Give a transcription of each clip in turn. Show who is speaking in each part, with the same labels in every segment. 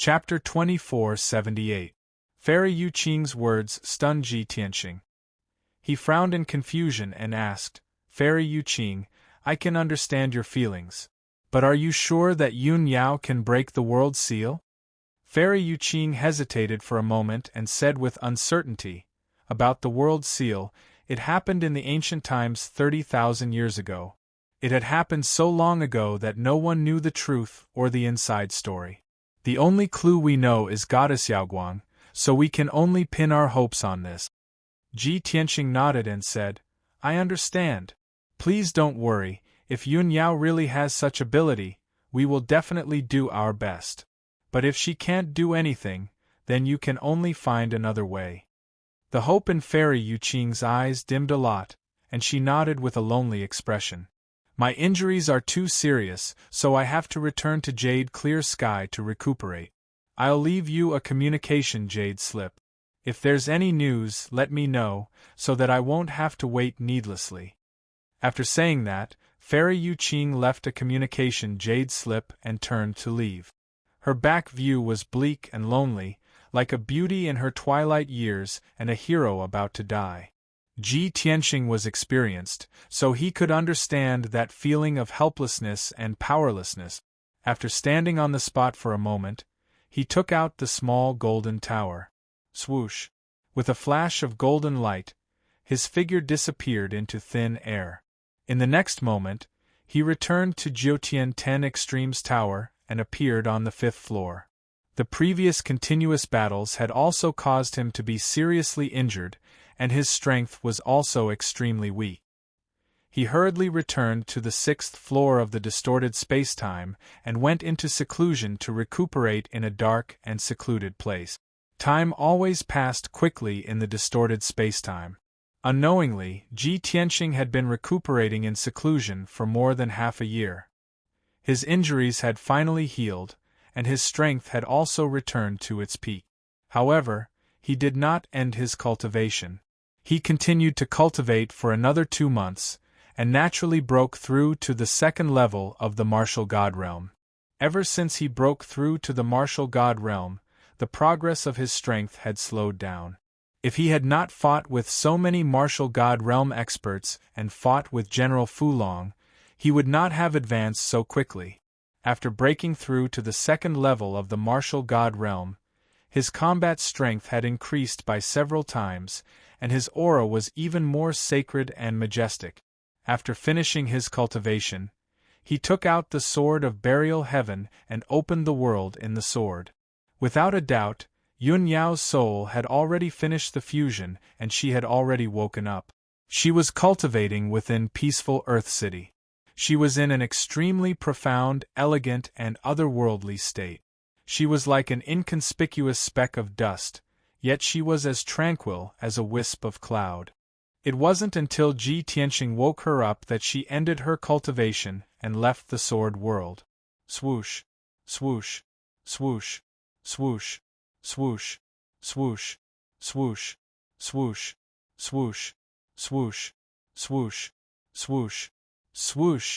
Speaker 1: Chapter 2478. Fairy Yu Qing's words stunned Ji Tianxing. He frowned in confusion and asked, Fairy Yu Qing, I can understand your feelings. But are you sure that Yun Yao can break the world seal? Fairy Yu Qing hesitated for a moment and said with uncertainty, about the world seal, it happened in the ancient times 30,000 years ago. It had happened so long ago that no one knew the truth or the inside story. The only clue we know is Goddess Yaoguang, so we can only pin our hopes on this. Ji Tianxing nodded and said, I understand. Please don't worry, if Yun Yao really has such ability, we will definitely do our best. But if she can't do anything, then you can only find another way. The hope in Fairy Yu Qing's eyes dimmed a lot, and she nodded with a lonely expression. My injuries are too serious, so I have to return to Jade Clear Sky to recuperate. I'll leave you a communication jade slip. If there's any news, let me know, so that I won't have to wait needlessly. After saying that, Fairy Yu Qing left a communication jade slip and turned to leave. Her back view was bleak and lonely, like a beauty in her twilight years and a hero about to die. Ji Tianxing was experienced, so he could understand that feeling of helplessness and powerlessness. After standing on the spot for a moment, he took out the small golden tower. Swoosh! With a flash of golden light, his figure disappeared into thin air. In the next moment, he returned to Jiutian 10 Extremes Tower and appeared on the 5th floor. The previous continuous battles had also caused him to be seriously injured, and his strength was also extremely weak. He hurriedly returned to the 6th floor of the distorted spacetime and went into seclusion to recuperate in a dark and secluded place. Time always passed quickly in the distorted spacetime. Unknowingly, Ji Tianxing had been recuperating in seclusion for more than half a year. His injuries had finally healed, and his strength had also returned to its peak. However, he did not end his cultivation. He continued to cultivate for another 2 months, and naturally broke through to the 2nd level of the Martial God Realm. Ever since he broke through to the Martial God Realm, the progress of his strength had slowed down. If he had not fought with so many Martial God Realm experts and fought with General Fulong, he would not have advanced so quickly. After breaking through to the 2nd level of the Martial God Realm, his combat strength had increased by several times, and his aura was even more sacred and majestic. After finishing his cultivation, he took out the Sword of Burial Heaven and opened the world in the sword. Without a doubt, Yun Yao's soul had already finished the fusion and she had already woken up. She was cultivating within peaceful Earth City. She was in an extremely profound, elegant, and otherworldly state. She was like an inconspicuous speck of dust, yet she was as tranquil as a wisp of cloud. It wasn't until Ji Tianxing woke her up that she ended her cultivation and left the sword world. Swoosh, swoosh, swoosh, swoosh, swoosh, swoosh, swoosh, swoosh, swoosh, swoosh, swoosh, swoosh, swoosh,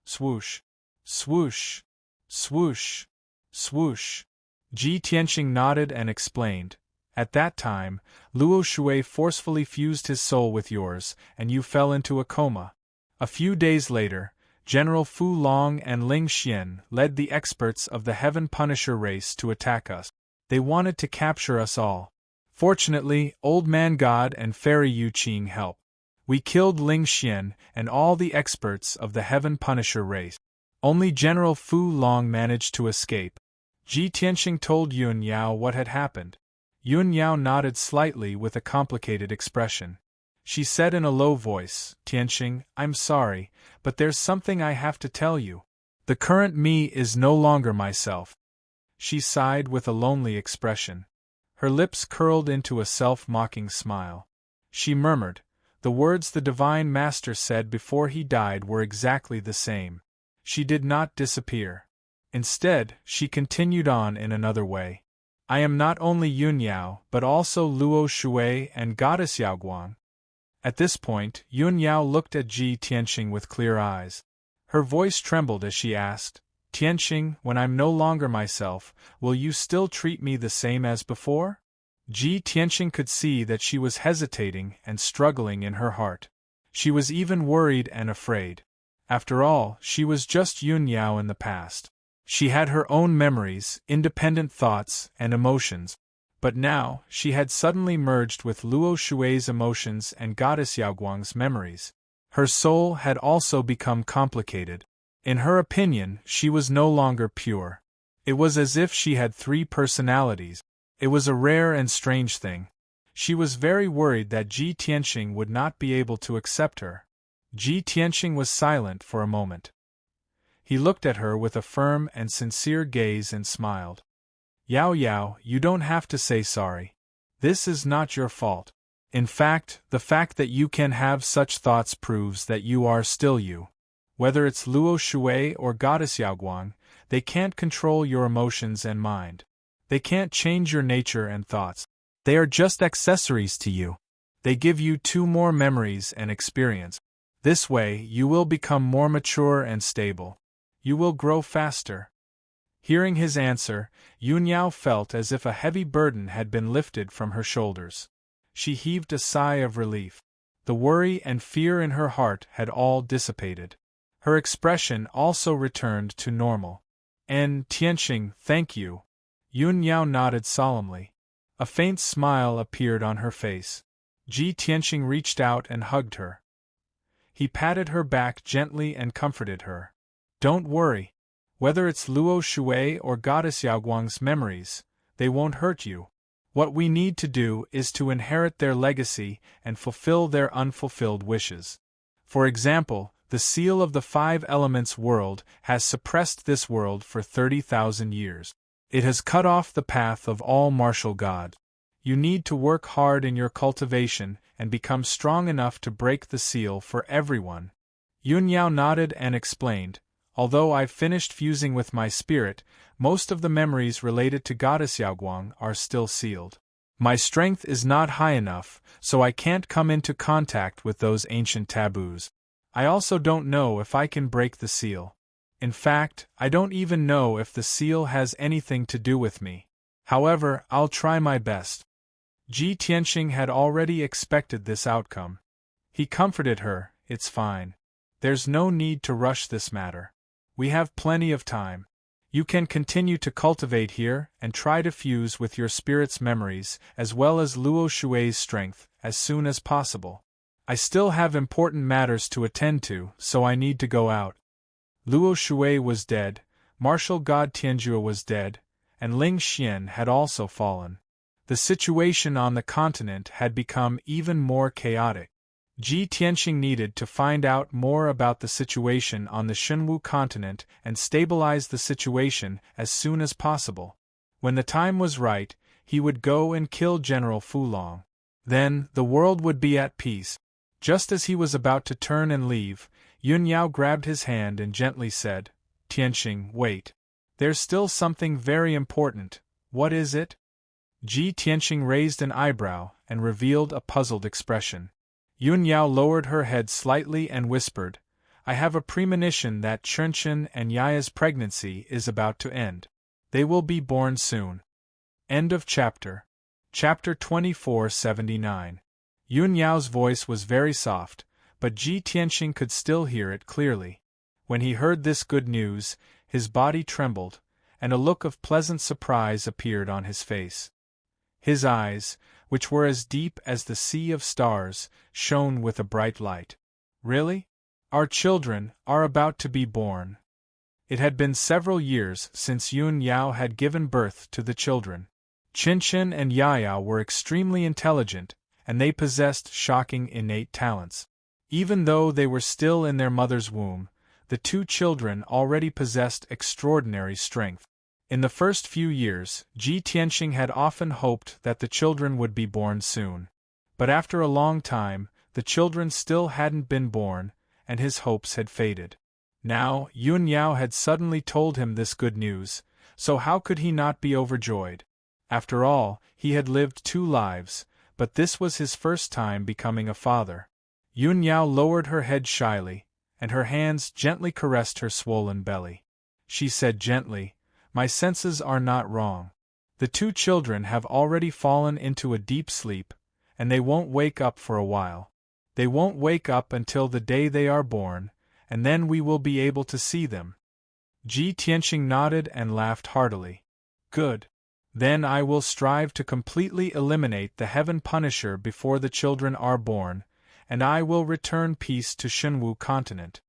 Speaker 1: swoosh, swoosh, swoosh, swoosh. Ji Tianxing nodded and explained. At that time, Luo Shui forcefully fused his soul with yours, and you fell into a coma. A few days later, General Fu Long and Ling Xian led the experts of the Heaven Punisher race to attack us. They wanted to capture us all. Fortunately, Old Man God and Fairy Yu Qing helped. We killed Ling Xian and all the experts of the Heaven Punisher race. Only General Fu Long managed to escape. Ji Tianxing told Yun Yao what had happened. Yun Yao nodded slightly with a complicated expression. She said in a low voice, Tianxing, I'm sorry, but there's something I have to tell you. The current me is no longer myself. She sighed with a lonely expression. Her lips curled into a self-mocking smile. She murmured, the words the Divine Master said before he died were exactly the same. She did not disappear. Instead, she continued on in another way. I am not only Yun Yao, but also Luo Shui and Goddess Yaoguang. At this point, Yun Yao looked at Ji Tianxing with clear eyes. Her voice trembled as she asked, Tianxing, when I'm no longer myself, will you still treat me the same as before? Tianxing could see that she was hesitating and struggling in her heart. She was even worried and afraid. After all, she was just Yun Yao in the past. She had her own memories, independent thoughts, and emotions. But now, she had suddenly merged with Luo Shui's emotions and Goddess Yaoguang's memories. Her soul had also become complicated. In her opinion, she was no longer pure. It was as if she had three personalities. It was a rare and strange thing. She was very worried that Tianxing would not be able to accept her. Tianxing was silent for a moment. He looked at her with a firm and sincere gaze and smiled. Yao Yao, you don't have to say sorry. This is not your fault. In fact, the fact that you can have such thoughts proves that you are still you. Whether it's Luo Shui or Goddess Yaoguang, they can't control your emotions and mind. They can't change your nature and thoughts. They are just accessories to you. They give you two more memories and experience. This way, you will become more mature and stable. You will grow faster. Hearing his answer, Yun Yao felt as if a heavy burden had been lifted from her shoulders. She heaved a sigh of relief. The worry and fear in her heart had all dissipated. Her expression also returned to normal. And Tianxing, thank you. Yun Yao nodded solemnly. A faint smile appeared on her face. Tianxing reached out and hugged her. He patted her back gently and comforted her. Don't worry. Whether it's Luo Shui or Goddess Yaoguang's memories, they won't hurt you. What we need to do is to inherit their legacy and fulfill their unfulfilled wishes. For example, the seal of the five elements world has suppressed this world for 30,000 years. It has cut off the path of all martial gods. You need to work hard in your cultivation and become strong enough to break the seal for everyone. Yun Yao nodded and explained, although I've finished fusing with my spirit, most of the memories related to Goddess Yaoguang are still sealed. My strength is not high enough, so I can't come into contact with those ancient taboos. I also don't know if I can break the seal. In fact, I don't even know if the seal has anything to do with me. However, I'll try my best. Tianxing had already expected this outcome. He comforted her, it's fine. There's no need to rush this matter. We have plenty of time. You can continue to cultivate here and try to fuse with your spirit's memories as well as Luo Shui's strength as soon as possible. I still have important matters to attend to, so I need to go out. Luo Shui was dead, martial god Tianjue was dead, and Ling Xian had also fallen. The situation on the continent had become even more chaotic. Tianxing needed to find out more about the situation on the Shenwu continent and stabilize the situation as soon as possible. When the time was right, he would go and kill General Fulong. Then, the world would be at peace. Just as he was about to turn and leave, Yun Yao grabbed his hand and gently said, Tianxing, wait. There's still something very important. What is it? Tianxing raised an eyebrow and revealed a puzzled expression. Yun Yao lowered her head slightly and whispered, I have a premonition that Chunchen and Yaya's pregnancy is about to end. They will be born soon. End of chapter. Chapter 2479. Yun Yao's voice was very soft, but Tianxing could still hear it clearly. When he heard this good news, his body trembled, and a look of pleasant surprise appeared on his face. His eyes, which were as deep as the sea of stars, shone with a bright light. Really? Our children are about to be born. It had been several years since Yun Yao had given birth to the children. Chen and Yaya were extremely intelligent, and they possessed shocking innate talents. Even though they were still in their mother's womb, the two children already possessed extraordinary strength. In the first few years, Tianxing had often hoped that the children would be born soon. But after a long time, the children still hadn't been born, and his hopes had faded. Now, Yun Yao had suddenly told him this good news, so how could he not be overjoyed? After all, he had lived 2 lives, but this was his first time becoming a father. Yun Yao lowered her head shyly, and her hands gently caressed her swollen belly. she said gently, my senses are not wrong. The two children have already fallen into a deep sleep, and they won't wake up for a while. They won't wake up until the day they are born, and then we will be able to see them. Ji Tianqing nodded and laughed heartily. Good. Then I will strive to completely eliminate the Heaven Punisher before the children are born, and I will return peace to Shenwu continent.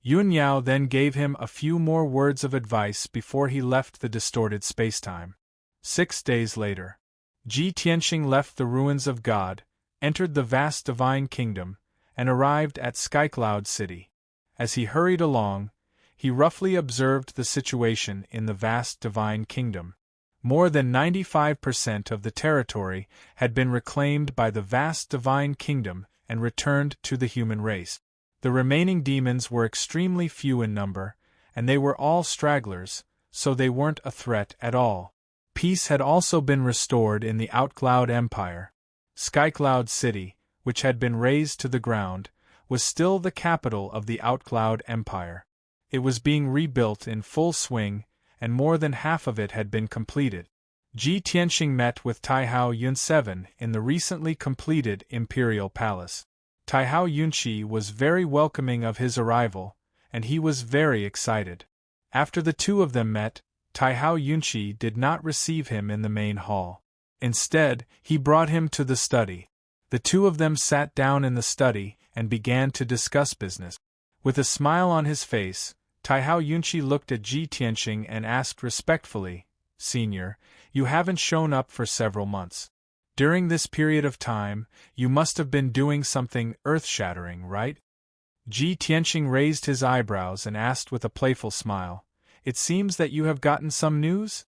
Speaker 1: Yun Yao then gave him a few more words of advice before he left the distorted spacetime. 6 days later, Ji Tianqing left the ruins of God, entered the vast divine kingdom, and arrived at Skycloud City. As he hurried along, he roughly observed the situation in the vast divine kingdom. More than 95% of the territory had been reclaimed by the vast divine kingdom and returned to the human race. The remaining demons were extremely few in number, and they were all stragglers, so they weren't a threat at all. Peace had also been restored in the Outcloud Empire. Skycloud City, which had been razed to the ground, was still the capital of the Outcloud Empire. It was being rebuilt in full swing, and more than half of it had been completed. Ji Tianqing met with Taihao Yun7 in the recently completed Imperial Palace. Taihao Yunqi was very welcoming of his arrival, and he was very excited. After the two of them met, Taihao Yunqi did not receive him in the main hall. Instead, he brought him to the study. The two of them sat down in the study and began to discuss business. With a smile on his face, Taihao Yunqi looked at Ji Tianqing and asked respectfully, Senior, you haven't shown up for several months. During this period of time, you must have been doing something earth-shattering, right? Ji Tianqing raised his eyebrows and asked with a playful smile, It seems that you have gotten some news?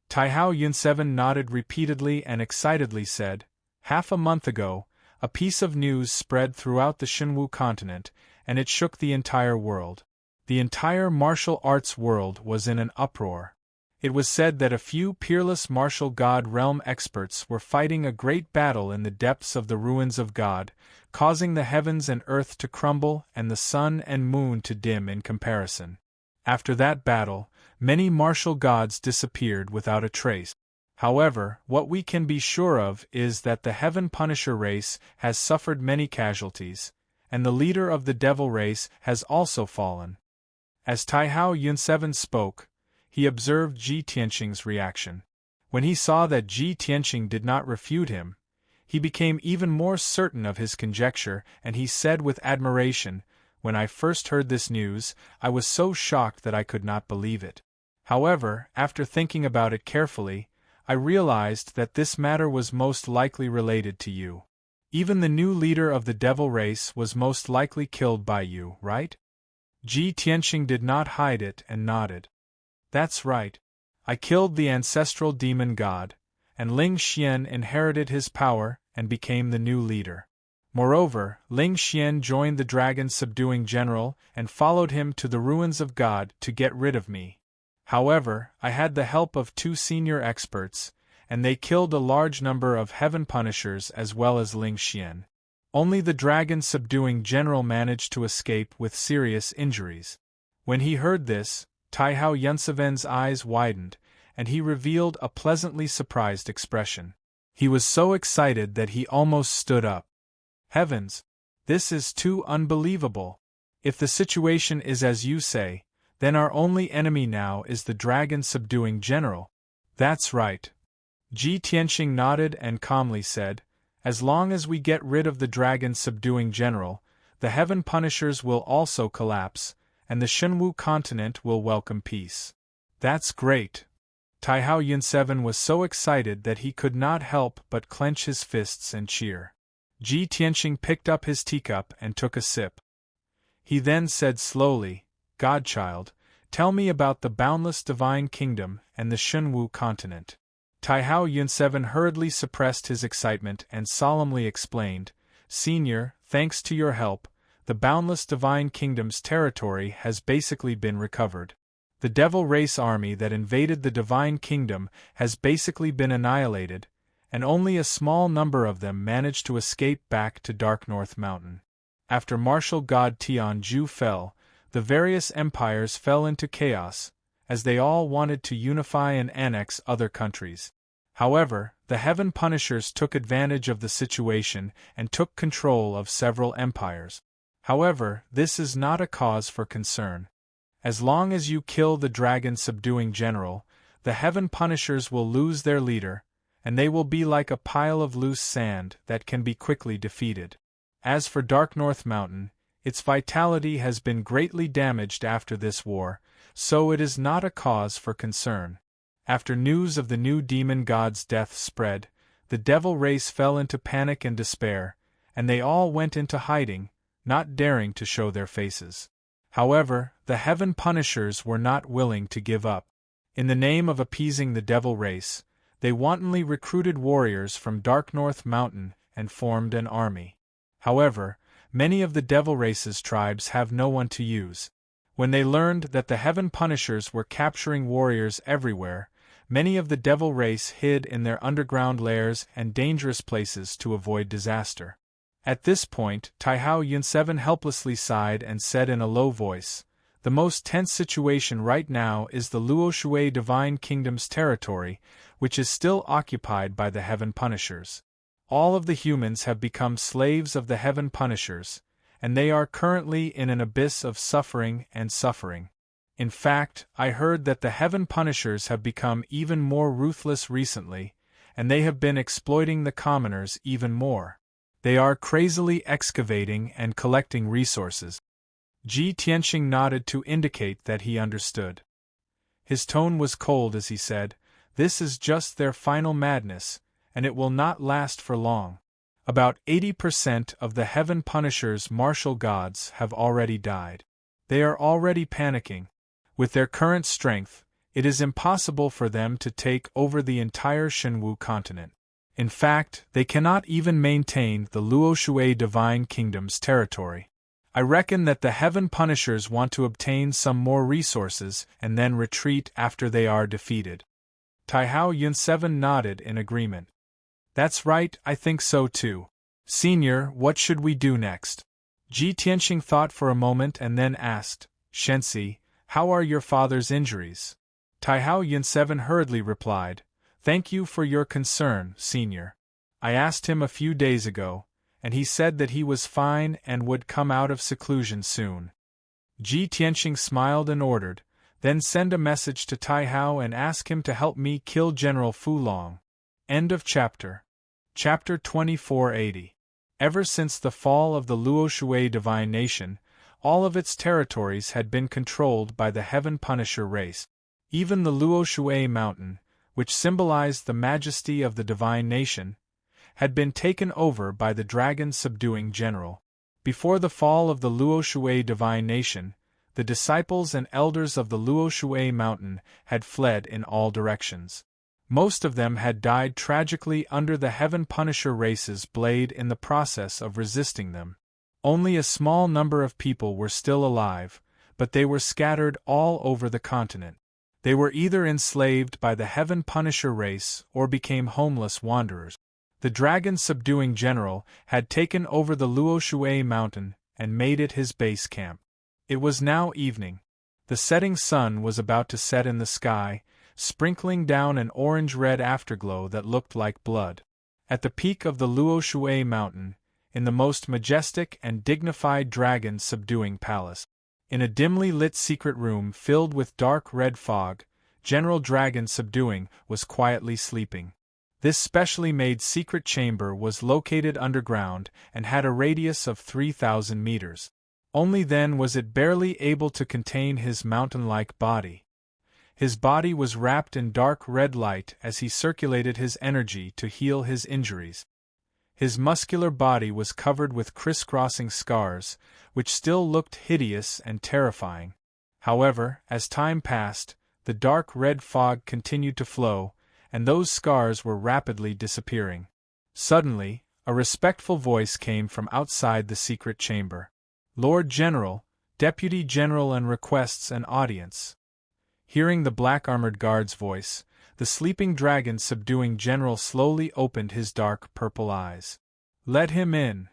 Speaker 1: Taihao Yun7 nodded repeatedly and excitedly said, Half a month ago, a piece of news spread throughout the Shenwu continent, and it shook the entire world. The entire martial arts world was in an uproar. It was said that a few peerless martial god realm experts were fighting a great battle in the depths of the ruins of God, causing the heavens and earth to crumble and the sun and moon to dim in comparison. After that battle, many martial gods disappeared without a trace. However, what we can be sure of is that the Heaven Punisher race has suffered many casualties, and the leader of the Devil race has also fallen. As Taihao Yun7 spoke, he observed Ji Tianqing's reaction. When he saw that Ji Tianqing did not refute him, he became even more certain of his conjecture, and he said with admiration, When I first heard this news, I was so shocked that I could not believe it. However, after thinking about it carefully, I realized that this matter was most likely related to you. Even the new leader of the Devil race was most likely killed by you, right? Ji Tianqing did not hide it and nodded. That's right. I killed the ancestral demon god, and Ling Xian inherited his power and became the new leader. Moreover, Ling Xian joined the dragon subduing general and followed him to the ruins of God to get rid of me. However, I had the help of 2 senior experts, and they killed a large number of Heaven Punishers as well as Ling Xian. Only the dragon subduing general managed to escape with serious injuries. When he heard this, Taihao Yun7's eyes widened, and he revealed a pleasantly surprised expression. He was so excited that he almost stood up. Heavens! This is too unbelievable. If the situation is as you say, then our only enemy now is the dragon subduing general. That's right. Ji Tianqing nodded and calmly said, As long as we get rid of the dragon subduing general, the Heaven Punishers will also collapse, and the Shenwu continent will welcome peace. That's great. Taihao Yun7 was so excited that he could not help but clench his fists and cheer. Ji Tianqing picked up his teacup and took a sip. He then said slowly, Godchild, tell me about the boundless divine kingdom and the Shenwu continent. Taihao Yun7 hurriedly suppressed his excitement and solemnly explained, Senior, thanks to your help, the boundless divine kingdom's territory has basically been recovered. The Devil race army that invaded the divine kingdom has basically been annihilated, and only a small number of them managed to escape back to Dark North Mountain. After martial god Tianju fell, the various empires fell into chaos, as they all wanted to unify and annex other countries. However, the Heaven Punishers took advantage of the situation and took control of several empires. However, this is not a cause for concern. As long as you kill the dragon-subduing general, the Heaven Punishers will lose their leader, and they will be like a pile of loose sand that can be quickly defeated. As for Dark North Mountain, its vitality has been greatly damaged after this war, so it is not a cause for concern. After news of the new demon god's death spread, the devil race fell into panic and despair, and they all went into hiding, not daring to show their faces. However, the Heaven Punishers were not willing to give up. In the name of appeasing the devil race, they wantonly recruited warriors from Dark North Mountain and formed an army. However, many of the devil race's tribes have no one to use. When they learned that the Heaven Punishers were capturing warriors everywhere, many of the devil race hid in their underground lairs and dangerous places to avoid disaster. At this point, Taihao Yun7 helplessly sighed and said in a low voice, "The most tense situation right now is the Luoshui Divine Kingdom's territory, which is still occupied by the Heaven Punishers. All of the humans have become slaves of the Heaven Punishers, and they are currently in an abyss of suffering and suffering. In fact, I heard that the Heaven Punishers have become even more ruthless recently, and they have been exploiting the commoners even more. They are crazily excavating and collecting resources." Ji Tianxing nodded to indicate that he understood. His tone was cold as he said, "This is just their final madness, and it will not last for long. About 80% of the Heaven Punishers' martial gods have already died. They are already panicking. With their current strength, it is impossible for them to take over the entire Shenwu continent. In fact, they cannot even maintain the Luoshui Divine Kingdom's territory. I reckon that the Heaven Punishers want to obtain some more resources and then retreat after they are defeated." Taihao Yun7 nodded in agreement. "That's right, I think so too. Senior, what should we do next?" Ji Tianxing thought for a moment and then asked, "Shensi, how are your father's injuries?" Taihao Yun7 hurriedly replied, "Thank you for your concern, Senior. I asked him a few days ago, and he said that he was fine and would come out of seclusion soon." Ji Tianxing smiled and ordered, "Then send a message to Taihao and ask him to help me kill General Fu Long." End of chapter. Chapter 2480. Ever since the fall of the Luoshui Divine Nation, all of its territories had been controlled by the Heaven Punisher race. Even the Luoshui Mountain, which symbolized the majesty of the Divine Nation, had been taken over by the dragon-subduing general. Before the fall of the Luoshui Divine Nation, the disciples and elders of the Luoshui Mountain had fled in all directions. Most of them had died tragically under the Heaven Punisher race's blade in the process of resisting them. Only a small number of people were still alive, but they were scattered all over the continent. They were either enslaved by the Heaven Punisher race or became homeless wanderers. The dragon-subduing general had taken over the Luoshui Mountain and made it his base camp. It was now evening. The setting sun was about to set in the sky, sprinkling down an orange-red afterglow that looked like blood. At the peak of the Luoshui Mountain, in the most majestic and dignified dragon-subduing palace, in a dimly lit secret room filled with dark red fog, General Dragon Subduing was quietly sleeping. This specially made secret chamber was located underground and had a radius of 3,000 meters. Only then was it barely able to contain his mountain-like body. His body was wrapped in dark red light as he circulated his energy to heal his injuries. His muscular body was covered with crisscrossing scars, which still looked hideous and terrifying. However, as time passed, the dark red fog continued to flow, and those scars were rapidly disappearing. Suddenly, a respectful voice came from outside the secret chamber. "Lord General, Deputy General and requests an audience." Hearing the black-armored guard's voice, the sleeping dragon-subduing general slowly opened his dark purple eyes. "Let him in."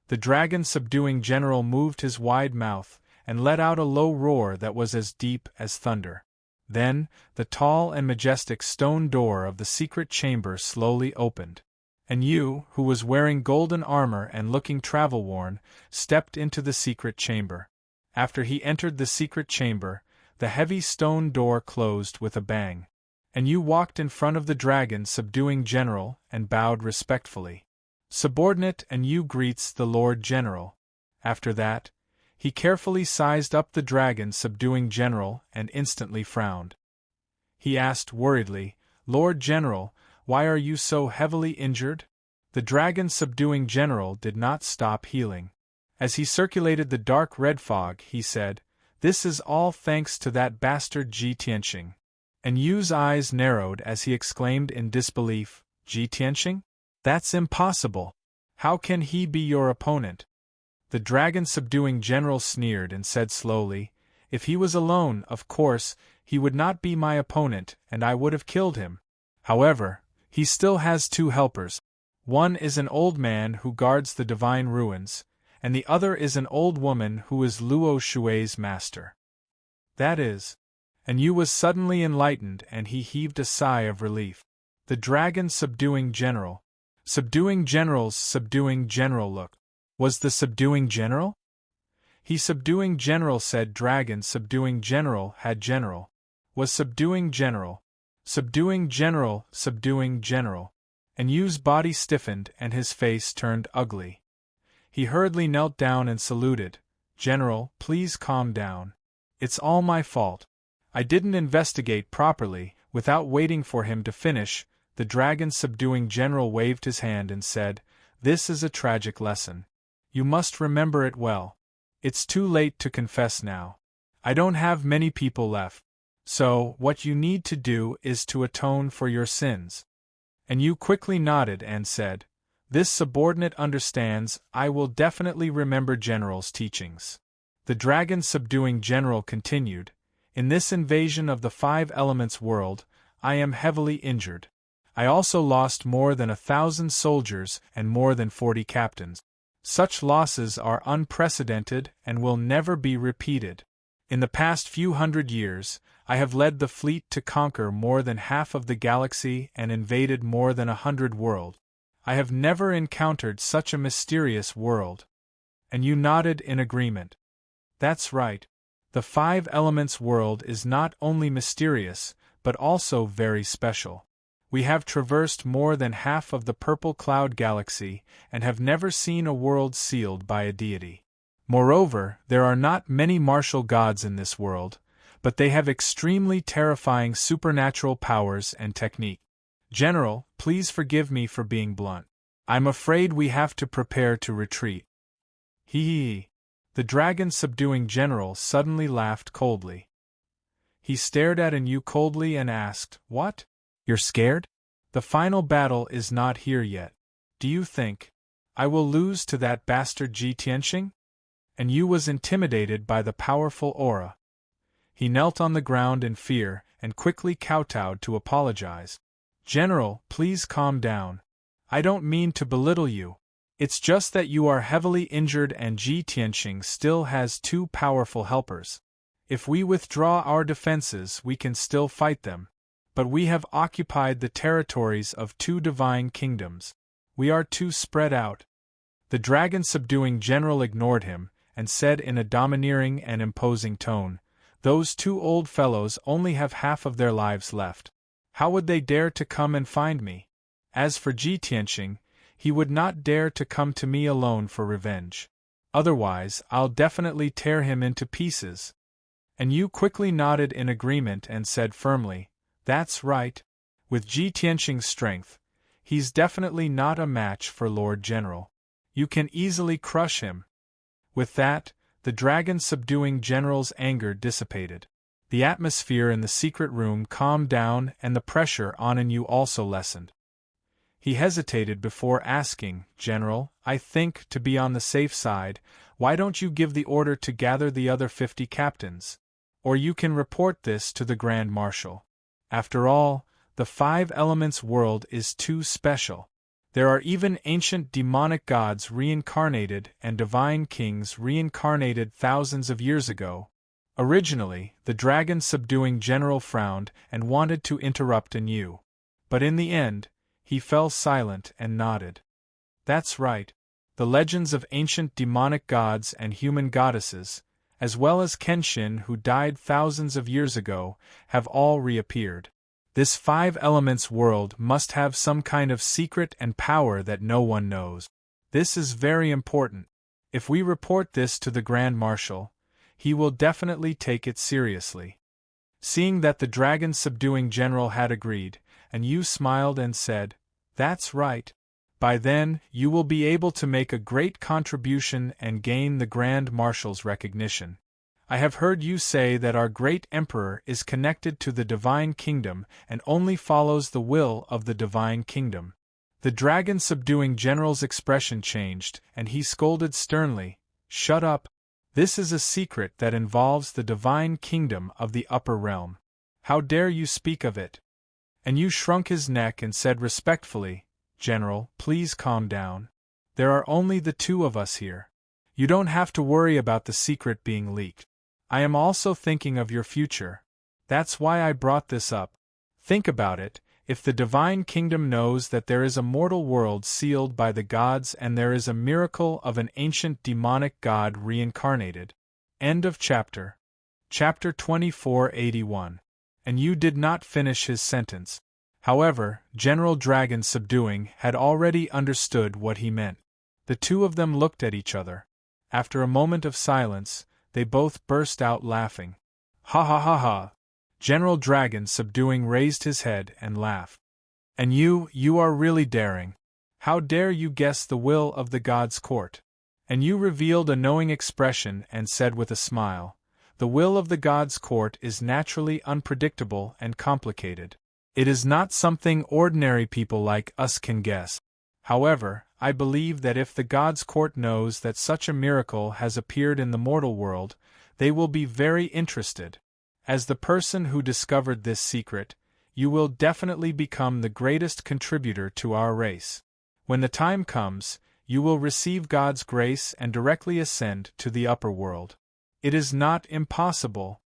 Speaker 1: The dragon-subduing general moved his wide mouth and let out a low roar that was as deep as thunder. Then, the tall and majestic stone door of the secret chamber slowly opened. And Yu, who was wearing golden armor and looking travel-worn, stepped into the secret chamber. After he entered the secret chamber, the heavy stone door closed with a bang. And Yu walked in front of the dragon subduing general and bowed respectfully. Subordinate, and Yu greets the Lord General. After that, he carefully sized up the dragon subduing general and instantly frowned. He asked worriedly, "Lord General, why are you so heavily injured?" The dragon subduing general did not stop healing. As he circulated the dark red fog, he said, "This is all thanks to that bastard Ji Tianqing." And Yu's eyes narrowed as he exclaimed in disbelief, "Ji Tianqing? That's impossible. How can he be your opponent?" The dragon subduing general sneered and said slowly, "If he was alone, of course, he would not be my opponent and I would have killed him. However, he still has two helpers. One is an old man who guards the divine ruins, and the other is an old woman who is Luo Shui's master. That is." And Yu was suddenly enlightened and he heaved a sigh of relief. The dragon subduing general. Subduing general's subduing general look. Was the subduing general? He subduing general said dragon subduing general had general. Was subduing general. Subduing general subduing general. And Yu's body stiffened and his face turned ugly. He hurriedly knelt down and saluted. "General, please calm down. It's all my fault. I didn't investigate properly." Without waiting for him to finish, the dragon subduing general waved his hand and said, "This is a tragic lesson. You must remember it well. It's too late to confess now. I don't have many people left. So, what you need to do is to atone for your sins." And Yu quickly nodded and said, "This subordinate understands. I will definitely remember General's teachings." The dragon subduing general continued, "In this invasion of the Five Elements world, I am heavily injured. I also lost more than 1,000 soldiers and more than 40 captains. Such losses are unprecedented and will never be repeated. In the past few hundred years, I have led the fleet to conquer more than half of the galaxy and invaded more than 100 worlds. I have never encountered such a mysterious world." And you nodded in agreement. "That's right. The Five Elements world is not only mysterious, but also very special. We have traversed more than half of the Purple Cloud Galaxy and have never seen a world sealed by a deity. Moreover, there are not many martial gods in this world, but they have extremely terrifying supernatural powers and technique. General, please forgive me for being blunt. I'm afraid we have to prepare to retreat." Hee. The dragon subduing general suddenly laughed coldly. He stared at Yu coldly and asked, "What? You're scared? The final battle is not here yet. Do you think I will lose to that bastard Ji Tianqing?" And Yu was intimidated by the powerful aura. He knelt on the ground in fear and quickly kowtowed to apologize. "General, please calm down. I don't mean to belittle you. It's just that you are heavily injured and Ji Tianqing still has two powerful helpers. If we withdraw our defenses, we can still fight them. But we have occupied the territories of two divine kingdoms. We are too spread out." The dragon subduing general ignored him and said in a domineering and imposing tone, "Those two old fellows only have half of their lives left. How would they dare to come and find me? As for Ji Tianqing, he would not dare to come to me alone for revenge. Otherwise, I'll definitely tear him into pieces." And Yu quickly nodded in agreement and said firmly, "That's right. With Ji Tianqing's strength, he's definitely not a match for Lord General. You can easily crush him." With that, the dragon subduing general's anger dissipated. The atmosphere in the secret room calmed down and the pressure on Yu also lessened. He hesitated before asking, "General, I think, to be on the safe side, why don't you give the order to gather the other 50 captains? Or you can report this to the Grand Marshal. After all, the Five Elements world is too special. There are even ancient demonic gods reincarnated and divine kings reincarnated thousands of years ago. Originally, the dragon subduing general frowned and wanted to interrupt Yu. But in the end, he fell silent and nodded. That's right. The legends of ancient demonic gods and human goddesses, as well as Kenshin who died thousands of years ago, have all reappeared. This five elements world must have some kind of secret and power that no one knows. This is very important. If we report this to the Grand Marshal, he will definitely take it seriously. Seeing that the dragon subduing general had agreed, and Yu smiled and said, "That's right. By then, you will be able to make a great contribution and gain the Grand Marshal's recognition. I have heard you say that our great Emperor is connected to the Divine Kingdom and only follows the will of the Divine Kingdom." The dragon subduing general's expression changed, and he scolded sternly, "Shut up! This is a secret that involves the Divine Kingdom of the Upper Realm. How dare you speak of it?" And Yu shrunk his neck and said respectfully, "General, please calm down. There are only the two of us here. You don't have to worry about the secret being leaked. I am also thinking of your future. That's why I brought this up. Think about it. If the Divine Kingdom knows that there is a mortal world sealed by the gods and there is a miracle of an ancient demonic god reincarnated." End of chapter. Chapter 2481. And Yu did not finish his sentence. However, General Dragon Subduing had already understood what he meant. The two of them looked at each other. After a moment of silence, they both burst out laughing. "Ha ha ha ha!" General Dragon Subduing raised his head and laughed. "And you are really daring. How dare you guess the will of the God's court?" And Yu revealed a knowing expression and said with a smile, "The will of the God's court is naturally unpredictable and complicated. It is not something ordinary people like us can guess. However, I believe that if the God's court knows that such a miracle has appeared in the mortal world, they will be very interested. As the person who discovered this secret, you will definitely become the greatest contributor to our race. When the time comes, you will receive God's grace and directly ascend to the upper world. It is not impossible."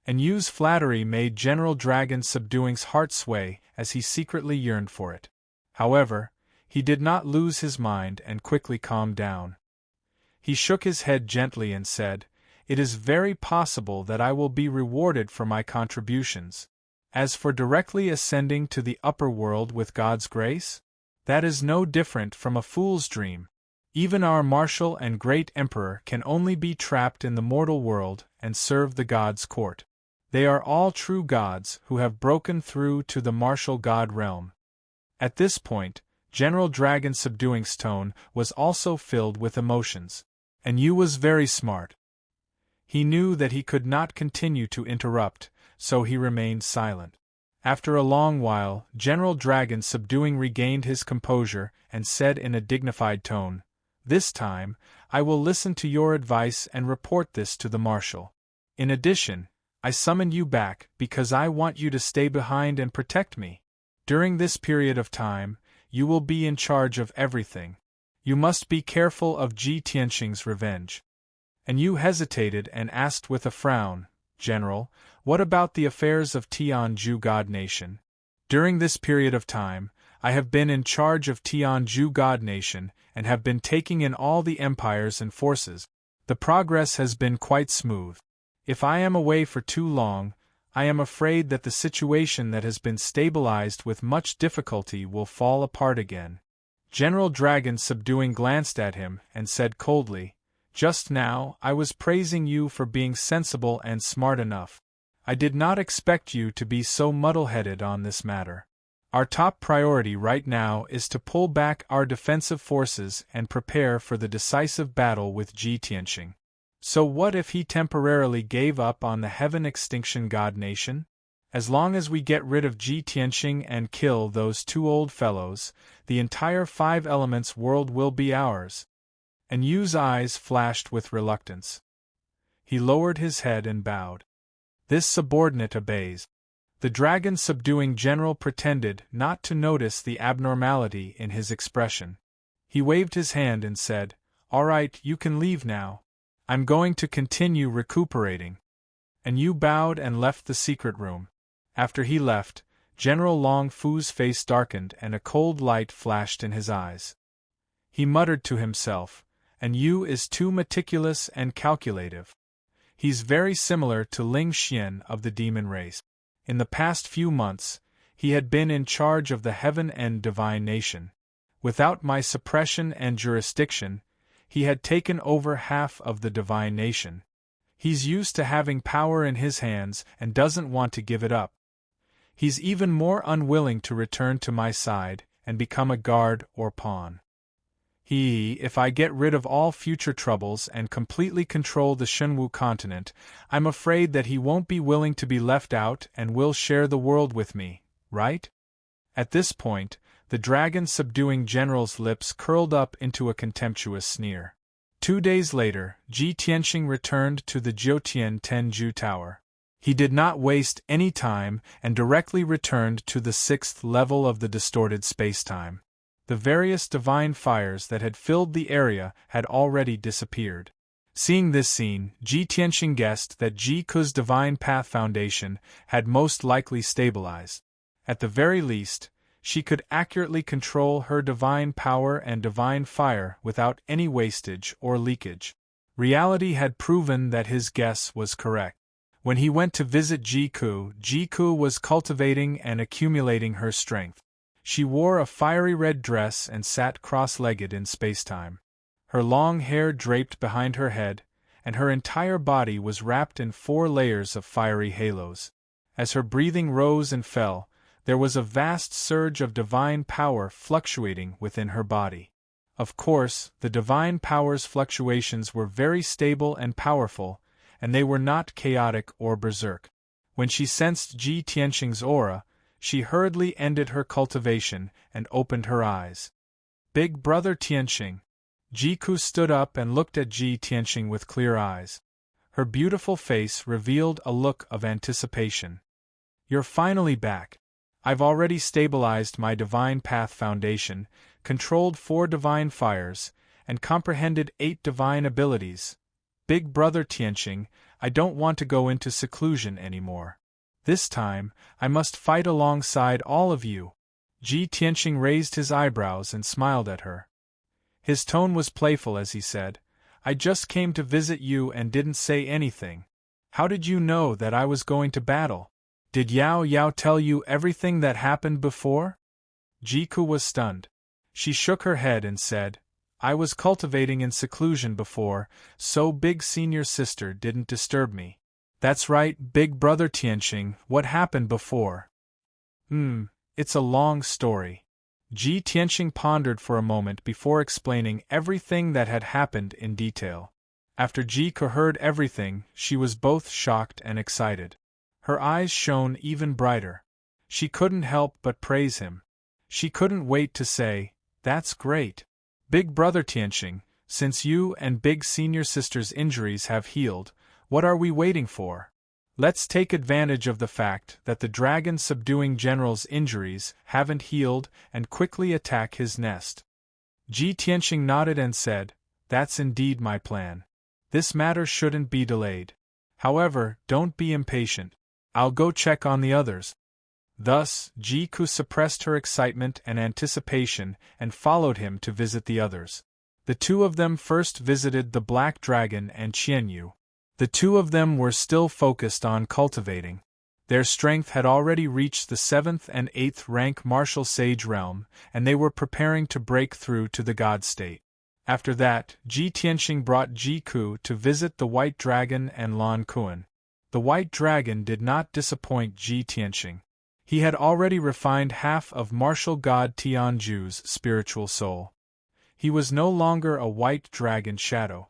Speaker 1: And Yu's flattery made General Dragon Subduing's heart sway as he secretly yearned for it. However, he did not lose his mind and quickly calmed down. He shook his head gently and said, "It is very possible that I will be rewarded for my contributions. As for directly ascending to the upper world with God's grace, that is no different from a fool's dream. Even our marshal and great emperor can only be trapped in the mortal world and serve the God's court. They are all true gods who have broken through to the martial god realm." At this point, General Dragon Subduing's tone was also filled with emotions. And Yu was very smart. He knew that he could not continue to interrupt, so he remained silent. After a long while, General Dragon Subduing regained his composure and said in a dignified tone, "This time, I will listen to your advice and report this to the Marshal. In addition, I summoned you back because I want you to stay behind and protect me. During this period of time, you will be in charge of everything. You must be careful of Ji Tianxing's revenge." And Yu hesitated and asked with a frown, "General, what about the affairs of Tianju God Nation? During this period of time, I have been in charge of Tianju God Nation and have been taking in all the empires and forces. The progress has been quite smooth. If I am away for too long, I am afraid that the situation that has been stabilized with much difficulty will fall apart again." General Dragon Subduing glanced at him and said coldly, "Just now I was praising you for being sensible and smart enough. I did not expect you to be so muddle-headed on this matter. Our top priority right now is to pull back our defensive forces and prepare for the decisive battle with Ji Tianxing. So what if he temporarily gave up on the Heaven Extinction God Nation? As long as we get rid of Ji Tianxing and kill those two old fellows, the entire Five Elements world will be ours." And Yu's eyes flashed with reluctance. He lowered his head and bowed. This subordinate obeys. The dragon subduing general pretended not to notice the abnormality in his expression. He waved his hand and said, "All right, you can leave now. I'm going to continue recuperating." and Yu bowed and left the secret room. After he left, General Long Fu's face darkened and a cold light flashed in his eyes. He muttered to himself, "And Yu is too meticulous and calculative. He's very similar to Ling Xian of the demon race. In the past few months, he had been in charge of the Heaven and Divine Nation. Without my suppression and jurisdiction, he had taken over half of the Divine Nation. He's used to having power in his hands and doesn't want to give it up. He's even more unwilling to return to my side and become a guard or pawn. If I get rid of all future troubles and completely control the Shenwu continent, I'm afraid that he won't be willing to be left out and will share the world with me, right?" At this point, the dragon-subduing general's lips curled up into a contemptuous sneer. 2 days later, Ji Tianxing returned to the Jiutian Tenju Tower. He did not waste any time and directly returned to the 6th level of the distorted spacetime. The various divine fires that had filled the area had already disappeared. Seeing this scene, Ji Tianxing guessed that Ji Ku's Divine Path Foundation had most likely stabilized. At the very least, she could accurately control her divine power and divine fire without any wastage or leakage. Reality had proven that his guess was correct. When he went to visit Ji Ku was cultivating and accumulating her strength. She wore a fiery red dress and sat cross-legged in spacetime. Her long hair draped behind her head, and her entire body was wrapped in 4 layers of fiery halos. As her breathing rose and fell, there was a vast surge of divine power fluctuating within her body. Of course, the divine power's fluctuations were very stable and powerful, and they were not chaotic or berserk. When she sensed Ji Tianxing's aura, she hurriedly ended her cultivation and opened her eyes. "Big brother Tianxing." Ji Ku stood up and looked at Ji Tianxing with clear eyes. Her beautiful face revealed a look of anticipation. "You're finally back. I've already stabilized my Divine Path Foundation, controlled 4 divine fires, and comprehended 8 divine abilities. Big brother Tianxing, I don't want to go into seclusion anymore. This time, I must fight alongside all of you." Ji Tianxing raised his eyebrows and smiled at her. His tone was playful as he said, "I just came to visit you and didn't say anything. How did you know that I was going to battle? Did Yao Yao tell you everything that happened before?" Ji Ku was stunned. She shook her head and said, "I was cultivating in seclusion before, so Big Senior Sister didn't disturb me." "That's right, Big Brother Tianxing, what happened before?" It's a long story." Ji Tianxing pondered for a moment before explaining everything that had happened in detail. After Ji Ku heard everything, she was both shocked and excited. Her eyes shone even brighter. She couldn't help but praise him. She couldn't wait to say, "That's great. Big Brother Tianxing, since you and Big Senior Sister's injuries have healed, what are we waiting for? Let's take advantage of the fact that the dragon-subduing general's injuries haven't healed and quickly attack his nest." Ji Tianxing nodded and said, "That's indeed my plan. This matter shouldn't be delayed. However, don't be impatient. I'll go check on the others." Thus, Ji Ku suppressed her excitement and anticipation and followed him to visit the others. The 2 of them first visited the Black Dragon and Qianyu. The 2 of them were still focused on cultivating. Their strength had already reached the 7th and 8th rank martial sage realm, and they were preparing to break through to the god state. After that, Ji Tianxing brought Ji Ku to visit the White Dragon and Lan Kuan. The White Dragon did not disappoint Ji Tianxing. He had already refined half of martial god Tianju's spiritual soul. He was no longer a white dragon shadow.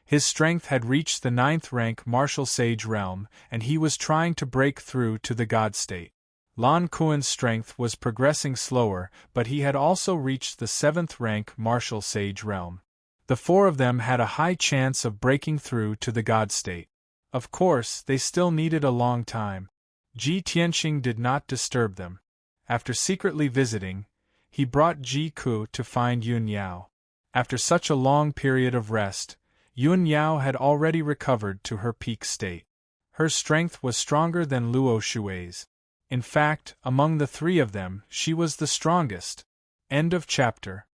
Speaker 1: His strength had reached the 9th rank martial sage realm, and he was trying to break through to the god state. Lan Kuan's strength was progressing slower, but he had also reached the 7th rank martial sage realm. The 4 of them had a high chance of breaking through to the god state. Of course, they still needed a long time. Ji Tianxing did not disturb them. After secretly visiting, he brought Ji Ku to find Yun Yao. After such a long period of rest, Yun Yao had already recovered to her peak state. Her strength was stronger than Luo Shui's. In fact, among the three of them, she was the strongest. End of chapter.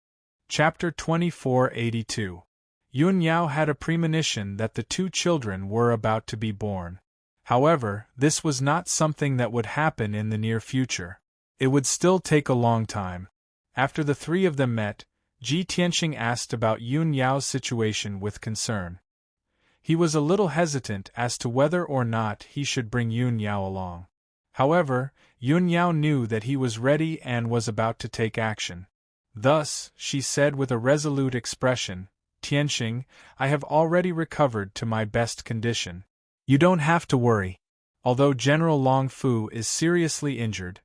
Speaker 1: Chapter 2482. Yun Yao had a premonition that the two children were about to be born. However, this was not something that would happen in the near future. It would still take a long time. After the three of them met, Ji Tianxing asked about Yun Yao's situation with concern. He was a little hesitant as to whether or not he should bring Yun Yao along. However, Yun Yao knew that he was ready and was about to take action. Thus, she said with a resolute expression, "Tianxing, I have already recovered to my best condition. You don't have to worry. Although General Long Fu is seriously injured,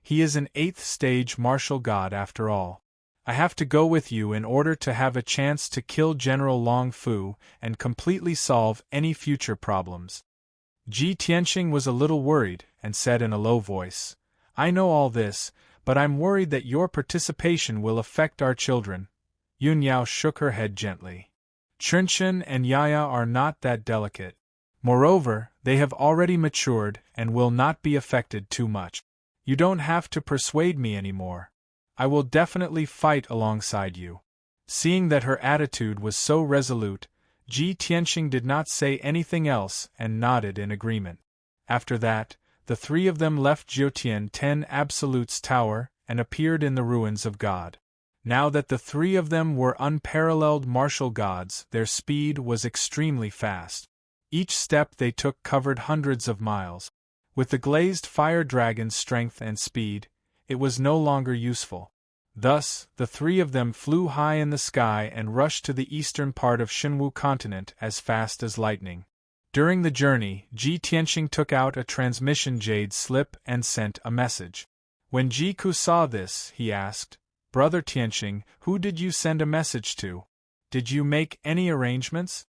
Speaker 1: he is an 8th-stage martial god after all. I have to go with you in order to have a chance to kill General Long Fu and completely solve any future problems." Ji Tianxing was a little worried and said in a low voice, "I know all this, but I'm worried that your participation will affect our children." Yun Yao shook her head gently. "Chunchen and Yaya are not that delicate. Moreover, they have already matured and will not be affected too much. You don't have to persuade me anymore. I will definitely fight alongside you." Seeing that her attitude was so resolute, Ji Tianxing did not say anything else and nodded in agreement. After that, the three of them left Jiutian 10 Absolute's tower and appeared in the ruins of God. Now that the three of them were unparalleled martial gods, their speed was extremely fast. Each step they took covered hundreds of miles. With the glazed fire dragon's strength and speed, it was no longer useful. Thus, the three of them flew high in the sky and rushed to the eastern part of Shenwu continent as fast as lightning. During the journey, Ji Tianxing took out a transmission jade slip and sent a message. When Ji Ku saw this, he asked, "Brother Tianxing, who did you send a message to? Did you make any arrangements?"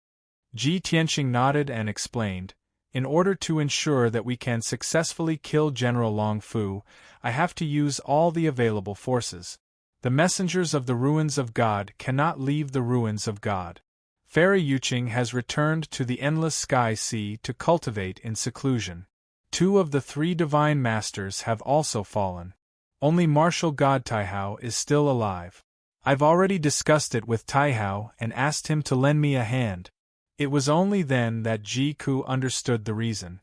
Speaker 1: Ji Tianxing nodded and explained, "In order to ensure that we can successfully kill General Long Fu, I have to use all the available forces. The messengers of the ruins of God cannot leave the ruins of God. Fairy Yuqing has returned to the endless sky sea to cultivate in seclusion. 2 of the 3 divine masters have also fallen. Only martial god Taihao is still alive. I've already discussed it with Taihao and asked him to lend me a hand." It was only then that Ji Ku understood the reason.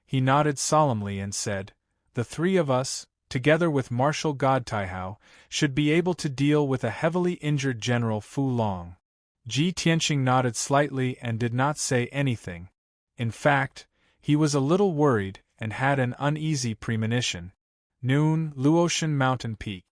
Speaker 1: He nodded solemnly and said, "The 3 of us, together with martial god Taihao, should be able to deal with a heavily injured General Fu Long." Ji Tianxing nodded slightly and did not say anything. In fact, he was a little worried and had an uneasy premonition. Noon, Luotian Mountain Peak.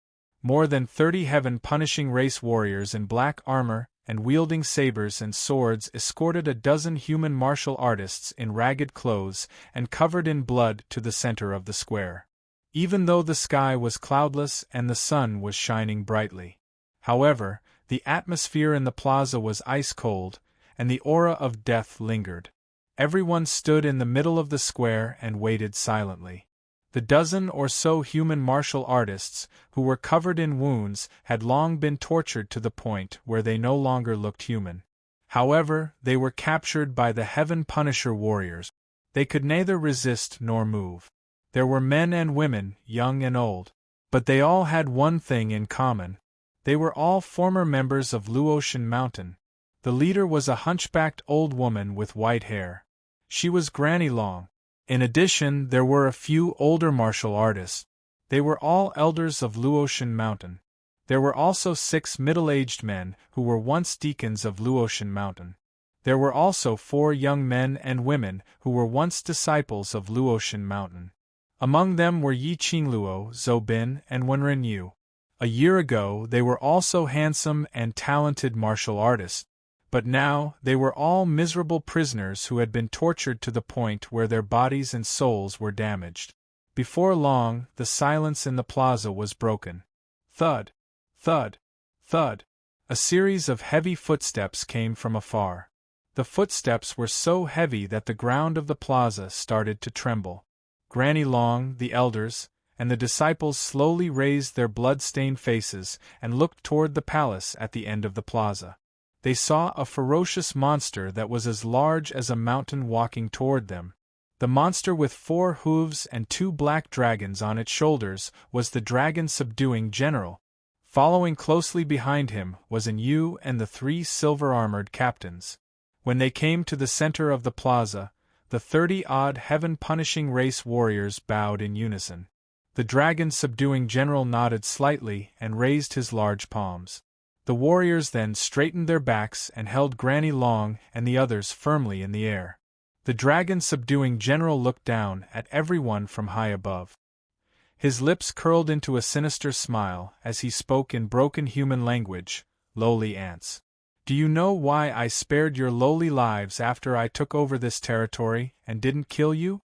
Speaker 1: More than 30 heaven-punishing race warriors in black armor and wielding sabers and swords escorted a dozen human martial artists in ragged clothes and covered in blood to the center of the square. Even though the sky was cloudless and the sun was shining brightly. However, the atmosphere in the plaza was ice-cold, and the aura of death lingered. Everyone stood in the middle of the square and waited silently. The dozen or so human martial artists, who were covered in wounds, had long been tortured to the point where they no longer looked human. However, they were captured by the Heaven Punisher warriors. They could neither resist nor move. There were men and women, young and old. But they all had one thing in common. They were all former members of Luotian Mountain. The leader was a hunchbacked old woman with white hair. She was Granny Long. In addition, there were a few older martial artists. They were all elders of Luotian Mountain. There were also 6 middle-aged men who were once deacons of Luotian Mountain. There were also 4 young men and women who were once disciples of Luotian Mountain. Among them were Yi Qingluo, Zhou Bin, and Wenren Yu. A year ago they were also handsome and talented martial artists, but now they were all miserable prisoners who had been tortured to the point where their bodies and souls were damaged. Before long, the silence in the plaza was broken. Thud, thud, thud. A series of heavy footsteps came from afar. The footsteps were so heavy that the ground of the plaza started to tremble. Granny Long, the elders, and the disciples slowly raised their blood-stained faces and looked toward the palace at the end of the plaza. They saw a ferocious monster that was as large as a mountain walking toward them. The monster with 4 hooves and 2 black dragons on its shoulders was the dragon-subduing general. Following closely behind him was an Yu and the 3 silver-armored captains. When they came to the center of the plaza, the 30-odd heaven-punishing race warriors bowed in unison. The dragon-subduing general nodded slightly and raised his large palms. The warriors then straightened their backs and held Granny Long and the others firmly in the air. The dragon-subduing general looked down at everyone from high above. His lips curled into a sinister smile as he spoke in broken human language, "Lowly ants. Do you know why I spared your lowly lives after I took over this territory and didn't kill you?"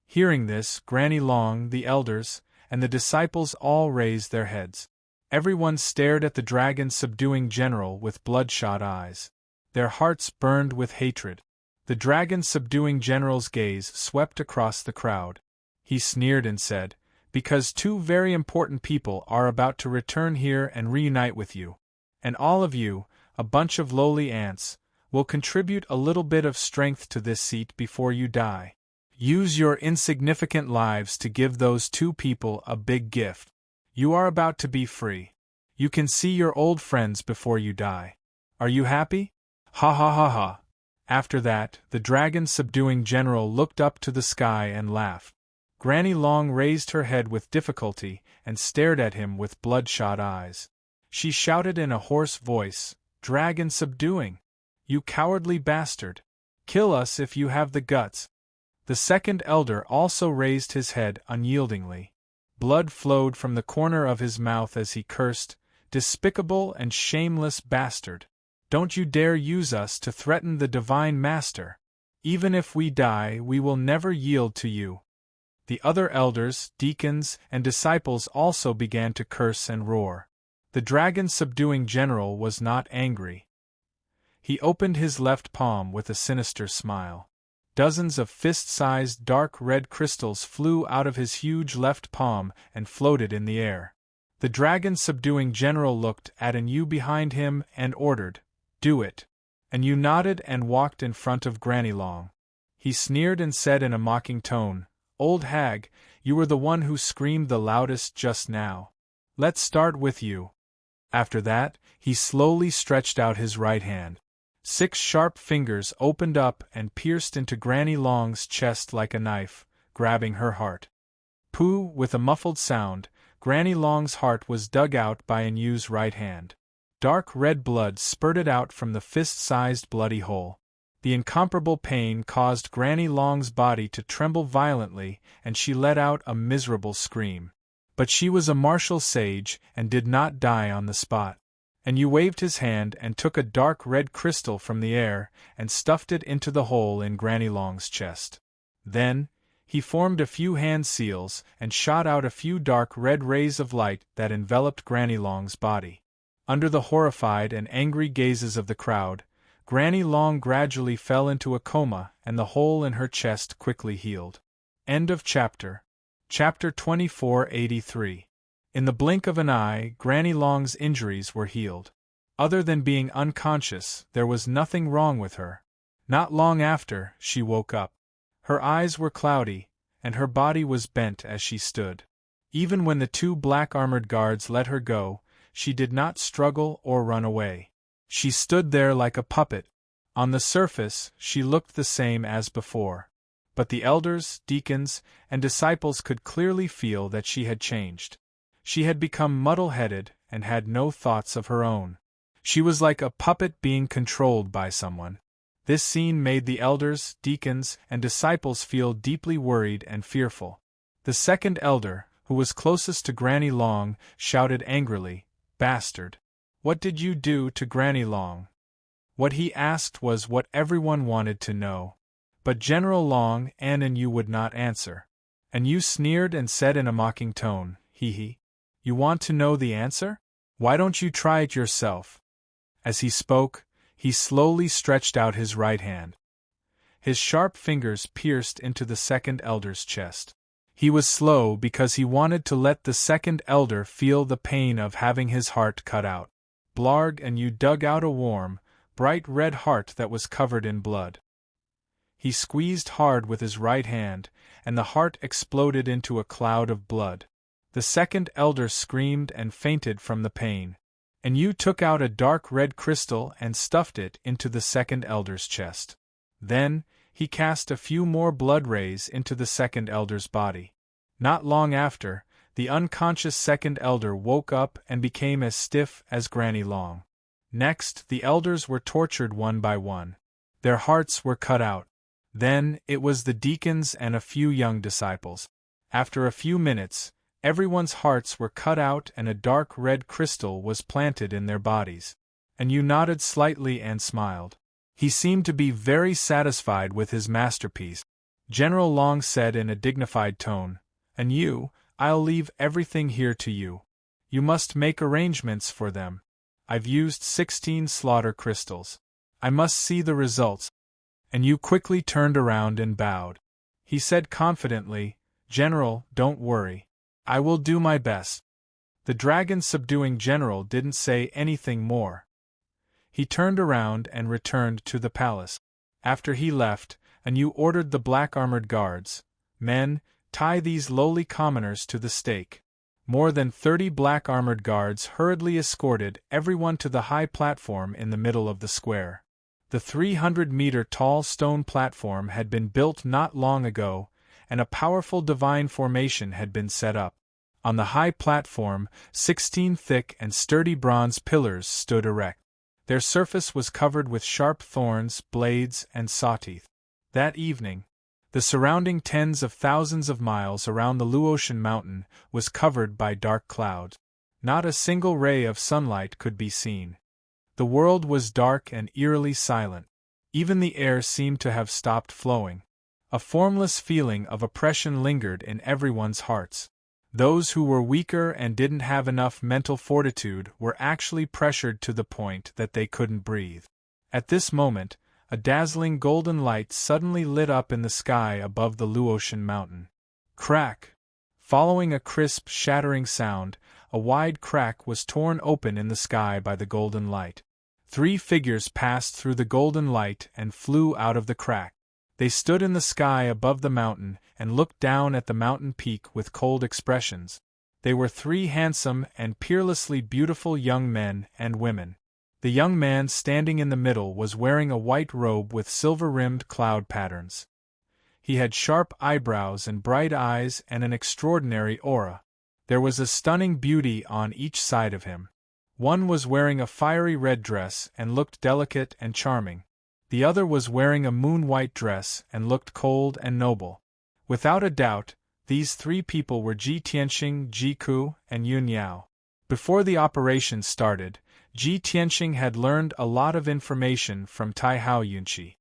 Speaker 1: Hearing this, Granny Long, the elders, and the disciples all raised their heads. Everyone stared at the dragon-subduing general with bloodshot eyes. Their hearts burned with hatred. The dragon-subduing general's gaze swept across the crowd. He sneered and said, "Because 2 very important people are about to return here and reunite with you. And all of you, a bunch of lowly ants, will contribute a little bit of strength to this seat before you die. Use your insignificant lives to give those 2 people a big gift. You are about to be free. You can see your old friends before you die. Are you happy? Ha ha ha ha." After that, the dragon-subduing general looked up to the sky and laughed. Granny Long raised her head with difficulty and stared at him with bloodshot eyes. She shouted in a hoarse voice, "Dragon-subduing! You cowardly bastard! Kill us if you have the guts!" The second elder also raised his head unyieldingly. Blood flowed from the corner of his mouth as he cursed, "Despicable and shameless bastard! Don't you dare use us to threaten the Divine Master! Even if we die, we will never yield to you." The other elders, deacons, and disciples also began to curse and roar. The dragon-subduing general was not angry. He opened his left palm with a sinister smile. Dozens of fist-sized dark red crystals flew out of his huge left palm and floated in the air. The dragon-subduing general looked at an Yu behind him and ordered, "Do it." And Yu nodded and walked in front of Granny Long. He sneered and said in a mocking tone, "Old hag, you were the one who screamed the loudest just now. Let's start with you." After that, he slowly stretched out his right hand. 6 sharp fingers opened up and pierced into Granny Long's chest like a knife, grabbing her heart. Pooh! With a muffled sound, Granny Long's heart was dug out by an Yu's right hand. Dark red blood spurted out from the fist-sized bloody hole. The incomparable pain caused Granny Long's body to tremble violently, and she let out a miserable scream. But she was a martial sage and did not die on the spot. And Yu waved his hand and took a dark red crystal from the air and stuffed it into the hole in Granny Long's chest. Then, he formed a few hand seals and shot out a few dark red rays of light that enveloped Granny Long's body. Under the horrified and angry gazes of the crowd, Granny Long gradually fell into a coma and the hole in her chest quickly healed. End of chapter. Chapter 2483. In the blink of an eye, Granny Long's injuries were healed. Other than being unconscious, there was nothing wrong with her. Not long after, she woke up. Her eyes were cloudy, and her body was bent as she stood. Even when the 2 black-armored guards let her go, she did not struggle or run away. She stood there like a puppet. On the surface, she looked the same as before. But the elders, deacons, and disciples could clearly feel that she had changed. She had become muddle-headed and had no thoughts of her own. She was like a puppet being controlled by someone. This scene made the elders, deacons, and disciples feel deeply worried and fearful. The second elder, who was closest to Granny Long, shouted angrily, "Bastard! What did you do to Granny Long?" What he asked was what everyone wanted to know. But General Long and Yu would not answer. And Yu sneered and said in a mocking tone, "Hee. You want to know the answer? Why don't you try it yourself?" As he spoke, he slowly stretched out his right hand. His sharp fingers pierced into the second elder's chest. He was slow because he wanted to let the second elder feel the pain of having his heart cut out. Blarg and Yu dug out a warm, bright red heart that was covered in blood. He squeezed hard with his right hand, and the heart exploded into a cloud of blood. The second elder screamed and fainted from the pain. And Yu took out a dark red crystal and stuffed it into the second elder's chest. Then, he cast a few more blood rays into the second elder's body. Not long after, the unconscious second elder woke up and became as stiff as Granny Long. Next, the elders were tortured one by one. Their hearts were cut out. Then, it was the deacons and a few young disciples. After a few minutes, everyone's hearts were cut out and a dark red crystal was planted in their bodies. And Yu nodded slightly and smiled. He seemed to be very satisfied with his masterpiece. General Long said in a dignified tone, "And Yu, I'll leave everything here to you. You must make arrangements for them. I've used 16 slaughter crystals. I must see the results." And Yu quickly turned around and bowed. He said confidently, "General, don't worry. I will do my best." The dragon-subduing general didn't say anything more. He turned around and returned to the palace. After he left, Yu ordered the black-armored guards, "Men, tie these lowly commoners to the stake." More than 30 black-armored guards hurriedly escorted everyone to the high platform in the middle of the square. The 300-meter-tall stone platform had been built not long ago, and a powerful divine formation had been set up. On the high platform, 16 thick and sturdy bronze pillars stood erect. Their surface was covered with sharp thorns, blades, and sawteeth. That evening, the surrounding tens of thousands of miles around the Luotian mountain was covered by dark clouds. Not a single ray of sunlight could be seen. The world was dark and eerily silent. Even the air seemed to have stopped flowing. A formless feeling of oppression lingered in everyone's hearts. Those who were weaker and didn't have enough mental fortitude were actually pressured to the point that they couldn't breathe. At this moment, a dazzling golden light suddenly lit up in the sky above the Luotian mountain. Crack! Following a crisp, shattering sound, a wide crack was torn open in the sky by the golden light. 3 figures passed through the golden light and flew out of the crack. They stood in the sky above the mountain and looked down at the mountain peak with cold expressions. They were 3 handsome and peerlessly beautiful young men and women. The young man standing in the middle was wearing a white robe with silver-rimmed cloud patterns. He had sharp eyebrows and bright eyes and an extraordinary aura. There was a stunning beauty on each side of him. One was wearing a fiery red dress and looked delicate and charming. The other was wearing a moon-white dress and looked cold and noble. Without a doubt, these 3 people were Ji Tianxing, Ji Ku, and Yun Yao. Before the operation started, Ji Tianxing had learned a lot of information from Tai Hao Yunqi.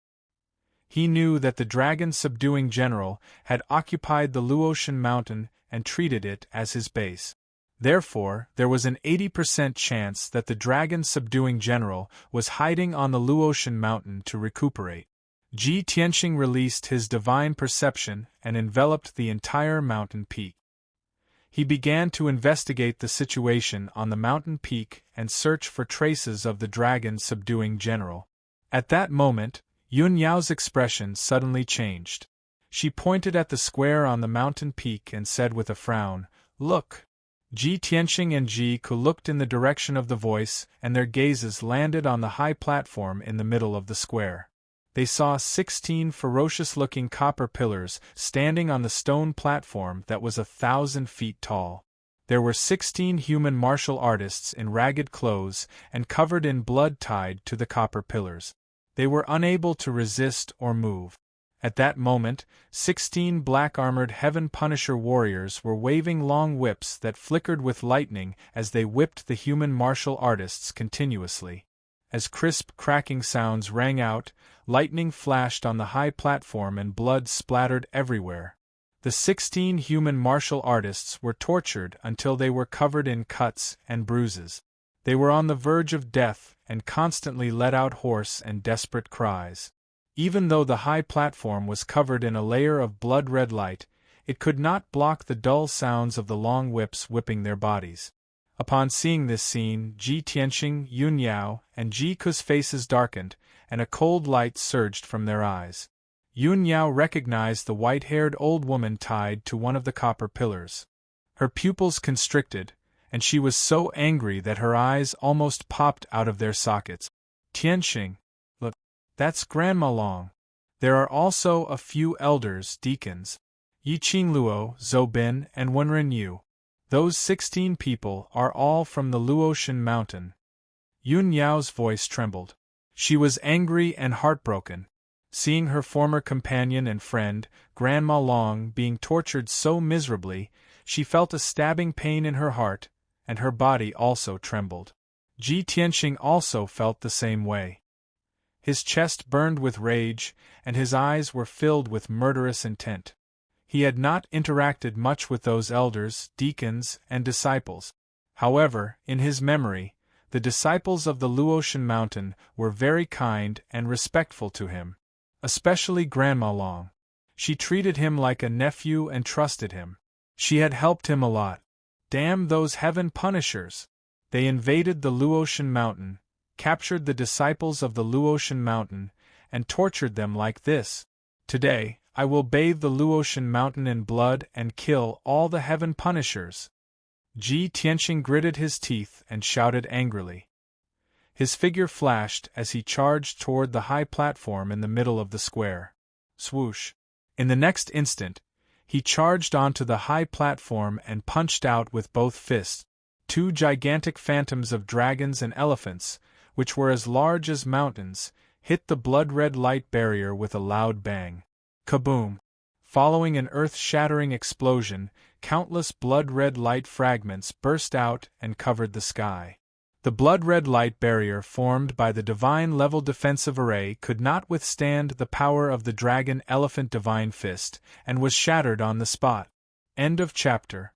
Speaker 1: He knew that the dragon-subduing general had occupied the Luotian mountain and treated it as his base. Therefore, there was an 80% chance that the dragon-subduing general was hiding on the Luotian mountain to recuperate. Ji Tianxing released his divine perception and enveloped the entire mountain peak. He began to investigate the situation on the mountain peak and search for traces of the dragon-subduing general. At that moment, Yun Yao's expression suddenly changed. She pointed at the square on the mountain peak and said with a frown, "Look." Ji Tianxing and Ji Ku looked in the direction of the voice, and their gazes landed on the high platform in the middle of the square. They saw 16 ferocious-looking copper pillars standing on the stone platform that was 1,000 feet tall. There were 16 human martial artists in ragged clothes and covered in blood tied to the copper pillars. They were unable to resist or move. At that moment, 16 black-armored Heaven Punisher warriors were waving long whips that flickered with lightning as they whipped the human martial artists continuously. As crisp, cracking sounds rang out, lightning flashed on the high platform and blood splattered everywhere. The 16 human martial artists were tortured until they were covered in cuts and bruises. They were on the verge of death and constantly let out hoarse and desperate cries. Even though the high platform was covered in a layer of blood-red light, it could not block the dull sounds of the long whips whipping their bodies. Upon seeing this scene, Ji Tianxing, Yun Yao, and Ji Ku's faces darkened, and a cold light surged from their eyes. Yun Yao recognized the white-haired old woman tied to one of the copper pillars. Her pupils constricted, and she was so angry that her eyes almost popped out of their sockets. Tianxing, look, that's Grandma Long. There are also a few elders, deacons. Yiqing Luo, Zhou Bin, and Wenren Yu. Those 16 people are all from the Luoshan mountain. Yun Yao's voice trembled. She was angry and heartbroken. Seeing her former companion and friend, Grandma Long, being tortured so miserably, she felt a stabbing pain in her heart, and her body also trembled. Ji Tianxing also felt the same way. His chest burned with rage, and his eyes were filled with murderous intent. He had not interacted much with those elders, deacons, and disciples. However, in his memory, the disciples of the Luoshan mountain were very kind and respectful to him. Especially Grandma Long. She treated him like a nephew and trusted him. She had helped him a lot. Damn those heaven punishers! They invaded the Luoshan mountain, captured the disciples of the Luoshan mountain, and tortured them like this. Today, I will bathe the Luoshan mountain in blood and kill all the heaven punishers. Ji Tianxing gritted his teeth and shouted angrily. His figure flashed as he charged toward the high platform in the middle of the square. Swoosh! In the next instant, he charged onto the high platform and punched out with both fists. 2 gigantic phantoms of dragons and elephants, which were as large as mountains, hit the blood-red light barrier with a loud bang. Kaboom! Following an earth-shattering explosion, countless blood-red light fragments burst out and covered the sky. The blood-red light barrier formed by the divine-level defensive array could not withstand the power of the dragon-elephant divine fist, and was shattered on the spot. End of chapter.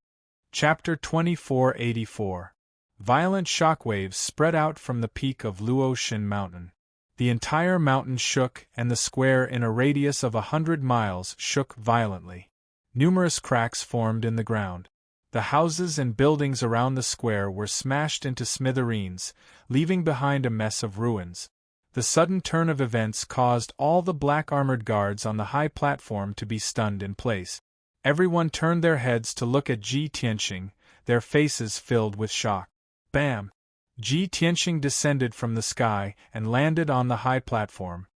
Speaker 1: Chapter 2484. Violent shockwaves spread out from the peak of Luoshan Mountain. The entire mountain shook, and the square in a radius of 100 miles shook violently. Numerous cracks formed in the ground. The houses and buildings around the square were smashed into smithereens, leaving behind a mess of ruins. The sudden turn of events caused all the black armored guards on the high platform to be stunned in place. Everyone turned their heads to look at Ji Tianxing, their faces filled with shock. Bam! Ji Tianxing descended from the sky and landed on the high platform.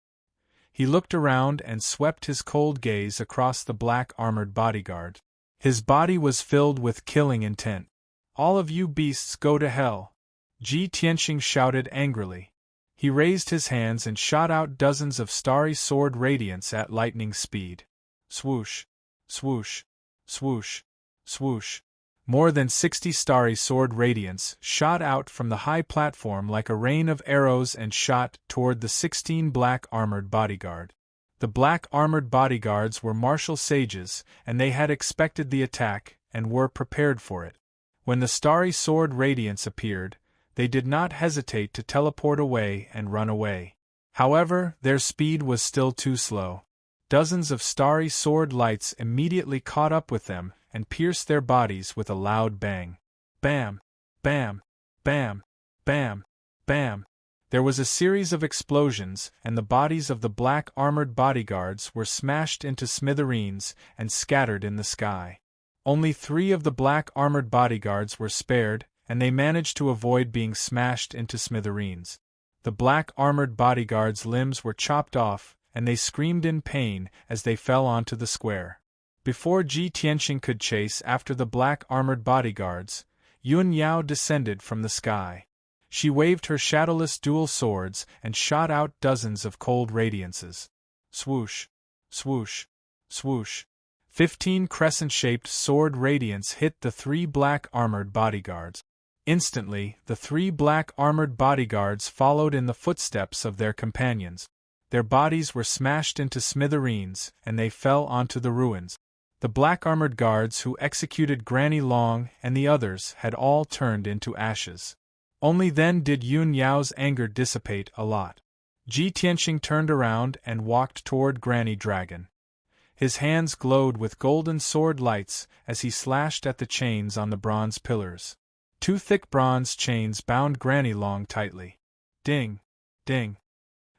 Speaker 1: He looked around and swept his cold gaze across the black armored bodyguard. His body was filled with killing intent. All of you beasts go to hell! Ji Tianxing shouted angrily. He raised his hands and shot out dozens of starry sword radiance at lightning speed. Swoosh! Swoosh! Swoosh! Swoosh! More than 60 starry sword radiance shot out from the high platform like a rain of arrows and shot toward the 16 black armored bodyguard. The black armored bodyguards were martial sages, and they had expected the attack and were prepared for it. When the starry sword radiance appeared, they did not hesitate to teleport away and run away. However, their speed was still too slow. Dozens of starry sword lights immediately caught up with them and pierced their bodies with a loud bang. Bam! Bam! Bam! Bam! Bam! There was a series of explosions, and the bodies of the black armored bodyguards were smashed into smithereens and scattered in the sky. Only 3 of the black armored bodyguards were spared, and they managed to avoid being smashed into smithereens. The black armored bodyguards' limbs were chopped off, and they screamed in pain as they fell onto the square. Before Ji Tianxing could chase after the black armored bodyguards, Yun Yao descended from the sky. She waved her shadowless dual swords and shot out dozens of cold radiances. Swoosh! Swoosh! Swoosh! 15 crescent-shaped sword radiance hit the 3 black armored bodyguards. Instantly, the 3 black armored bodyguards followed in the footsteps of their companions. Their bodies were smashed into smithereens, and they fell onto the ruins. The black armored guards who executed Granny Long and the others had all turned into ashes. Only then did Yun Yao's anger dissipate a lot. Ji Tianxing turned around and walked toward Granny Dragon. His hands glowed with golden sword lights as he slashed at the chains on the bronze pillars. 2 thick bronze chains bound Granny Long tightly. Ding! Ding!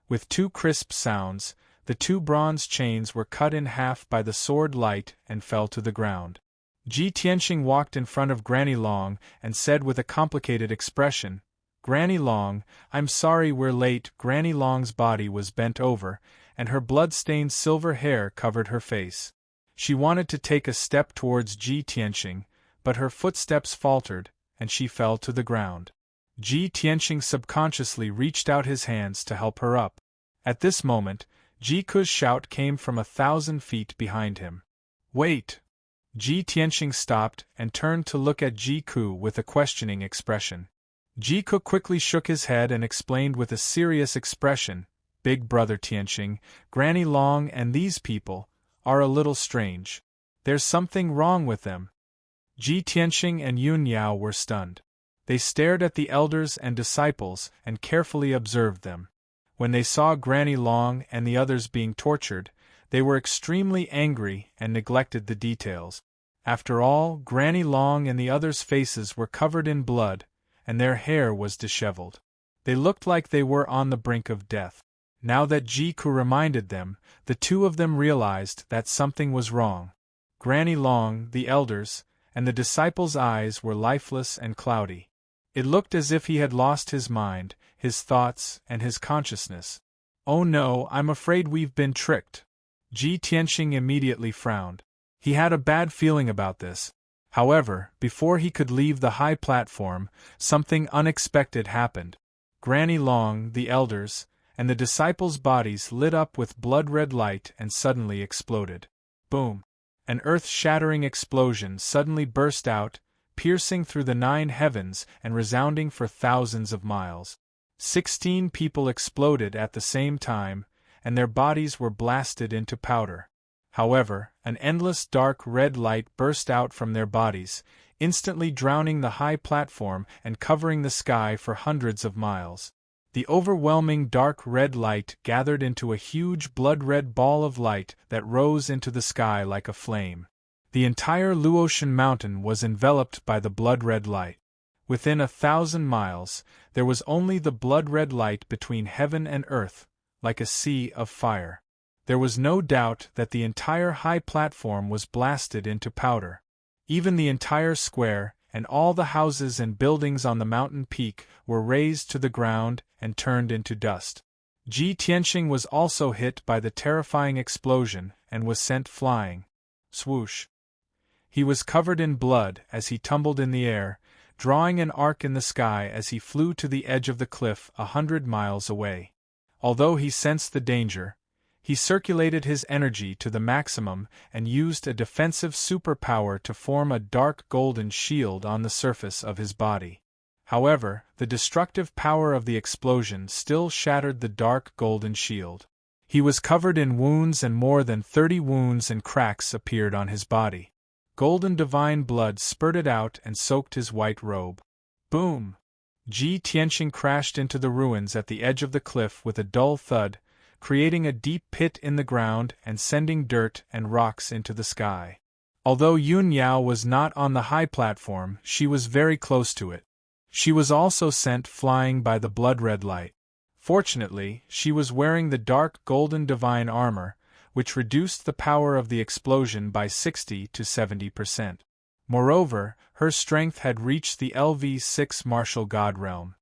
Speaker 1: With 2 crisp sounds, The two bronze chains were cut in half by the sword light and fell to the ground. Ji Tianxing walked in front of Granny Long and said with a complicated expression, "Granny Long, I'm sorry we're late." Granny Long's body was bent over, and her blood-stained silver hair covered her face. She wanted to take a step towards Ji Tianxing, but her footsteps faltered, and she fell to the ground. Ji Tianxing subconsciously reached out his hands to help her up. At this moment, Ji Ku's shout came from 1,000 feet behind him. "Wait!" Ji Tianxing stopped and turned to look at Ji Ku with a questioning expression. Ji Ku quickly shook his head and explained with a serious expression, "Big brother Tianxing, Granny Long and these people are a little strange. There's something wrong with them." Ji Tianxing and Yun Yao were stunned. They stared at the elders and disciples and carefully observed them. When they saw Granny Long and the others being tortured, they were extremely angry and neglected the details. After all, Granny Long and the others' faces were covered in blood, and their hair was disheveled. They looked like they were on the brink of death. Now that Ji Ku reminded them, the two of them realized that something was wrong. Granny Long, the elders, and the disciples' eyes were lifeless and cloudy. It looked as if he had lost his mind, his thoughts, and his consciousness. "Oh no, I'm afraid we've been tricked." Ji Tianxing immediately frowned. He had a bad feeling about this. However, before he could leave the high platform, something unexpected happened. Granny Long, the elders, and the disciples' bodies lit up with blood-red light and suddenly exploded. Boom! An earth-shattering explosion suddenly burst out, piercing through the 9 heavens and resounding for thousands of miles. 16 people exploded at the same time, and their bodies were blasted into powder. However, an endless dark red light burst out from their bodies, instantly drowning the high platform and covering the sky for hundreds of miles. The overwhelming dark red light gathered into a huge blood-red ball of light that rose into the sky like a flame. The entire Luotian mountain was enveloped by the blood-red light. Within 1,000 miles, there was only the blood-red light between heaven and earth, like a sea of fire. There was no doubt that the entire high platform was blasted into powder. Even the entire square, and all the houses and buildings on the mountain peak were razed to the ground and turned into dust. Ji Tianxing was also hit by the terrifying explosion and was sent flying. Swoosh! He was covered in blood as he tumbled in the air, drawing an arc in the sky as he flew to the edge of the cliff 100 miles away. Although he sensed the danger, he circulated his energy to the maximum and used a defensive superpower to form a dark golden shield on the surface of his body. However, the destructive power of the explosion still shattered the dark golden shield. He was covered in wounds and more than 30 wounds and cracks appeared on his body. Golden divine blood spurted out and soaked his white robe. Boom! Ji Tianxing crashed into the ruins at the edge of the cliff with a dull thud, creating a deep pit in the ground and sending dirt and rocks into the sky. Although Yun Yao was not on the high platform, she was very close to it. She was also sent flying by the blood-red light. Fortunately, she was wearing the dark golden divine armor, which reduced the power of the explosion by 60 to 70%. Moreover, her strength had reached the LV6 martial god realm.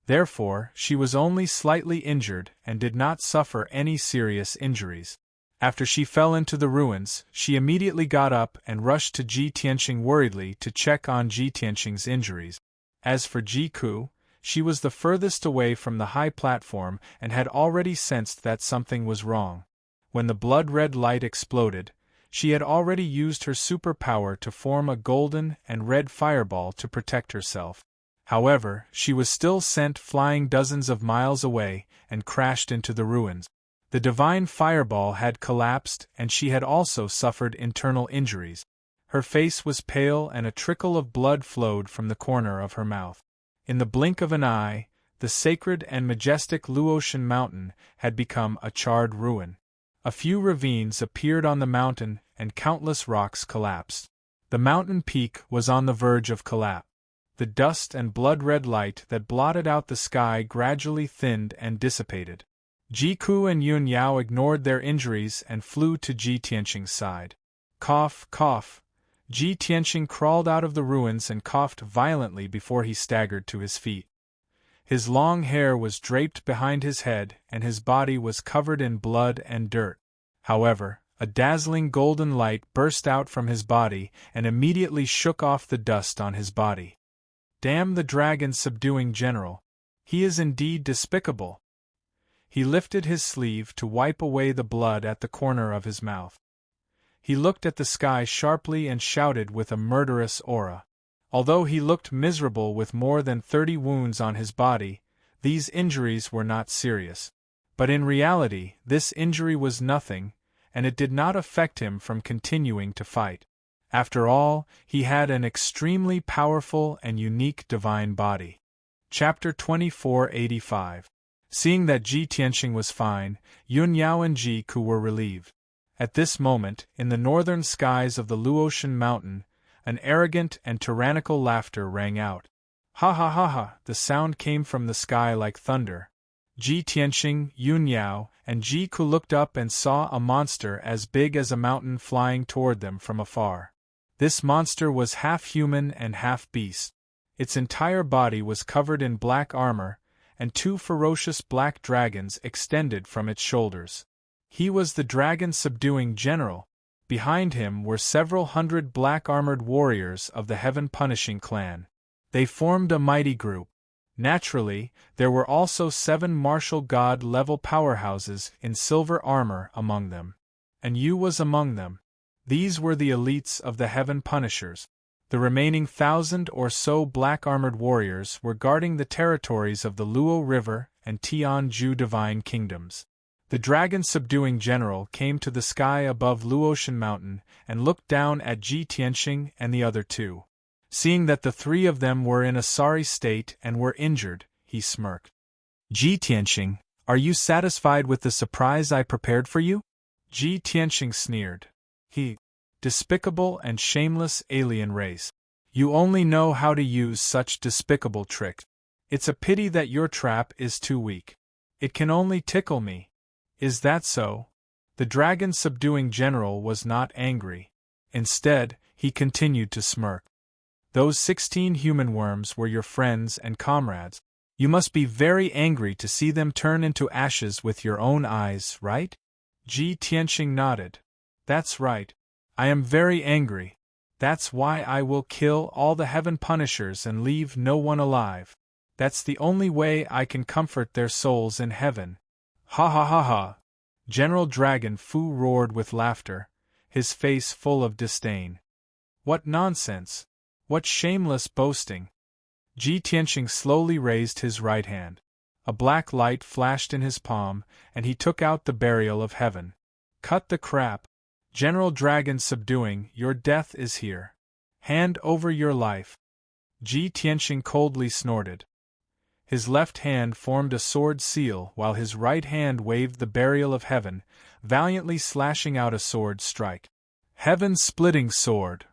Speaker 1: Therefore, she was only slightly injured and did not suffer any serious injuries. After she fell into the ruins, she immediately got up and rushed to Ji Tianxing worriedly to check on Ji Tianxing's injuries. As for Ji Ku, she was the furthest away from the high platform and had already sensed that something was wrong. When the blood-red light exploded, she had already used her superpower to form a golden and red fireball to protect herself. However, she was still sent flying dozens of miles away and crashed into the ruins. The divine fireball had collapsed and she had also suffered internal injuries. Her face was pale and a trickle of blood flowed from the corner of her mouth. In the blink of an eye, the sacred and majestic Luotian mountain had become a charred ruin. A few ravines appeared on the mountain and countless rocks collapsed. The mountain peak was on the verge of collapse. The dust and blood-red light that blotted out the sky gradually thinned and dissipated. Jiku and Yun Yao ignored their injuries and flew to Ji Tianqing's side. Cough, cough. Ji Tianqing crawled out of the ruins and coughed violently before he staggered to his feet. His long hair was draped behind his head and his body was covered in blood and dirt. However, a dazzling golden light burst out from his body and immediately shook off the dust on his body. Damn the dragon subduing general! He is indeed despicable! He lifted his sleeve to wipe away the blood at the corner of his mouth. He looked at the sky sharply and shouted with a murderous aura. Although he looked miserable with more than 30 wounds on his body, these injuries were not serious. But in reality, this injury was nothing, and it did not affect him from continuing to fight. After all, he had an extremely powerful and unique divine body. Chapter 2485. Seeing that Ji Tianqing was fine, Yun Yao and Ji Ku were relieved. At this moment, in the northern skies of the Luotian mountain, an arrogant and tyrannical laughter rang out. Ha ha ha ha! The sound came from the sky like thunder. Ji Tianqing, Yun Yao, and Ji Ku looked up and saw a monster as big as a mountain flying toward them from afar. This monster was half human and half beast. Its entire body was covered in black armor, and 2 ferocious black dragons extended from its shoulders. He was the dragon subduing general. Behind him were several hundred black-armored warriors of the heaven-punishing clan. They formed a mighty group. Naturally, there were also 7 martial god-level powerhouses in silver armor among them. And Yu was among them. These were the elites of the Heaven Punishers. The remaining 1,000 or so black-armored warriors were guarding the territories of the Luo River and Tianju Divine Kingdoms. The dragon-subduing general came to the sky above Luotian Mountain and looked down at Ji Tianqing and the other 2. Seeing that the 3 of them were in a sorry state and were injured, he smirked. Ji Tianqing, are you satisfied with the surprise I prepared for you? Ji Tianqing sneered. Despicable and shameless alien race. You only know how to use such despicable tricks. It's a pity that your trap is too weak. It can only tickle me. Is that so? The dragon-subduing general was not angry. Instead, he continued to smirk. Those 16 human worms were your friends and comrades. You must be very angry to see them turn into ashes with your own eyes, right? Ji Tianqing nodded. That's right. I am very angry. That's why I will kill all the Heaven Punishers and leave no one alive. That's the only way I can comfort their souls in heaven. Ha ha ha ha! General Dragon Fu roared with laughter, his face full of disdain. What nonsense! What shameless boasting! Ji Tianqing slowly raised his right hand. A black light flashed in his palm, and he took out the burial of heaven. Cut the crap! General Dragon subduing, your death is here. Hand over your life. Ji Tianqing coldly snorted. His left hand formed a sword seal while his right hand waved the burial of heaven, valiantly slashing out a sword strike. Heaven-splitting sword!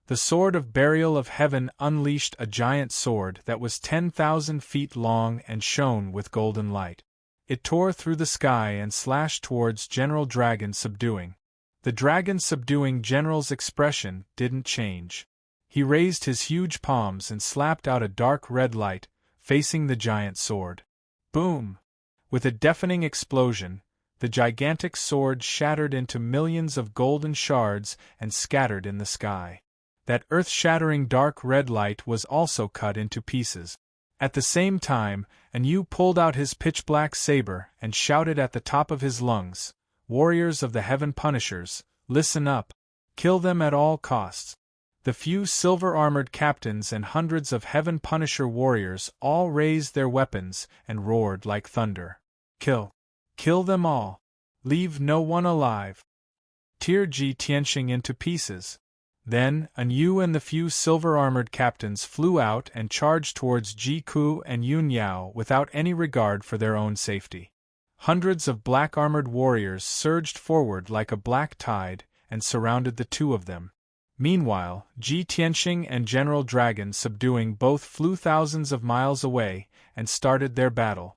Speaker 1: The sword of burial of heaven unleashed a giant sword that was 10,000 feet long and shone with golden light. It tore through the sky and slashed towards General Dragon subduing. The dragon subduing general's expression didn't change. He raised his huge palms and slapped out a dark red light, facing the giant sword. Boom! With a deafening explosion, the gigantic sword shattered into millions of golden shards and scattered in the sky. That earth-shattering dark red light was also cut into pieces. At the same time, Yu pulled out his pitch-black saber and shouted at the top of his lungs, "Warriors of the Heaven Punishers, listen up! Kill them at all costs!" The few silver-armored captains and hundreds of Heaven Punisher warriors all raised their weapons and roared like thunder. Kill! Kill them all! Leave no one alive! Tear Ji Tianqing into pieces. Then, Yu and the few silver-armored captains flew out and charged towards Ji Ku and Yun Yao without any regard for their own safety. Hundreds of black-armored warriors surged forward like a black tide and surrounded the 2 of them. Meanwhile, Ji Tianqing and General Dragon subduing both flew thousands of miles away and started their battle.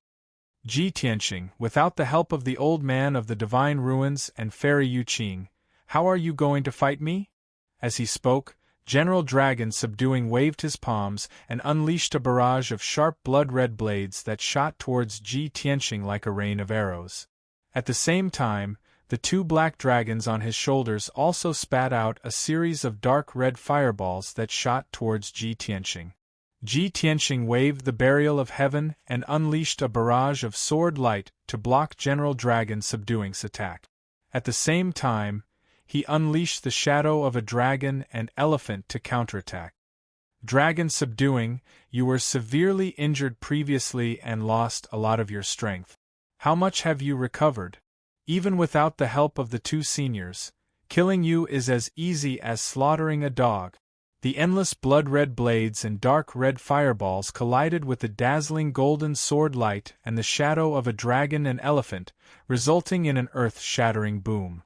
Speaker 1: Ji Tianqing, without the help of the old man of the divine ruins and Fairy Yu Qing, how are you going to fight me? As he spoke, General Dragon Subduing waved his palms and unleashed a barrage of sharp blood-red blades that shot towards Ji Tianqing like a rain of arrows. At the same time, the two black dragons on his shoulders also spat out a series of dark red fireballs that shot towards Ji Tianqing. Ji Tianqing waved the Burial of Heaven and unleashed a barrage of sword light to block General Dragon Subduing's attack. At the same time, he unleashed the shadow of a dragon and elephant to counterattack. Dragon Subduing, you were severely injured previously and lost a lot of your strength. How much have you recovered? Even without the help of the two seniors, killing you is as easy as slaughtering a dog. The endless blood-red blades and dark red fireballs collided with the dazzling golden sword light and the shadow of a dragon and elephant, resulting in an earth-shattering boom.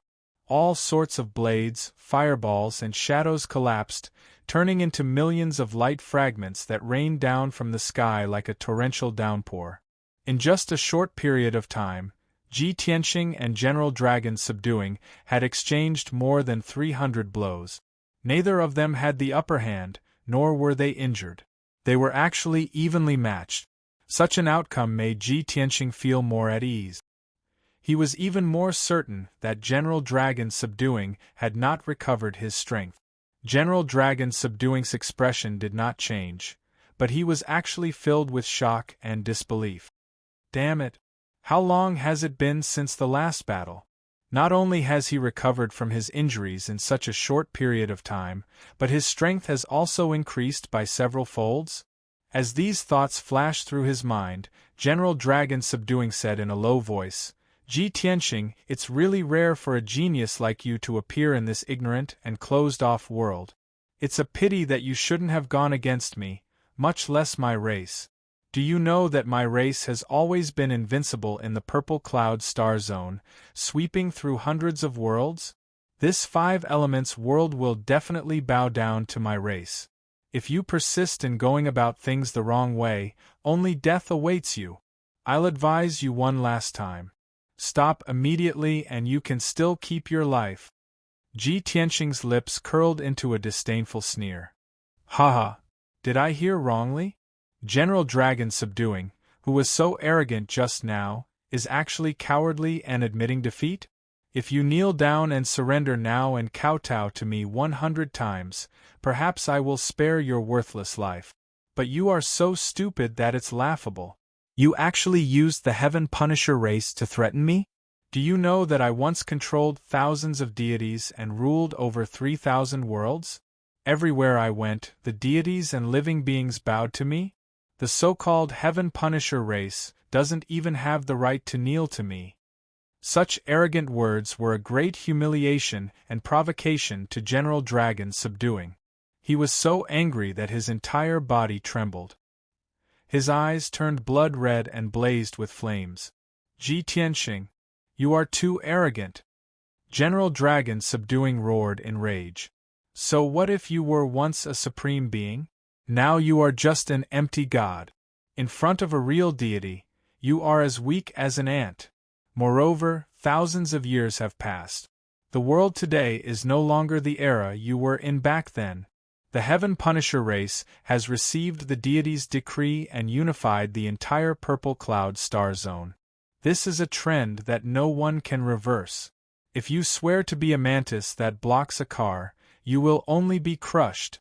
Speaker 1: All sorts of blades, fireballs, and shadows collapsed, turning into millions of light fragments that rained down from the sky like a torrential downpour. In just a short period of time, Ji Tianqing and General Dragon Subduing had exchanged more than 300 blows. Neither of them had the upper hand, nor were they injured. They were actually evenly matched. Such an outcome made Ji Tianqing feel more at ease. He was even more certain that General Dragon Subduing had not recovered his strength. General Dragon Subduing's expression did not change, but he was actually filled with shock and disbelief. Damn it! How long has it been since the last battle? Not only has he recovered from his injuries in such a short period of time, but his strength has also increased by several folds? As these thoughts flashed through his mind, General Dragon Subduing said in a low voice, Ji Tianqing, it's really rare for a genius like you to appear in this ignorant and closed-off world. It's a pity that you shouldn't have gone against me, much less my race. Do you know that my race has always been invincible in the purple cloud star zone, sweeping through hundreds of worlds? This 5 elements world will definitely bow down to my race. If you persist in going about things the wrong way, only death awaits you. I'll advise you one last time. Stop immediately and you can still keep your life. Ji Tianqing's lips curled into a disdainful sneer. Haha, did I hear wrongly? General Dragon Subduing, who was so arrogant just now, is actually cowardly and admitting defeat? If you kneel down and surrender now and kowtow to me 100 times, perhaps I will spare your worthless life. But you are so stupid that it's laughable. You actually used the Heaven Punisher race to threaten me? Do you know that I once controlled thousands of deities and ruled over 3,000 worlds? Everywhere I went, the deities and living beings bowed to me? The so-called Heaven Punisher race doesn't even have the right to kneel to me. Such arrogant words were a great humiliation and provocation to General Dragon Subduing. He was so angry that his entire body trembled. His eyes turned blood red and blazed with flames. Ji Tianqing, you are too arrogant. General Dragon Subduing roared in rage. So what if you were once a supreme being? Now you are just an empty god. In front of a real deity, you are as weak as an ant. Moreover, thousands of years have passed. The world today is no longer the era you were in back then. The Heaven Punisher race has received the deity's decree and unified the entire purple cloud star zone. This is a trend that no one can reverse. If you swear to be a mantis that blocks a car, you will only be crushed.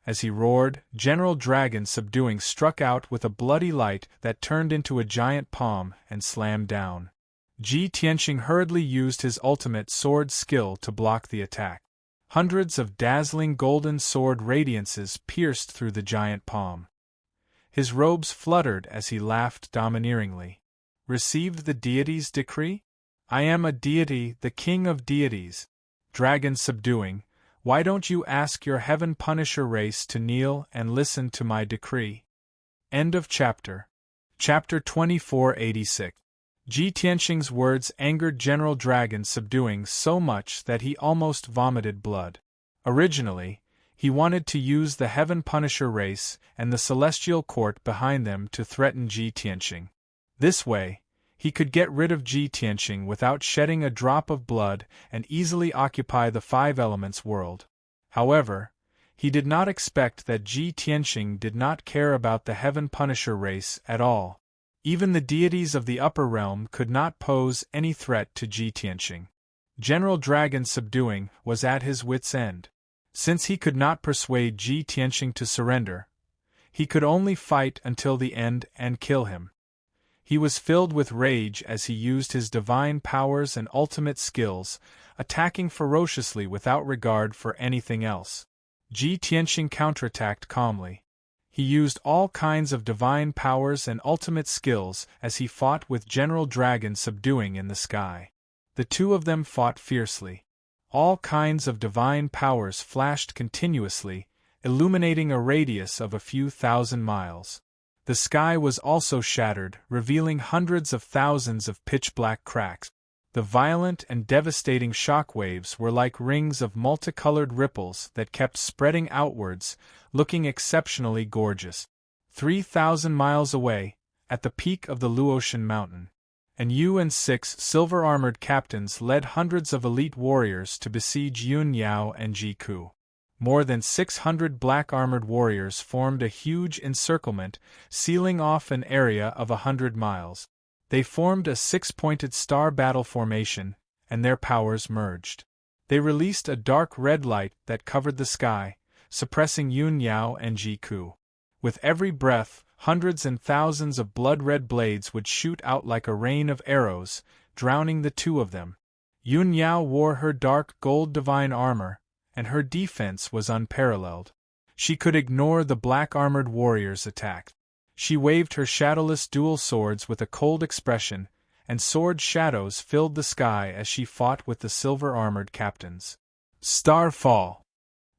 Speaker 1: As he roared, General Dragon Subduing struck out with a bloody light that turned into a giant palm and slammed down. Ji Tianqing hurriedly used his ultimate sword skill to block the attack. Hundreds of dazzling golden sword radiances pierced through the giant palm. His robes fluttered as he laughed domineeringly. Received the deity's decree? I am a deity, the king of deities. Dragon Subduing, why don't you ask your Heaven Punisher race to kneel and listen to my decree? End of chapter. Chapter 2486. Ji Tianqing's words angered General Dragon Subduing so much that he almost vomited blood. Originally, he wanted to use the Heaven Punisher race and the Celestial Court behind them to threaten Ji Tianqing. This way, He could get rid of Ji Tianqing without shedding a drop of blood and easily occupy the five elements world. However, he did not expect that Ji Tianqing did not care about the Heaven Punisher race at all. Even the deities of the upper realm could not pose any threat to Ji Tianqing. General Dragon Subduing was at his wits' end. Since he could not persuade Ji Tianqing to surrender, he could only fight until the end and kill him. He was filled with rage as he used his divine powers and ultimate skills, attacking ferociously without regard for anything else. Ji Tianqing counterattacked calmly. He used all kinds of divine powers and ultimate skills as he fought with General Dragon Subduing in the sky. The two of them fought fiercely. All kinds of divine powers flashed continuously, illuminating a radius of a few thousand miles. The sky was also shattered, revealing hundreds of thousands of pitch-black cracks. The violent and devastating shock waves were like rings of multicolored ripples that kept spreading outwards, looking exceptionally gorgeous. 3,000 miles away, at the peak of the Luotian mountain, and Yu and 6 silver-armored captains led hundreds of elite warriors to besiege Yun Yao and Ji Ku. More than 600 black-armored warriors formed a huge encirclement, sealing off an area of 100 miles. They formed a six-pointed star battle formation, and their powers merged. They released a dark red light that covered the sky, suppressing Yun Yao and Ji Ku. With every breath, hundreds and thousands of blood-red blades would shoot out like a rain of arrows, drowning the two of them. Yun Yao wore her dark gold divine armor, and her defense was unparalleled. She could ignore the black-armored warriors' attack. She waved her shadowless dual swords with a cold expression, and sword shadows filled the sky as she fought with the silver-armored captains. Starfall.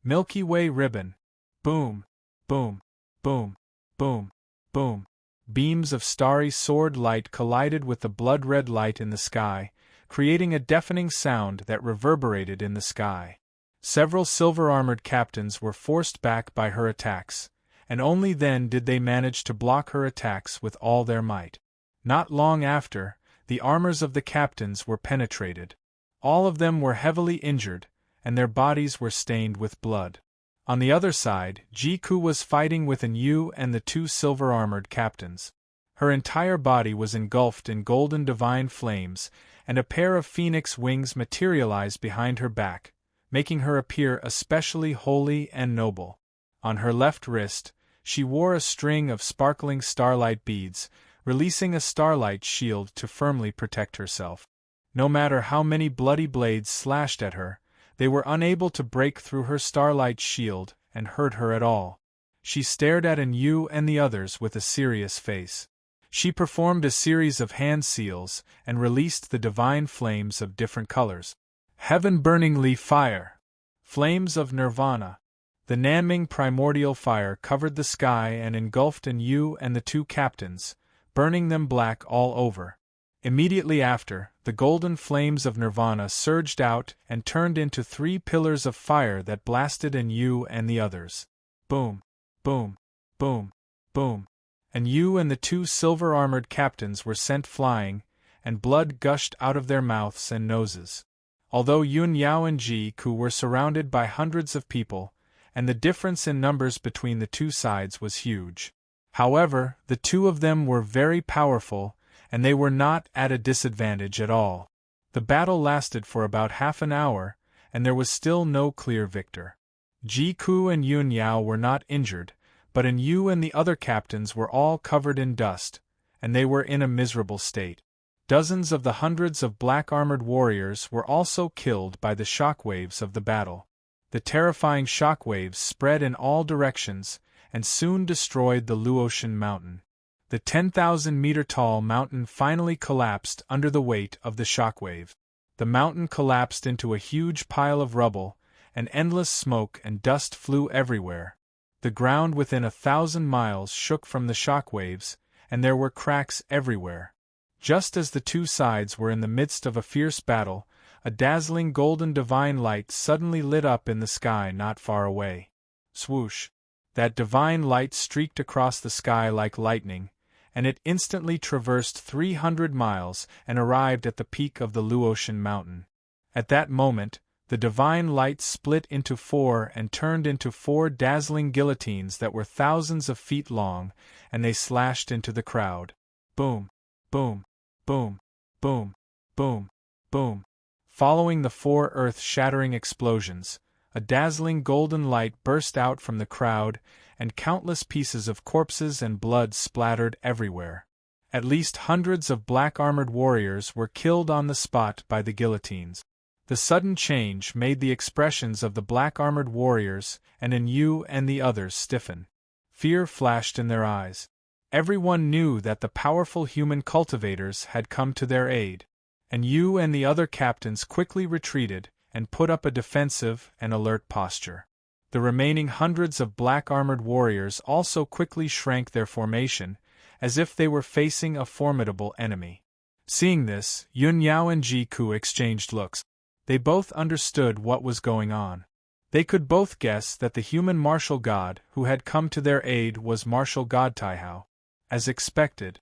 Speaker 1: Milky Way ribbon. Boom, boom, boom, boom, boom. Beams of starry sword light collided with the blood-red light in the sky, creating a deafening sound that reverberated in the sky. Several silver-armored captains were forced back by her attacks, and only then did they manage to block her attacks with all their might. Not long after, the armors of the captains were penetrated. All of them were heavily injured, and their bodies were stained with blood. On the other side, Ji Ku was fighting with Yu and the two silver-armored captains. Her entire body was engulfed in golden divine flames, and a pair of phoenix wings materialized behind her back, making her appear especially holy and noble. On her left wrist, she wore a string of sparkling starlight beads, releasing a starlight shield to firmly protect herself. No matter how many bloody blades slashed at her, they were unable to break through her starlight shield and hurt her at all. She stared at Yu and the others with a serious face. She performed a series of hand seals and released the divine flames of different colors. Heaven-burningly fire. Flames of nirvana. The Nanming primordial fire covered the sky and engulfed Yu and the two captains, burning them black all over. Immediately after, the golden flames of nirvana surged out and turned into 3 pillars of fire that blasted Yu and the others. Boom, boom, boom, boom. Yu and the two silver-armored captains were sent flying, and blood gushed out of their mouths and noses. Although Yun Yao and Ji Ku were surrounded by hundreds of people, and the difference in numbers between the two sides was huge. However, the two of them were very powerful, and they were not at a disadvantage at all. The battle lasted for about half an hour, and there was still no clear victor. Ji Ku and Yun Yao were not injured, but Yu and the other captains were all covered in dust, and they were in a miserable state. Dozens of the hundreds of black-armored warriors were also killed by the shockwaves of the battle. The terrifying shockwaves spread in all directions, and soon destroyed the Luotian mountain. The 10,000-meter-tall mountain finally collapsed under the weight of the shockwave. The mountain collapsed into a huge pile of rubble, and endless smoke and dust flew everywhere. The ground within 1,000 miles shook from the shockwaves, and there were cracks everywhere. Just as the two sides were in the midst of a fierce battle, a dazzling golden divine light suddenly lit up in the sky not far away. Swoosh! That divine light streaked across the sky like lightning, and it instantly traversed 300 miles and arrived at the peak of the Luotian mountain. At that moment, the divine light split into four and turned into four dazzling guillotines that were thousands of feet long, and they slashed into the crowd. Boom, boom, boom, boom, boom, boom. Following the four earth-shattering explosions, a dazzling golden light burst out from the crowd, and countless pieces of corpses and blood splattered everywhere. At least hundreds of black-armored warriors were killed on the spot by the guillotines. The sudden change made the expressions of the black-armored warriors and in Yu and the others stiffen. Fear flashed in their eyes. Everyone knew that the powerful human cultivators had come to their aid, and Yu and the other captains quickly retreated and put up a defensive and alert posture. The remaining hundreds of black-armored warriors also quickly shrank their formation, as if they were facing a formidable enemy. Seeing this, Yun Yao and Ji Ku exchanged looks. They both understood what was going on. They could both guess that the human martial god who had come to their aid was martial god Taihao. As expected,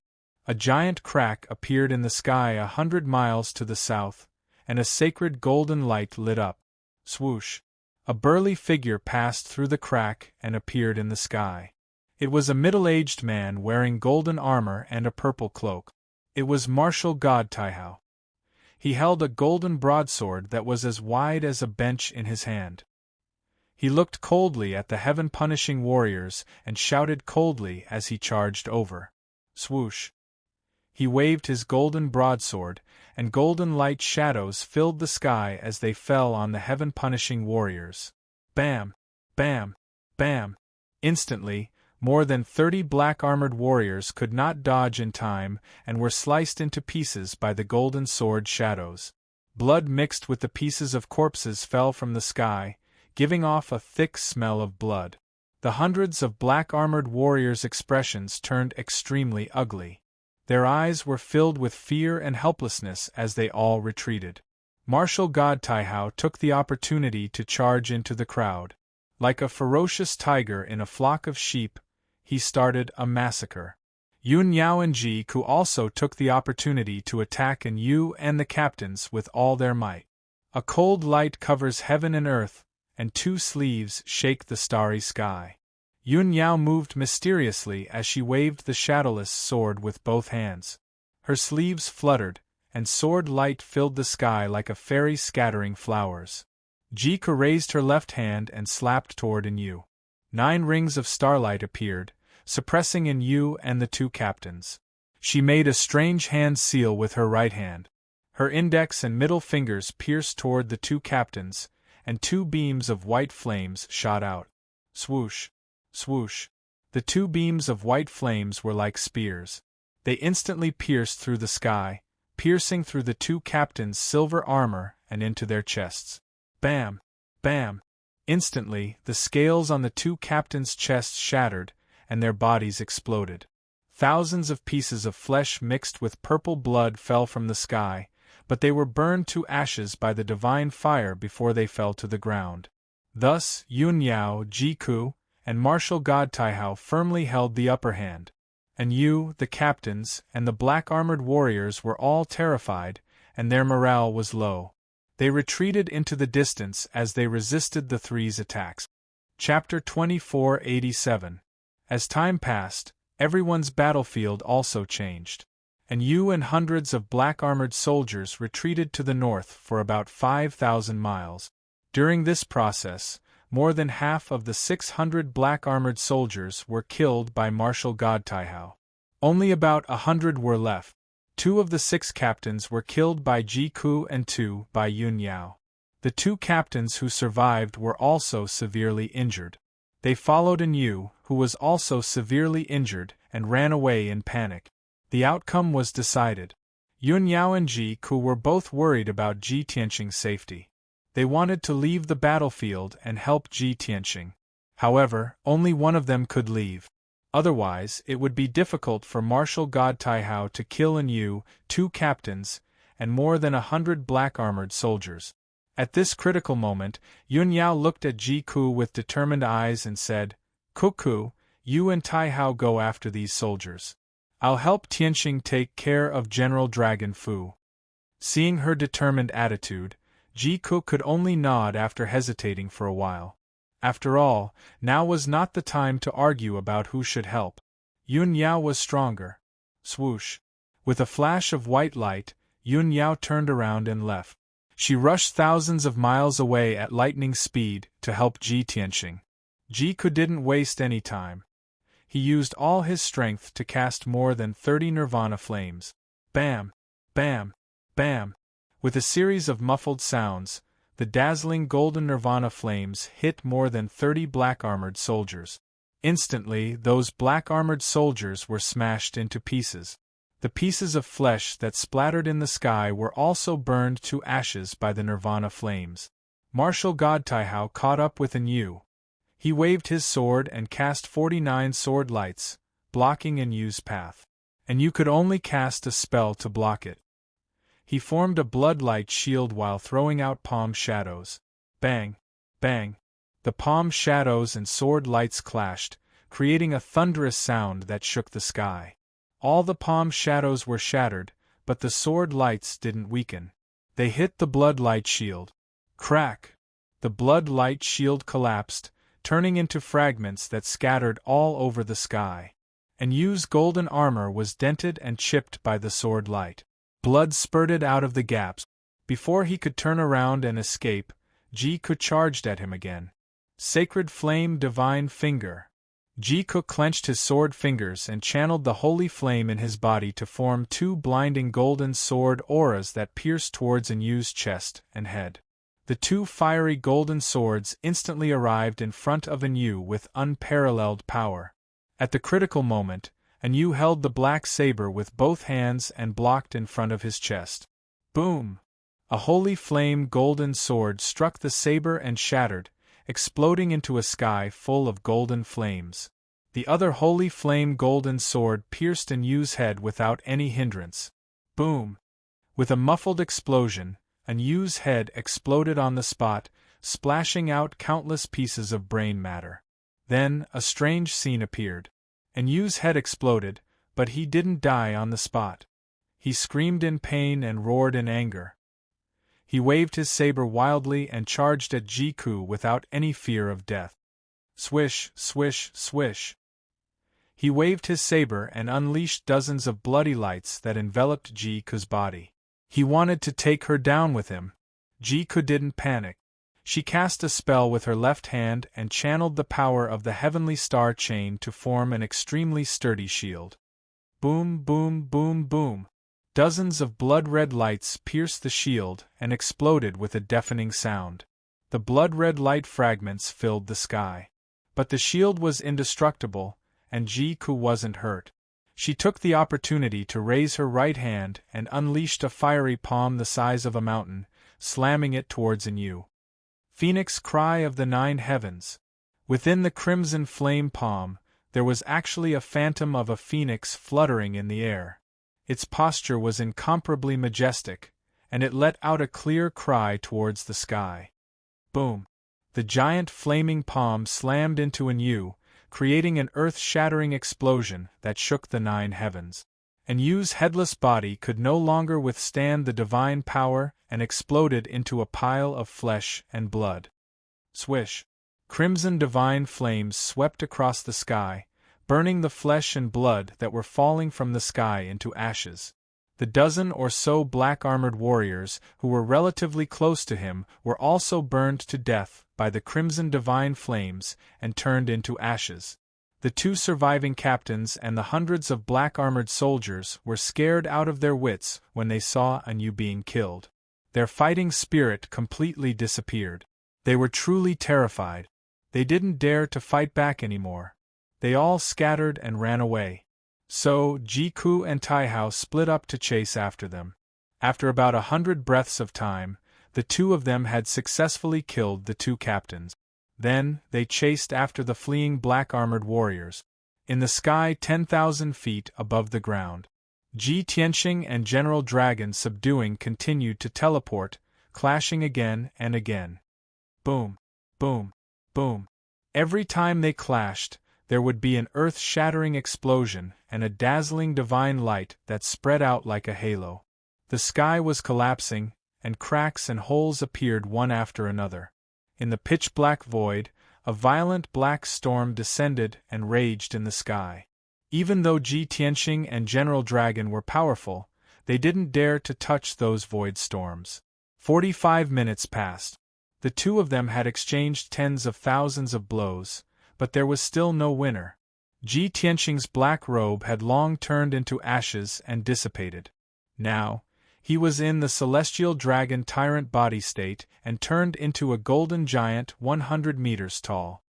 Speaker 1: a giant crack appeared in the sky 100 miles to the south, and a sacred golden light lit up. Swoosh! A burly figure passed through the crack and appeared in the sky. It was a middle-aged man wearing golden armor and a purple cloak. It was martial god Taihao. He held a golden broadsword that was as wide as a bench in his hand. He looked coldly at the heaven-punishing warriors and shouted coldly as he charged over. Swoosh! He waved his golden broadsword, and golden light shadows filled the sky as they fell on the heaven-punishing warriors. Bam! Bam! Bam! Instantly, more than 30 black-armored warriors could not dodge in time and were sliced into pieces by the golden sword shadows. Blood mixed with the pieces of corpses fell from the sky, giving off a thick smell of blood. The hundreds of black-armored warriors' expressions turned extremely ugly. Their eyes were filled with fear and helplessness as they all retreated. Martial god Taihao took the opportunity to charge into the crowd. Like a ferocious tiger in a flock of sheep, he started a massacre. Yun Yao and Ji Ku also took the opportunity to attack Yu and the captains with all their might. A cold light covers heaven and earth, and two sleeves shake the starry sky. Yun Yao moved mysteriously as she waved the shadowless sword with both hands. Her sleeves fluttered, and sword light filled the sky like a fairy scattering flowers. Ji Ku raised her left hand and slapped toward Yu. 9 rings of starlight appeared, suppressing Yu and the two captains. She made a strange hand seal with her right hand. Her index and middle fingers pierced toward the two captains, and 2 beams of white flames shot out. Swoosh! Swoosh! The 2 beams of white flames were like spears. They instantly pierced through the sky, piercing through the two captains' silver armor and into their chests. Bam! Bam! Instantly, the scales on the two captains' chests shattered, and their bodies exploded. Thousands of pieces of flesh mixed with purple blood fell from the sky, but they were burned to ashes by the divine fire before they fell to the ground. Thus, Yun Yao, Ji Ku, and martial god Taihao firmly held the upper hand. And Yu, the captains, and the black-armored warriors were all terrified, and their morale was low. They retreated into the distance as they resisted the three's attacks. Chapter 2487. As time passed, everyone's battlefield also changed. And Yu and hundreds of black-armored soldiers retreated to the north for about 5,000 miles. During this process, more than half of the 600 black-armored soldiers were killed by martial god Taihao. Only about 100 were left. 2 of the 6 captains were killed by Ji Ku and 2 by Yun Yao. The 2 captains who survived were also severely injured. They followed Yu, who was also severely injured, and ran away in panic. The outcome was decided. Yun Yao and Ji Ku were both worried about Ji Tianqing's safety. They wanted to leave the battlefield and help Ji Tianqing. However, only one of them could leave. Otherwise, it would be difficult for martial god Taihao to kill Yu, 2 captains, and more than 100 black-armored soldiers. At this critical moment, Yun Yao looked at Ji Ku with determined eyes and said, "Ku, you and Taihao go after these soldiers. I'll help Tianxing take care of General Dragon Fu. Seeing her determined attitude, Ji Ku could only nod after hesitating for a while. After all, now was not the time to argue about who should help. Yun Yao was stronger. Swoosh. With a flash of white light, Yun Yao turned around and left. She rushed thousands of miles away at lightning speed to help Ji Tianxing. Ji Ku didn't waste any time. He used all his strength to cast more than 30 nirvana flames. Bam! Bam! Bam! With a series of muffled sounds, the dazzling golden nirvana flames hit more than 30 black-armored soldiers. Instantly, those black-armored soldiers were smashed into pieces. The pieces of flesh that splattered in the sky were also burned to ashes by the nirvana flames. Martial God Taihao caught up with Enyu. He waved his sword and cast 49 sword lights, blocking Enyu's path. Enyu could only cast a spell to block it. He formed a blood-light shield while throwing out palm shadows. Bang! Bang! The palm shadows and sword lights clashed, creating a thunderous sound that shook the sky. All the palm shadows were shattered, but the sword lights didn't weaken. They hit the blood-light shield. Crack! The blood-light shield collapsed, turning into fragments that scattered all over the sky. Enyu's golden armor was dented and chipped by the sword light. Blood spurted out of the gaps. Before he could turn around and escape, Ji Ku charged at him again. Sacred Flame Divine Finger. Ji Ku clenched his sword fingers and channeled the holy flame in his body to form 2 blinding golden sword auras that pierced towards Enyu's chest and head. The 2 fiery golden swords instantly arrived in front of Enyu with unparalleled power. At the critical moment, Enyu held the black saber with both hands and blocked in front of his chest. Boom! A holy flame golden sword struck the saber and shattered, exploding into a sky full of golden flames. The other holy flame golden sword pierced Enyu's head without any hindrance. Boom! With a muffled explosion, Enyu's head exploded on the spot, splashing out countless pieces of brain matter. Then, a strange scene appeared. Enyu's head exploded, but he didn't die on the spot. He screamed in pain and roared in anger. He waved his saber wildly and charged at Ji Ku without any fear of death. Swish, swish, swish. He waved his saber and unleashed dozens of bloody lights that enveloped Ji Ku's body. He wanted to take her down with him. Ji Ku didn't panic. She cast a spell with her left hand and channeled the power of the heavenly star chain to form an extremely sturdy shield. Boom, boom, boom, boom. Dozens of blood-red lights pierced the shield and exploded with a deafening sound. The blood-red light fragments filled the sky. But the shield was indestructible, and Ji Ku wasn't hurt. She took the opportunity to raise her right hand and unleashed a fiery palm the size of a mountain, slamming it towards Enyu. Phoenix Cry of the 9 Heavens. Within the crimson flame palm, there was actually a phantom of a phoenix fluttering in the air. Its posture was incomparably majestic, and it let out a clear cry towards the sky. Boom! The giant flaming palm slammed into Enyu, creating an earth-shattering explosion that shook the 9 heavens. Enyu's headless body could no longer withstand the divine power and exploded into a pile of flesh and blood. Swish! Crimson divine flames swept across the sky, burning the flesh and blood that were falling from the sky into ashes. The dozen or so black-armored warriors who were relatively close to him were also burned to death by the crimson divine flames and turned into ashes. The 2 surviving captains and the hundreds of black-armored soldiers were scared out of their wits when they saw Enyu being killed. Their fighting spirit completely disappeared. They were truly terrified. They didn't dare to fight back anymore. They all scattered and ran away. So, Ji Ku and Taihao split up to chase after them. After about 100 breaths of time, the 2 of them had successfully killed the 2 captains. Then, they chased after the fleeing black-armored warriors. In the sky 10,000 feet above the ground, Ji Tianxing and General Dragon Subduing continued to teleport, clashing again and again. Boom, boom, boom. Every time they clashed, there would be an earth-shattering explosion and a dazzling divine light that spread out like a halo. The sky was collapsing, and cracks and holes appeared one after another. In the pitch-black void, a violent black storm descended and raged in the sky. Even though Ji Tianqing and General Dragon were powerful, they didn't dare to touch those void storms. 45 minutes passed. The two of them had exchanged tens of thousands of blows, but there was still no winner. Ji Tianqing's black robe had long turned into ashes and dissipated. Now, he was in the celestial dragon tyrant body state and turned into a golden giant 100 meters tall.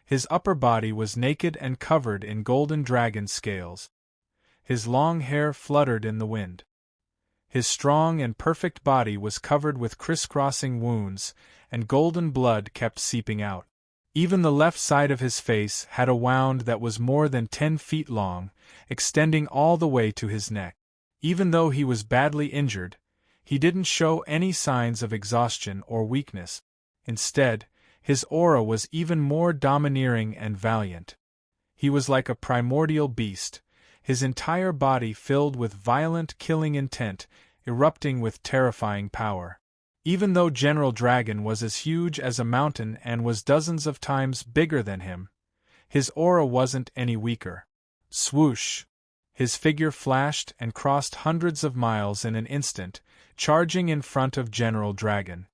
Speaker 1: His upper body was naked and covered in golden dragon scales. His long hair fluttered in the wind. His strong and perfect body was covered with crisscrossing wounds, and golden blood kept seeping out. Even the left side of his face had a wound that was more than 10 feet long, extending all the way to his neck. Even though he was badly injured, he didn't show any signs of exhaustion or weakness. Instead, his aura was even more domineering and valiant. He was like a primordial beast, his entire body filled with violent killing intent, erupting with terrifying power. Even though General Dragon was as huge as a mountain and was dozens of times bigger than him, his aura wasn't any weaker. Swoosh! His figure flashed and crossed hundreds of miles in an instant, charging in front of General Dragon.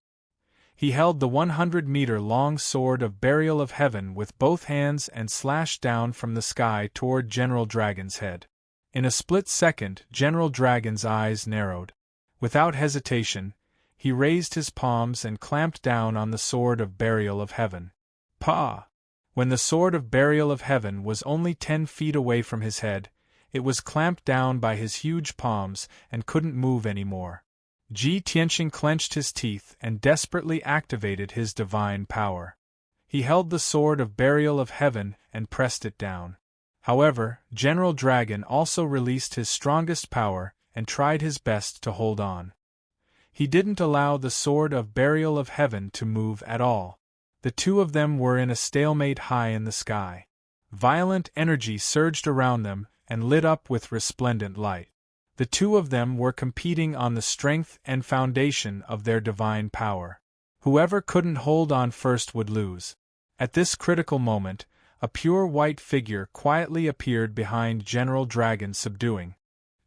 Speaker 1: He held the 100-meter-long sword of Burial of Heaven with both hands and slashed down from the sky toward General Dragon's head. In a split second, General Dragon's eyes narrowed. Without hesitation, he raised his palms and clamped down on the sword of Burial of Heaven. Pa! When the sword of Burial of Heaven was only 10 feet away from his head, it was clamped down by his huge palms and couldn't move anymore. Ji Tianqing clenched his teeth and desperately activated his divine power. He held the sword of Burial of Heaven and pressed it down. However, General Dragon also released his strongest power and tried his best to hold on. He didn't allow the sword of Burial of Heaven to move at all. The two of them were in a stalemate high in the sky. Violent energy surged around them and lit up with resplendent light. The two of them were competing on the strength and foundation of their divine power. Whoever couldn't hold on first would lose. At this critical moment, a pure white figure quietly appeared behind General Dragon, subduing.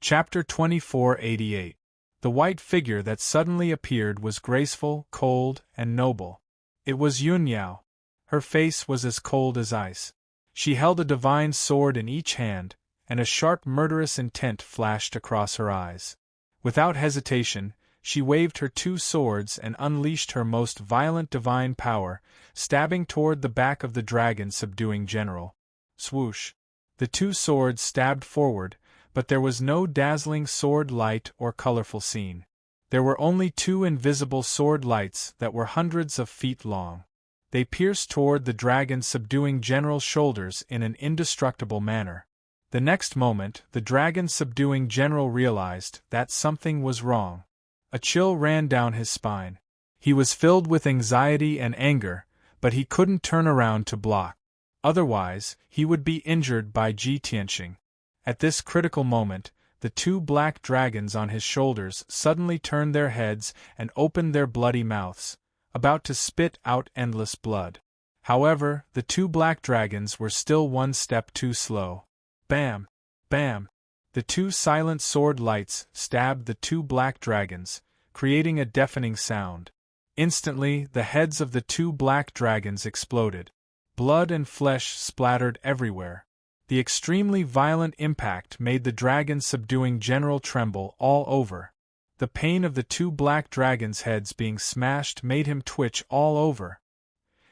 Speaker 1: Chapter 2488. The white figure that suddenly appeared was graceful, cold, and noble. It was Yunyao. Her face was as cold as ice. She held a divine sword in each hand, and a sharp murderous intent flashed across her eyes. Without hesitation, she waved her two swords and unleashed her most violent divine power, stabbing toward the back of the dragon, subduing General. Swoosh! The two swords stabbed forward, but there was no dazzling sword light or colorful scene. There were only two invisible sword lights that were hundreds of feet long. They pierced toward the dragon, subduing General's shoulders in an indestructible manner. The next moment, the dragon subduing General realized that something was wrong. A chill ran down his spine. He was filled with anxiety and anger, but he couldn't turn around to block. Otherwise, he would be injured by Ji Tianqing. At this critical moment, the two black dragons on his shoulders suddenly turned their heads and opened their bloody mouths, about to spit out endless blood. However, the two black dragons were still one step too slow. Bam! Bam! The two silent sword lights stabbed the two black dragons, creating a deafening sound. Instantly, the heads of the two black dragons exploded. Blood and flesh splattered everywhere. The extremely violent impact made the dragon subduing General tremble all over. The pain of the two black dragons' heads being smashed made him twitch all over.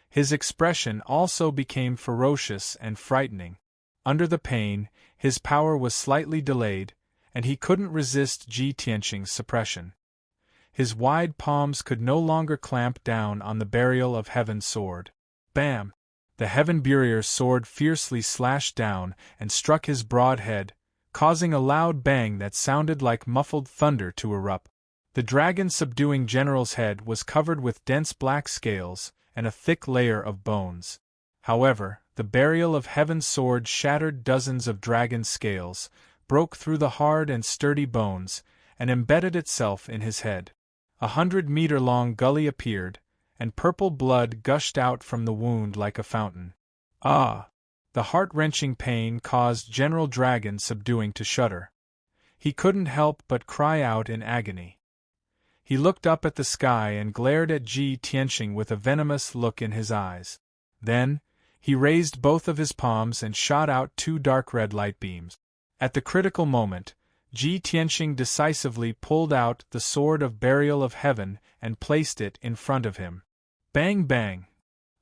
Speaker 1: His expression also became ferocious and frightening. Under the pain, his power was slightly delayed, and he couldn't resist Ji Tianqing's suppression. His wide palms could no longer clamp down on the Burial of Heaven sword. Bam! The Heaven Barrier's sword fiercely slashed down and struck his broad head, causing a loud bang that sounded like muffled thunder to erupt. The dragon subduing General's head was covered with dense black scales and a thick layer of bones. However, The burial of heaven's sword shattered dozens of dragon scales, broke through the hard and sturdy bones, and embedded itself in his head. 100-meter-long gully appeared, and purple blood gushed out from the wound like a fountain. Ah! The heart-wrenching pain caused General Dragon Subduing to shudder. He couldn't help but cry out in agony. He looked up at the sky and glared at Ji Tianxing with a venomous look in his eyes. Then, he raised both of his palms and shot out 2 dark red light beams. At the critical moment, Ji Tianxing decisively pulled out the Sword of Burial of Heaven and placed it in front of him. Bang bang!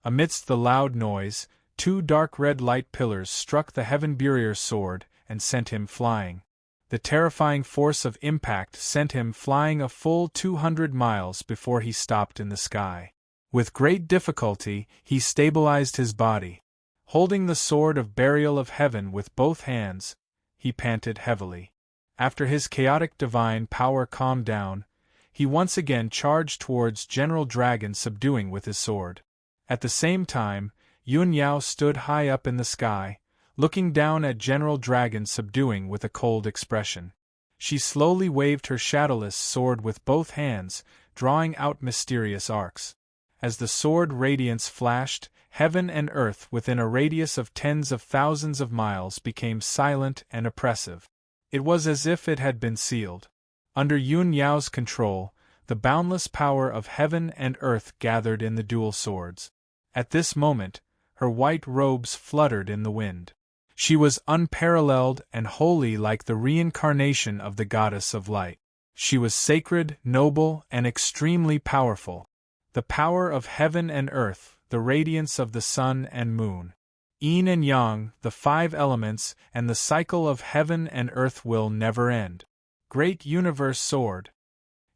Speaker 1: Amidst the loud noise, 2 dark red light pillars struck the Heaven Barrier's sword and sent him flying. The terrifying force of impact sent him flying a full 200 miles before he stopped in the sky. With great difficulty, he stabilized his body. Holding the Sword of Burial of Heaven with both hands, he panted heavily. After his chaotic divine power calmed down, he once again charged towards General Dragon Subduing with his sword. At the same time, Yun Yao stood high up in the sky, looking down at General Dragon Subduing with a cold expression. She slowly waved her shadowless sword with both hands, drawing out mysterious arcs. As the sword radiance flashed, heaven and earth within a radius of tens of thousands of miles became silent and oppressive. It was as if it had been sealed. Under Yun Yao's control, the boundless power of heaven and earth gathered in the dual swords. At this moment, her white robes fluttered in the wind. She was unparalleled and holy like the reincarnation of the goddess of light. She was sacred, noble, and extremely powerful. The power of heaven and earth, the radiance of the sun and moon. Yin and Yang, the 5 elements, and the cycle of heaven and earth will never end. Great Universe Sword.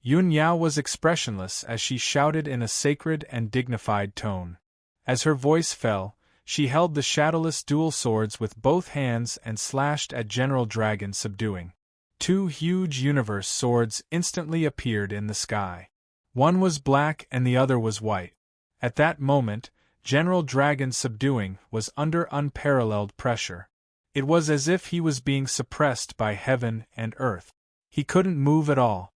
Speaker 1: Yun Yao was expressionless as she shouted in a sacred and dignified tone. As her voice fell, she held the shadowless dual swords with both hands and slashed at General Dragon Subduing. 2 huge Universe Swords instantly appeared in the sky. One was black and the other was white. At that moment, General Dragon Subduing was under unparalleled pressure. It was as if he was being suppressed by heaven and earth. He couldn't move at all.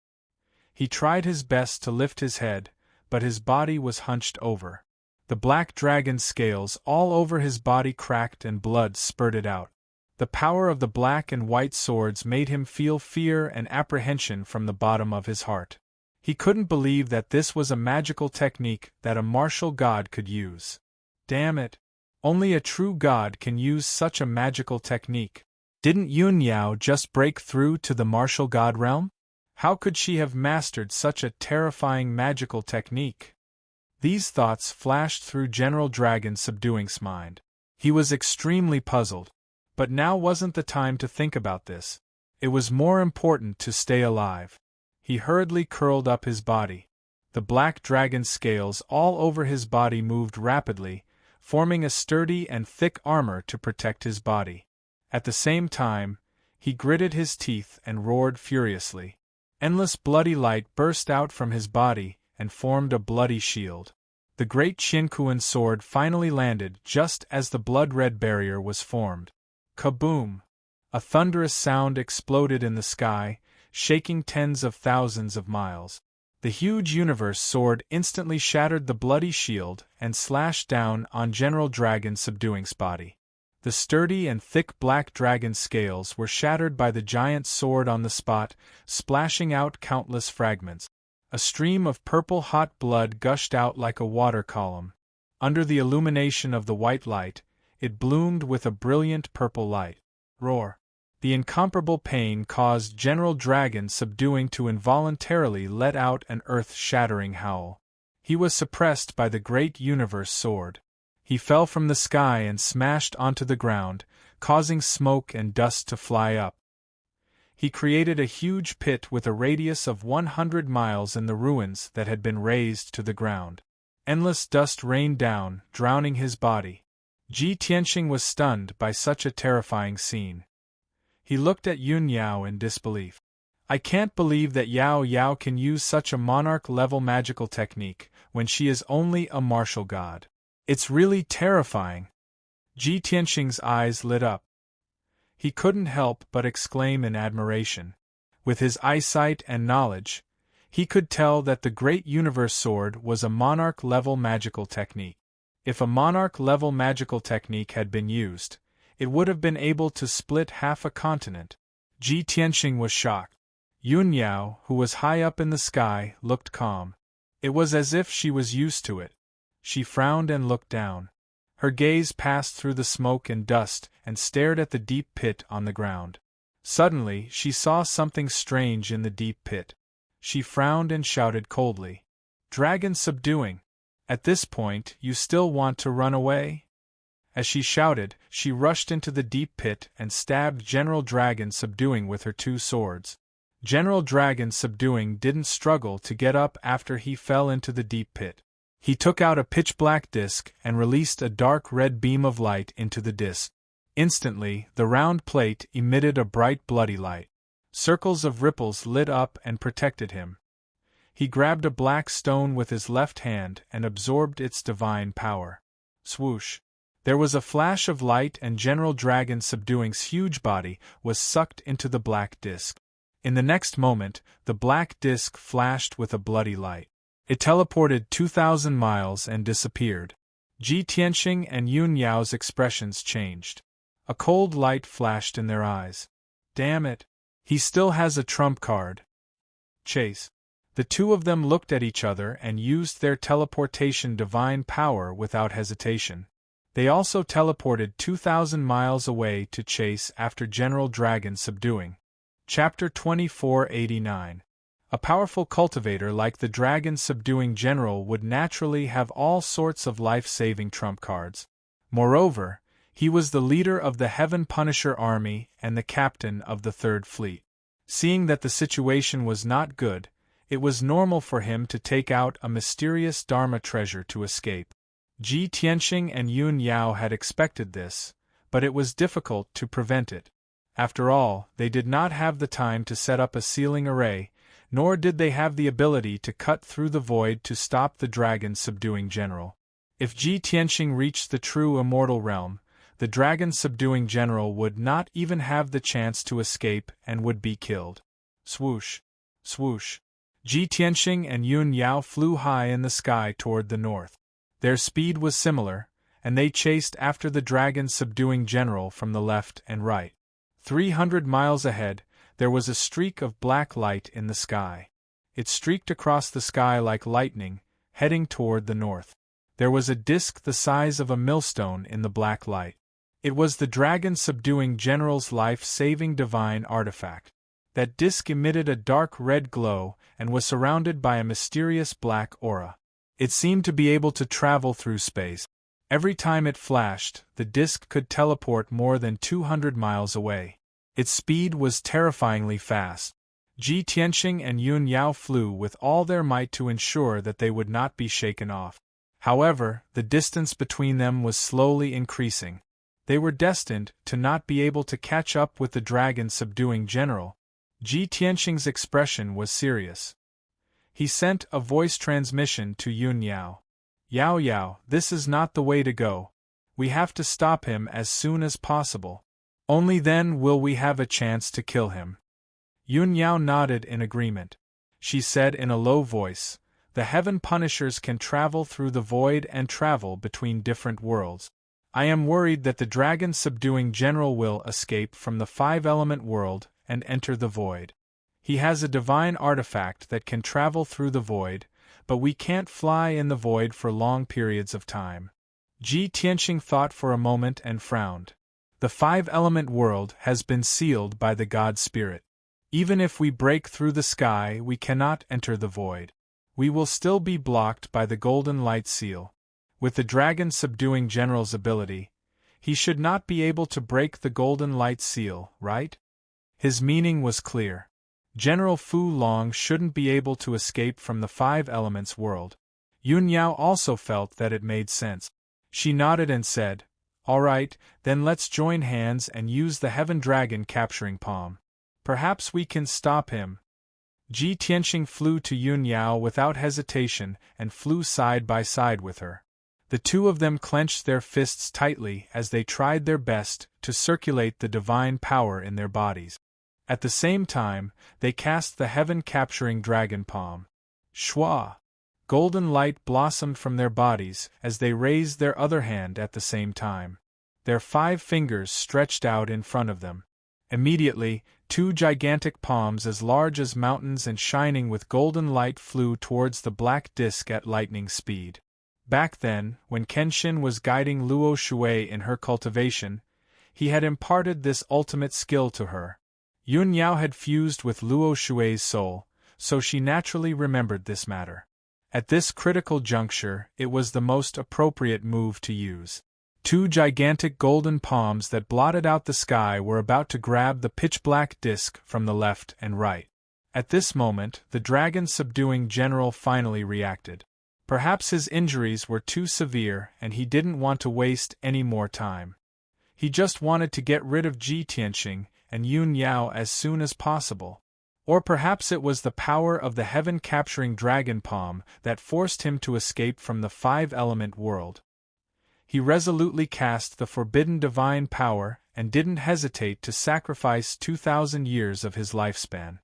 Speaker 1: He tried his best to lift his head, but his body was hunched over. The black dragon scales all over his body cracked and blood spurted out. The power of the black and white swords made him feel fear and apprehension from the bottom of his heart. He couldn't believe that this was a magical technique that a martial god could use. Damn it! Only a true god can use such a magical technique. Didn't Yun Yao just break through to the martial god realm? How could she have mastered such a terrifying magical technique? These thoughts flashed through General Dragon Subduing's mind. He was extremely puzzled. But now wasn't the time to think about this. It was more important to stay alive. He hurriedly curled up his body. The black dragon scales all over his body moved rapidly, forming a sturdy and thick armor to protect his body. At the same time, he gritted his teeth and roared furiously. Endless bloody light burst out from his body and formed a bloody shield. The great Qinkuan sword finally landed just as the blood-red barrier was formed. Kaboom! A thunderous sound exploded in the sky, shaking tens of thousands of miles. The huge Universe Sword instantly shattered the bloody shield and slashed down on General Dragon Subduing's body. The sturdy and thick black dragon scales were shattered by the giant sword on the spot, splashing out countless fragments. A stream of purple hot blood gushed out like a water column. Under the illumination of the white light, it bloomed with a brilliant purple light. Roar! The incomparable pain caused General Dragon Subduing to involuntarily let out an earth-shattering howl. He was suppressed by the great Universe Sword. He fell from the sky and smashed onto the ground, causing smoke and dust to fly up. He created a huge pit with a radius of 100 miles in the ruins that had been razed to the ground. Endless dust rained down, drowning his body. Ji Tianxing was stunned by such a terrifying scene. He looked at Yun Yao in disbelief. I can't believe that Yao Yao can use such a monarch-level magical technique when she is only a martial god. It's really terrifying. Ji Tianxing's eyes lit up. He couldn't help but exclaim in admiration. With his eyesight and knowledge, he could tell that the Great Universe Sword was a monarch-level magical technique. If a monarch-level magical technique had been used, it would have been able to split half a continent. Ji Tianxing was shocked. Yun Yao, who was high up in the sky, looked calm. It was as if she was used to it. She frowned and looked down. Her gaze passed through the smoke and dust and stared at the deep pit on the ground. Suddenly, she saw something strange in the deep pit. She frowned and shouted coldly, "Dragon subduing! At this point, you still want to run away?" As she shouted, she rushed into the deep pit and stabbed General Dragon Subduing with her 2 swords. General Dragon Subduing didn't struggle to get up after he fell into the deep pit. He took out a pitch-black disc and released a dark red beam of light into the disc. Instantly, the round plate emitted a bright bloody light. Circles of ripples lit up and protected him. He grabbed a black stone with his left hand and absorbed its divine power. Swoosh! There was a flash of light and General Dragon Subduing's huge body was sucked into the black disc. In the next moment, the black disc flashed with a bloody light. It teleported 2,000 miles and disappeared. Ji Tianxing and Yun Yao's expressions changed. A cold light flashed in their eyes. Damn it! He still has a trump card. Chase. The two of them looked at each other and used their teleportation divine power without hesitation. They also teleported 2,000 miles away to chase after General Dragon Subduing. Chapter 2489. A powerful cultivator like the Dragon Subduing General would naturally have all sorts of life-saving trump cards. Moreover, he was the leader of the Heaven Punisher Army and the captain of the Third Fleet. Seeing that the situation was not good, it was normal for him to take out a mysterious Dharma treasure to escape. Ji Tianxing and Yun Yao had expected this, but it was difficult to prevent it. After all, they did not have the time to set up a sealing array, nor did they have the ability to cut through the void to stop the Dragon Subduing General. If Ji Tianxing reached the true immortal realm, the Dragon Subduing General would not even have the chance to escape and would be killed. Swoosh! Swoosh! Ji Tianxing and Yun Yao flew high in the sky toward the north. Their speed was similar, and they chased after the Dragon Subduing General from the left and right. 300 miles ahead, there was a streak of black light in the sky. It streaked across the sky like lightning, heading toward the north. There was a disk the size of a millstone in the black light. It was the Dragon Subduing General's life-saving divine artifact. That disk emitted a dark red glow and was surrounded by a mysterious black aura. It seemed to be able to travel through space. Every time it flashed, the disk could teleport more than 200 miles away. Its speed was terrifyingly fast. Ji Tianxing and Yun Yao flew with all their might to ensure that they would not be shaken off. However, the distance between them was slowly increasing. They were destined to not be able to catch up with the Dragon Subduing General. Ji Tianxing's expression was serious. He sent a voice transmission to Yun Yao. "Yao Yao, this is not the way to go. We have to stop him as soon as possible. Only then will we have a chance to kill him." Yun Yao nodded in agreement. She said in a low voice, "The Heaven Punishers can travel through the void and travel between different worlds. I am worried that the Dragon Subduing General will escape from the 5-element world and enter the void. He has a divine artifact that can travel through the void, but we can't fly in the void for long periods of time." Ji Tianxing thought for a moment and frowned. The 5-element world has been sealed by the God Spirit. Even if we break through the sky, we cannot enter the void. We will still be blocked by the Golden Light Seal. With the Dragon Subduing General's ability, he should not be able to break the Golden Light Seal, right? His meaning was clear. General Fu Long shouldn't be able to escape from the 5-elements world. Yun Yao also felt that it made sense. She nodded and said, "All right, then let's join hands and use the Heaven Dragon capturing palm. Perhaps we can stop him." Ji Tianxing flew to Yun Yao without hesitation and flew side by side with her. The two of them clenched their fists tightly as they tried their best to circulate the divine power in their bodies. At the same time, they cast the heaven-capturing dragon palm. Shwa! Golden light blossomed from their bodies as they raised their other hand at the same time. Their 5 fingers stretched out in front of them. Immediately, 2 gigantic palms as large as mountains and shining with golden light flew towards the black disk at lightning speed. Back then, when Kenshin was guiding Luo Shui in her cultivation, he had imparted this ultimate skill to her. Yun Yao had fused with Luo Shui's soul, so she naturally remembered this matter. At this critical juncture, it was the most appropriate move to use. 2 gigantic golden palms that blotted out the sky were about to grab the pitch-black disk from the left and right. At this moment, the dragon-subduing general finally reacted. Perhaps his injuries were too severe and he didn't want to waste any more time. He just wanted to get rid of Ji Tianxing and Yun Yao as soon as possible. Or perhaps it was the power of the heaven-capturing dragon palm that forced him to escape from the 5-element world. He resolutely cast the forbidden divine power and didn't hesitate to sacrifice 2,000 years of his lifespan.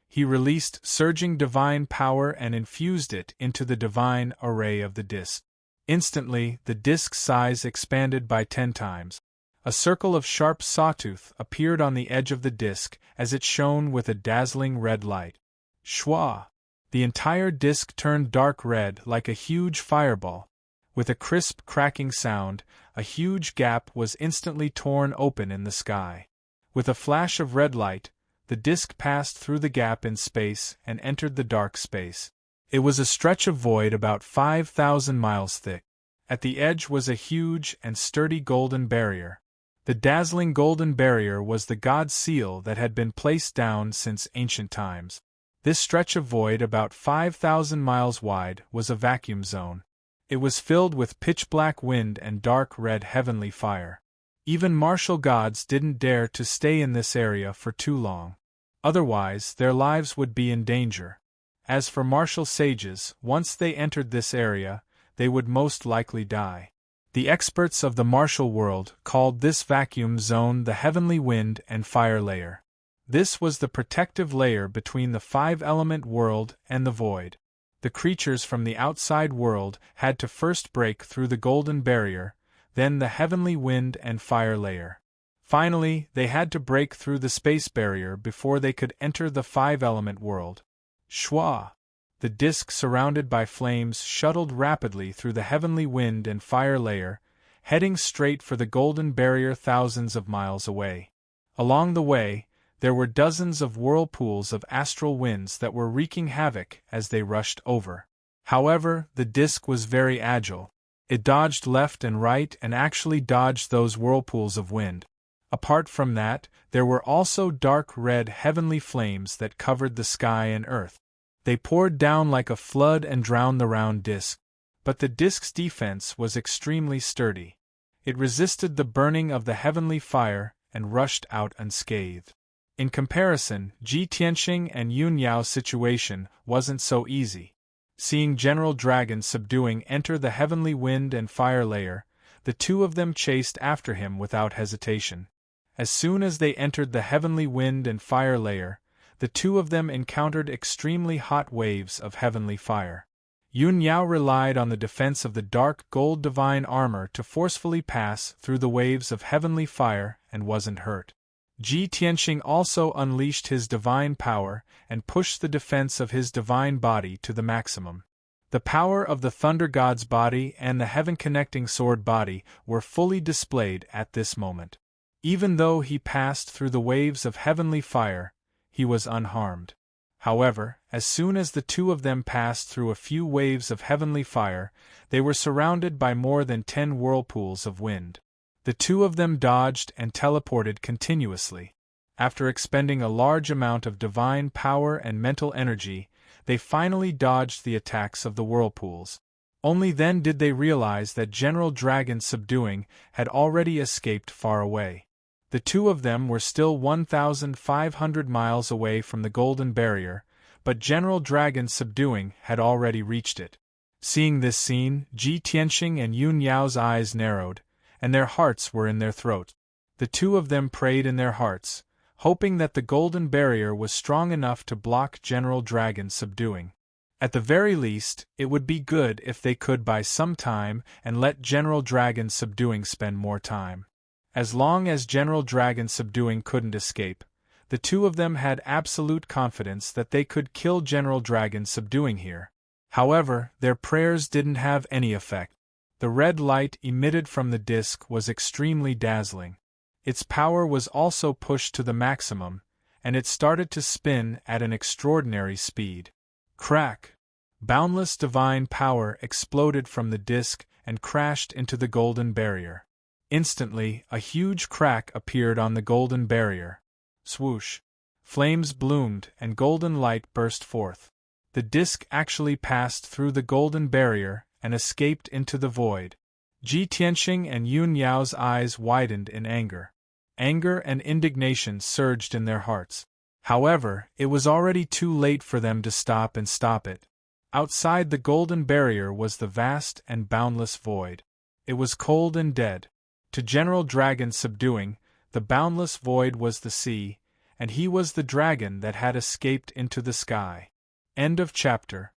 Speaker 1: He released surging divine power and infused it into the divine array of the disk. Instantly, the disk's size expanded by 10 times. A circle of sharp sawtooth appeared on the edge of the disk as it shone with a dazzling red light. Shwa! The entire disk turned dark red like a huge fireball. With a crisp cracking sound, a huge gap was instantly torn open in the sky. With a flash of red light, the disk passed through the gap in space and entered the dark space. It was a stretch of void about 5,000 miles thick. At the edge was a huge and sturdy golden barrier. The dazzling golden barrier was the god seal that had been placed down since ancient times. This stretch of void about 5,000 miles wide was a vacuum zone. It was filled with pitch-black wind and dark red heavenly fire. Even martial gods didn't dare to stay in this area for too long. Otherwise, their lives would be in danger. As for martial sages, once they entered this area, they would most likely die. The experts of the martial world called this vacuum zone the heavenly wind and fire layer. This was the protective layer between the 5-element world and the void. The creatures from the outside world had to first break through the golden barrier, then the heavenly wind and fire layer. Finally, they had to break through the space barrier before they could enter the 5-element world. Shwa! The disk surrounded by flames shuttled rapidly through the heavenly wind and fire layer, heading straight for the golden barrier thousands of miles away. Along the way, there were dozens of whirlpools of astral winds that were wreaking havoc as they rushed over. However, the disk was very agile. It dodged left and right and actually dodged those whirlpools of wind. Apart from that, there were also dark red heavenly flames that covered the sky and earth. They poured down like a flood and drowned the round disk. But the disk's defense was extremely sturdy. It resisted the burning of the heavenly fire and rushed out unscathed. In comparison, Ji Tianxing and Yun Yao's situation wasn't so easy. Seeing General Dragon subduing enter the heavenly wind and fire layer, the two of them chased after him without hesitation. As soon as they entered the heavenly wind and fire layer, the two of them encountered extremely hot waves of heavenly fire. Yun Yao relied on the defense of the dark gold divine armor to forcefully pass through the waves of heavenly fire and wasn't hurt. Ji Tianxing also unleashed his divine power and pushed the defense of his divine body to the maximum. The power of the Thunder God's body and the heaven-connecting sword body were fully displayed at this moment. Even though he passed through the waves of heavenly fire, he was unharmed. However, as soon as the two of them passed through a few waves of heavenly fire, they were surrounded by more than 10 whirlpools of wind. The two of them dodged and teleported continuously. After expending a large amount of divine power and mental energy, they finally dodged the attacks of the whirlpools. Only then did they realize that General Dragon subduing had already escaped far away. The two of them were still 1,500 miles away from the Golden Barrier, but General Dragon subduing had already reached it. Seeing this scene, Ji Tianxing and Yun Yao's eyes narrowed, and their hearts were in their throats. The two of them prayed in their hearts, hoping that the golden barrier was strong enough to block General Dragon's subduing. At the very least, it would be good if they could buy some time and let General Dragon's subduing spend more time. As long as General Dragon's subduing couldn't escape, the two of them had absolute confidence that they could kill General Dragon's subduing here. However, their prayers didn't have any effect. The red light emitted from the disk was extremely dazzling. Its power was also pushed to the maximum, and it started to spin at an extraordinary speed. Crack! Boundless divine power exploded from the disk and crashed into the golden barrier. Instantly, a huge crack appeared on the golden barrier. Swoosh! Flames bloomed and golden light burst forth. The disk actually passed through the golden barrier and escaped into the void. Ji Tianxing and Yun Yao's eyes widened in anger. Anger and indignation surged in their hearts. However, it was already too late for them to stop it. Outside the golden barrier was the vast and boundless void. It was cold and dead. To General Dragon's subduing, the boundless void was the sea, and he was the dragon that had escaped into the sky. End of chapter.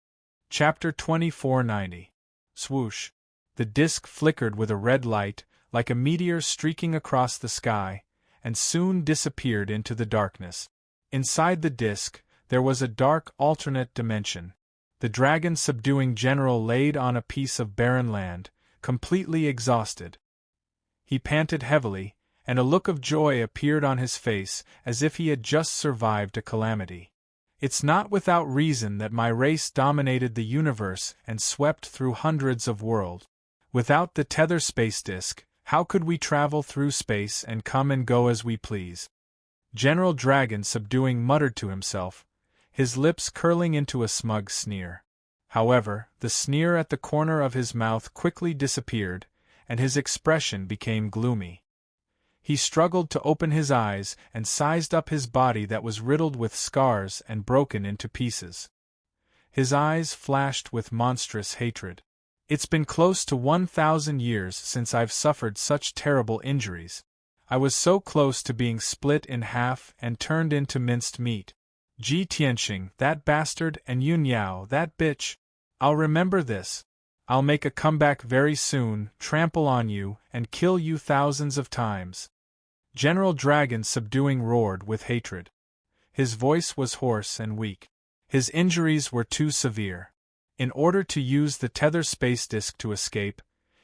Speaker 1: Chapter 2490. Swoosh. The disk flickered with a red light, like a meteor streaking across the sky, and soon disappeared into the darkness. Inside the disk, there was a dark alternate dimension. The dragon subduing general laid on a piece of barren land, completely exhausted. He panted heavily, and a look of joy appeared on his face as if he had just survived a calamity. It's not without reason that my race dominated the universe and swept through hundreds of worlds. Without the tether space disk, how could we travel through space and come and go as we please? General Dragon subduing muttered to himself, his lips curling into a smug sneer. However, the sneer at the corner of his mouth quickly disappeared, and his expression became gloomy. He struggled to open his eyes and sized up his body that was riddled with scars and broken into pieces. His eyes flashed with monstrous hatred. It's been close to 1,000 years since I've suffered such terrible injuries. I was so close to being split in half and turned into minced meat. Ji Tianxing, that bastard, and Yun Yao, that bitch. I'll remember this. I'll make a comeback very soon, trample on you, and kill you thousands of times. General Dragon subduing roared with hatred. His voice was hoarse and weak. His injuries were too severe. In order to use the tether space disk to escape,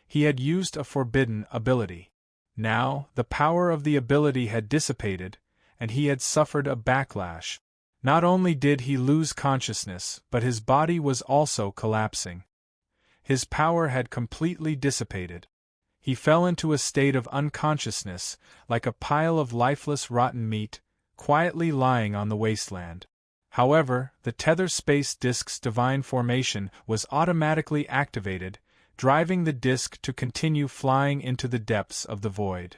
Speaker 1: he had used a forbidden ability. Now, the power of the ability had dissipated, and he had suffered a backlash. Not only did he lose consciousness, but his body was also collapsing. His power had completely dissipated. He fell into a state of unconsciousness, like a pile of lifeless rotten meat, quietly lying on the wasteland. However, the tether space disk's divine formation was automatically activated, driving the disk to continue flying into the depths of the void.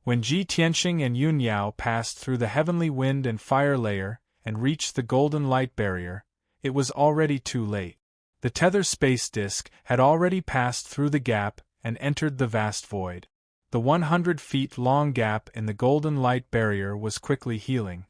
Speaker 1: When Ji Tianxing and Yun Yao passed through the heavenly wind and fire layer and reached the golden light barrier, it was already too late. The tether space disk had already passed through the gap and entered the vast void. The 100 feet long gap in the golden light barrier was quickly healing.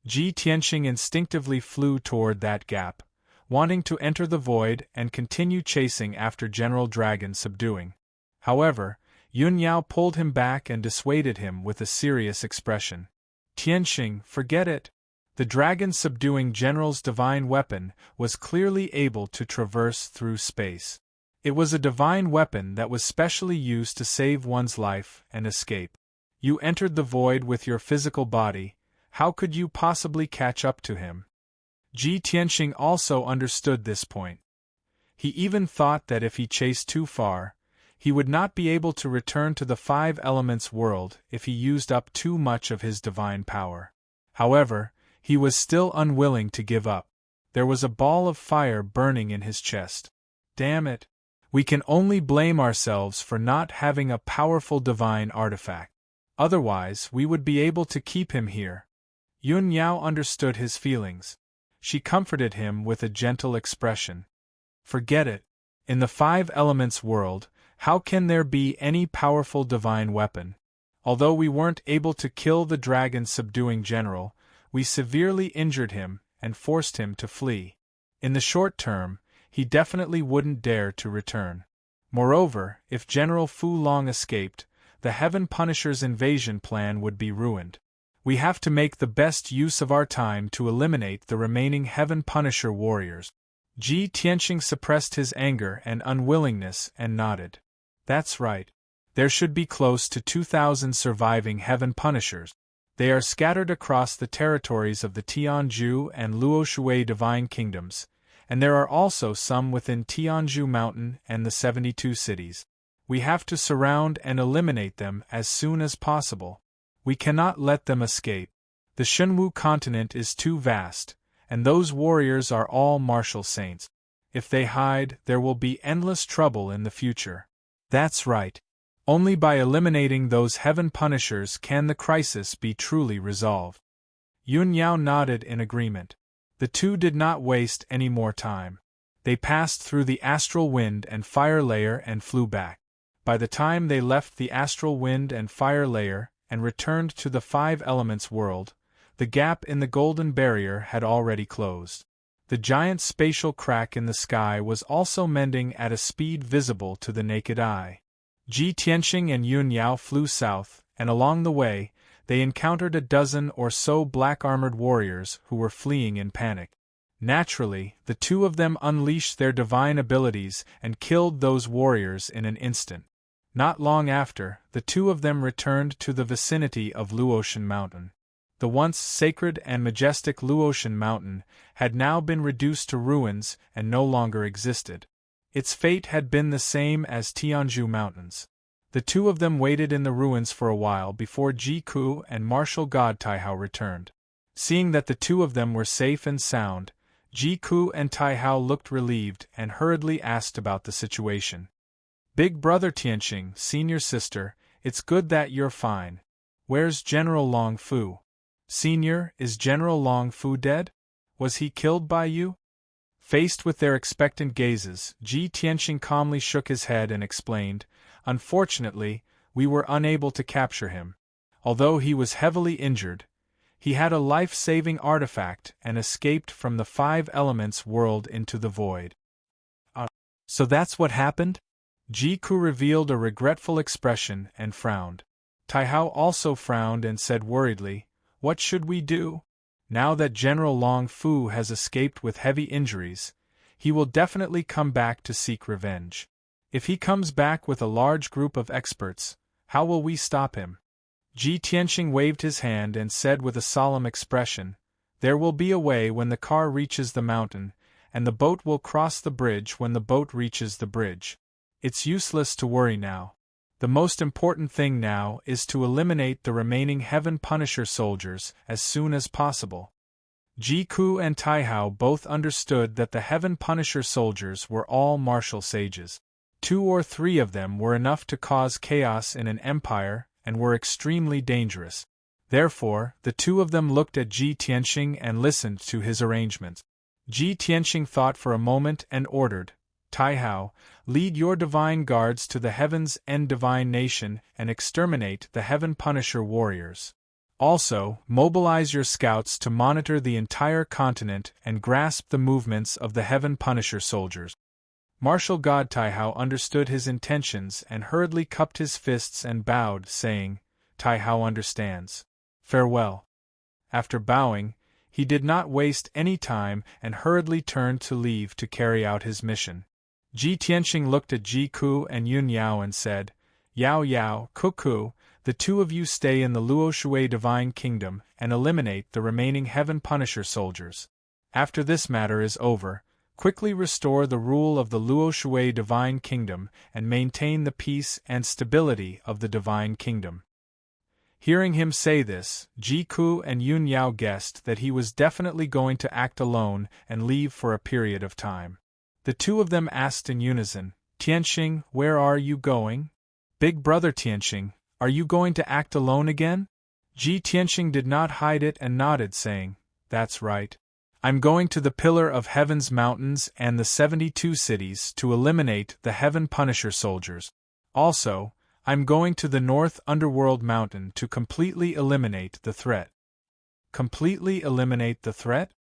Speaker 1: Ji Tianxing instinctively flew toward that gap, wanting to enter the void and continue chasing after General Dragon subduing. However, Yun Yao pulled him back and dissuaded him with a serious expression. Tianxing, forget it. The dragon subduing general's divine weapon was clearly able to traverse through space. It was a divine weapon that was specially used to save one's life and escape. You entered the void with your physical body. How could you possibly catch up to him? Ji Tianxing also understood this point. He even thought that if he chased too far, he would not be able to return to the Five Elements world if he used up too much of his divine power. However, he was still unwilling to give up. There was a ball of fire burning in his chest. Damn it! We can only blame ourselves for not having a powerful divine artifact. Otherwise, we would be able to keep him here. Yun Yao understood his feelings. She comforted him with a gentle expression. Forget it. In the five elements world, how can there be any powerful divine weapon? Although we weren't able to kill the dragon subduing general, we severely injured him and forced him to flee. In the short term, he definitely wouldn't dare to return. Moreover, if General Fu Long escaped, the Heaven Punisher's invasion plan would be ruined. We have to make the best use of our time to eliminate the remaining Heaven Punisher warriors. Ji Tianqing suppressed his anger and unwillingness and nodded. That's right. There should be close to 2,000 surviving Heaven Punishers. They are scattered across the territories of the Tianzhu and Luoshui Divine Kingdoms, and there are also some within Tianzhu Mountain and the 72 cities. We have to surround and eliminate them as soon as possible. We cannot let them escape. The Shenwu continent is too vast, and those warriors are all martial saints. If they hide, there will be endless trouble in the future. That's right. Only by eliminating those Heaven Punishers can the crisis be truly resolved. Yun Yao nodded in agreement. The two did not waste any more time. They passed through the astral wind and fire layer and flew back. By the time they left the astral wind and fire layer and returned to the five elements world, the gap in the golden barrier had already closed. The giant spatial crack in the sky was also mending at a speed visible to the naked eye. Ji Tianqing and Yun Yao flew south, and along the way, they encountered a dozen or so black-armored warriors who were fleeing in panic. Naturally, the two of them unleashed their divine abilities and killed those warriors in an instant. Not long after, the two of them returned to the vicinity of Luotian Mountain. The once sacred and majestic Luotian Mountain had now been reduced to ruins and no longer existed. Its fate had been the same as Tianzhu Mountains. The two of them waited in the ruins for a while before Ji Ku and martial god Taihao returned. Seeing that the two of them were safe and sound, Ji Ku and Taihao looked relieved and hurriedly asked about the situation. Big brother Tianqing, senior sister, it's good that you're fine. Where's General Long Fu? Senior, is General Long Fu dead? Was he killed by you? Faced with their expectant gazes, Ji Tianqing calmly shook his head and explained, Unfortunately, we were unable to capture him. Although he was heavily injured, he had a life-saving artifact and escaped from the five elements world into the void. So that's what happened? Ji Ku revealed a regretful expression and frowned. Taihao also frowned and said worriedly, What should we do? Now that General Long Fu has escaped with heavy injuries, he will definitely come back to seek revenge. If he comes back with a large group of experts, how will we stop him? Ji Tianqing waved his hand and said with a solemn expression, There will be a way when the car reaches the mountain, and the boat will cross the bridge when the boat reaches the bridge. It's useless to worry now. The most important thing now is to eliminate the remaining Heaven Punisher soldiers as soon as possible. Ji Ku and Taihao both understood that the Heaven Punisher soldiers were all martial sages. 2 or 3 of them were enough to cause chaos in an empire and were extremely dangerous. Therefore, the two of them looked at Ji Tianqing and listened to his arrangements. Ji Tianqing thought for a moment and ordered, Taihao, lead your divine guards to the heavens and divine nation and exterminate the Heaven Punisher warriors. Also, mobilize your scouts to monitor the entire continent and grasp the movements of the Heaven Punisher soldiers. Martial god Taihao understood his intentions and hurriedly cupped his fists and bowed, saying, Taihao understands. Farewell. After bowing, he did not waste any time and hurriedly turned to leave to carry out his mission. Ji Tianqing looked at Ji Ku and Yun Yao and said, Yao Yao, Ku, the two of you stay in the Luoshui Divine Kingdom and eliminate the remaining Heaven Punisher soldiers. After this matter is over, quickly restore the rule of the Luoshui Divine Kingdom and maintain the peace and stability of the Divine Kingdom. Hearing him say this, Ji Ku and Yun Yao guessed that he was definitely going to act alone and leave for a period of time. The two of them asked in unison, Tianqing, where are you going? Big brother Tianqing, are you going to act alone again? Ji Tianqing did not hide it and nodded, saying, That's right. I'm going to the Pillar of Heaven's mountains and the 72 cities to eliminate the Heaven Punisher soldiers. Also, I'm going to the North Underworld Mountain to completely eliminate the threat. Completely eliminate the threat?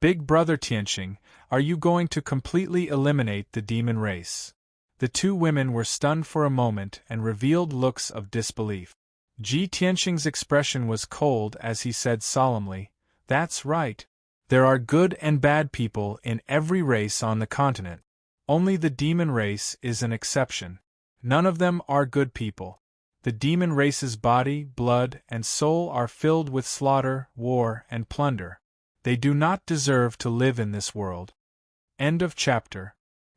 Speaker 1: Big Brother Tianqing, are you going to completely eliminate the demon race? The two women were stunned for a moment and revealed looks of disbelief. Ji Tianqing's expression was cold as he said solemnly, "That's right. There are good and bad people in every race on the continent. Only the demon race is an exception. None of them are good people. The demon race's body, blood, and soul are filled with slaughter, war, and plunder. They do not deserve to live in this world." End of chapter.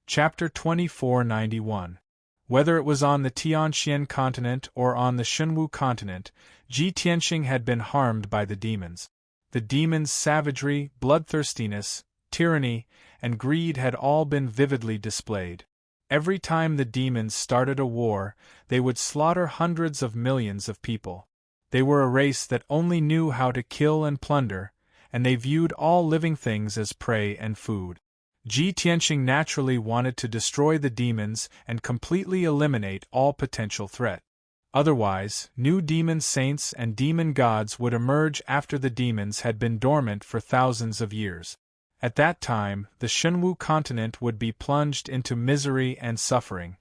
Speaker 1: Chapter 2491. Whether it was on the Tianxian continent or on the Shenwu continent, Ji Tianqing had been harmed by the demons. The demons' savagery, bloodthirstiness, tyranny, and greed had all been vividly displayed. Every time the demons started a war, they would slaughter hundreds of millions of people. They were a race that only knew how to kill and plunder, and they viewed all living things as prey and food. Ji Tianqing naturally wanted to destroy the demons and completely eliminate all potential threat. Otherwise, new demon saints and demon gods would emerge after the demons had been dormant for thousands of years. At that time, the Shenwu continent would be plunged into misery and suffering.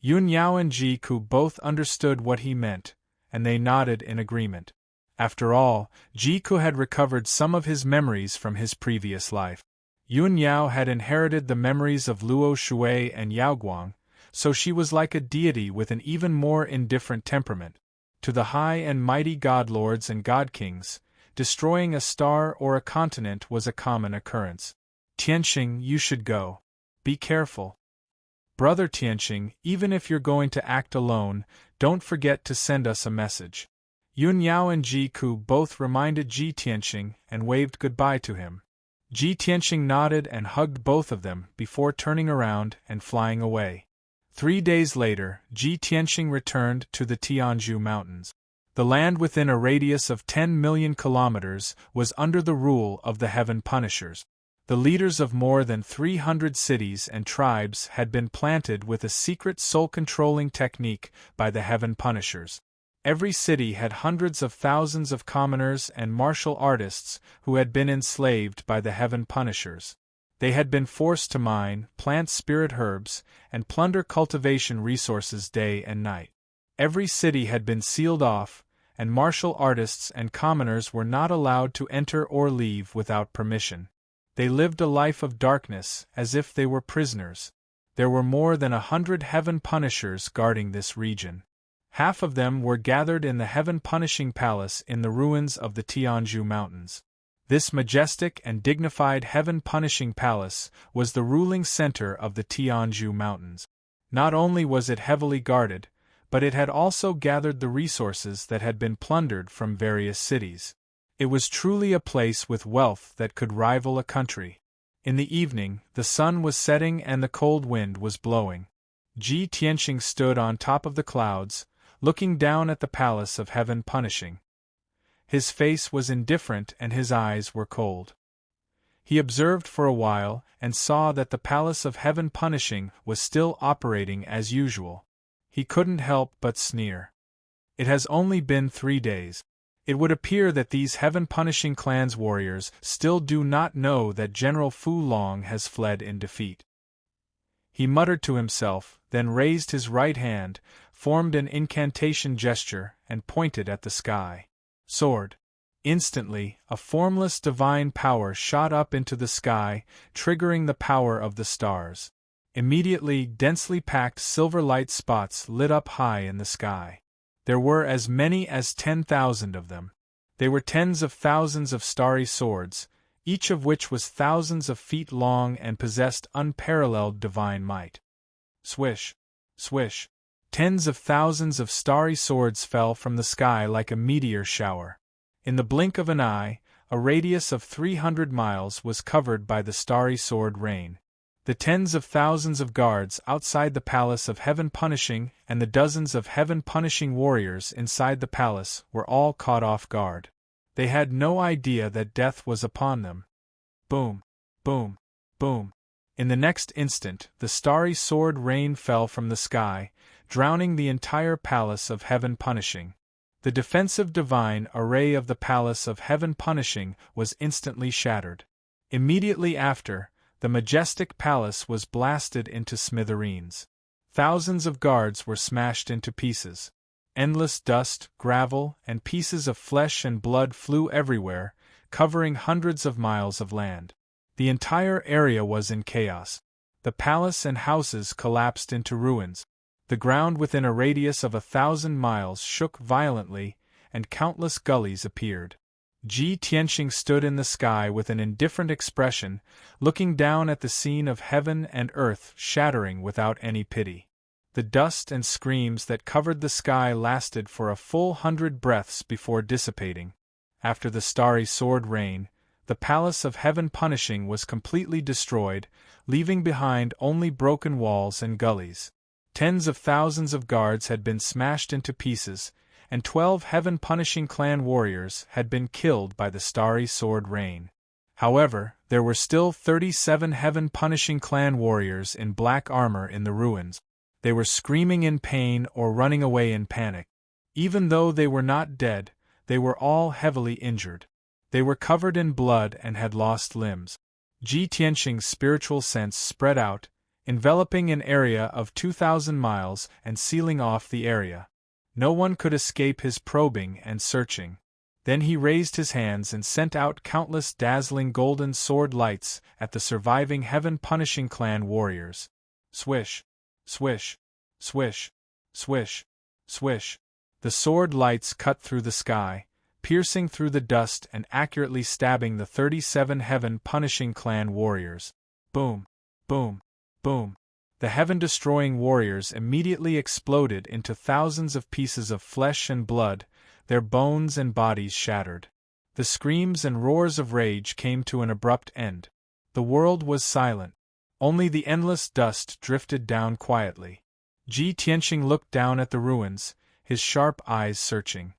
Speaker 1: Yun Yao and Ji Ku both understood what he meant, and they nodded in agreement. After all, Ji Ku had recovered some of his memories from his previous life. Yun Yao had inherited the memories of Luo Shui and Yao Guang, so she was like a deity with an even more indifferent temperament. To the high and mighty godlords and godkings, destroying a star or a continent was a common occurrence. "Tianqing, you should go. Be careful. Brother Tianqing, even if you're going to act alone, don't forget to send us a message." Yun Yao and Ji Ku both reminded Ji Tianqing and waved goodbye to him. Ji Tianqing nodded and hugged both of them before turning around and flying away. 3 days later, Ji Tianqing returned to the Tianzhu Mountains. The land within a radius of 10 million kilometers was under the rule of the Heaven Punishers. The leaders of more than 300 cities and tribes had been planted with a secret soul-controlling technique by the Heaven Punishers. Every city had hundreds of thousands of commoners and martial artists who had been enslaved by the Heaven Punishers. They had been forced to mine, plant spirit herbs, and plunder cultivation resources day and night. Every city had been sealed off, and martial artists and commoners were not allowed to enter or leave without permission. They lived a life of darkness, as if they were prisoners. There were more than 100 Heaven Punishers guarding this region. Half of them were gathered in the Heaven Punishing Palace in the ruins of the Tianzhu Mountains. This majestic and dignified Heaven Punishing Palace was the ruling center of the Tianzhu Mountains. Not only was it heavily guarded, but it had also gathered the resources that had been plundered from various cities. It was truly a place with wealth that could rival a country. In the evening, the sun was setting and the cold wind was blowing. Ji Tianqing stood on top of the clouds, looking down at the Palace of Heaven Punishing. His face was indifferent and his eyes were cold. He observed for a while and saw that the Palace of Heaven Punishing was still operating as usual. He couldn't help but sneer. It has only been 3 days. It would appear that these Heaven Punishing clan's warriors still do not know that General Fu Long has fled in defeat. He muttered to himself, then raised his right hand, formed an incantation gesture, and pointed at the sky. Sword. Instantly, a formless divine power shot up into the sky, triggering the power of the stars. Immediately, densely packed silver light spots lit up high in the sky. There were as many as 10,000 of them. They were tens of thousands of starry swords, each of which was thousands of feet long and possessed unparalleled divine might. Swish, swish. Tens of thousands of starry swords fell from the sky like a meteor shower. In the blink of an eye, a radius of 300 miles was covered by the starry sword rain. The tens of thousands of guards outside the Palace of Heaven Punishing and the dozens of Heaven Punishing warriors inside the palace were all caught off guard. They had no idea that death was upon them. Boom! boom, boom. In the next instant, the starry sword rain fell from the sky, drowning the entire palace of heaven punishing. The defensive divine array of the palace of heaven punishing was instantly shattered. Immediately after, the majestic palace was blasted into smithereens. Thousands of guards were smashed into pieces. Endless dust, gravel, and pieces of flesh and blood flew everywhere, covering hundreds of miles of land. The entire area was in chaos. The palace and houses collapsed into ruins. The ground within a radius of 1,000 miles shook violently, and countless gullies appeared. Ji Tianqing stood in the sky with an indifferent expression, looking down at the scene of heaven and earth shattering without any pity. The dust and screams that covered the sky lasted for a full 100 breaths before dissipating. After the starry sword rain, the palace of heaven punishing was completely destroyed, leaving behind only broken walls and gullies. Tens of thousands of guards had been smashed into pieces, and 12 heaven punishing clan warriors had been killed by the starry sword rain. However, there were still 37 heaven punishing clan warriors in black armor in the ruins. They were screaming in pain or running away in panic. Even though they were not dead, they were all heavily injured. They were covered in blood and had lost limbs. Ji Tianqing's spiritual sense spread out, enveloping an area of 2,000 miles and sealing off the area. No one could escape his probing and searching. Then he raised his hands and sent out countless dazzling golden sword lights at the surviving heaven-punishing clan warriors. Swish, swish, swish, swish, swish. The sword lights cut through the sky, piercing through the dust and accurately stabbing the 37 heaven-punishing clan warriors. Boom, boom, boom. The heaven-destroying warriors immediately exploded into thousands of pieces of flesh and blood, their bones and bodies shattered. The screams and roars of rage came to an abrupt end. The world was silent. Only the endless dust drifted down quietly. Ji Tianqing looked down at the ruins, his sharp eyes searching.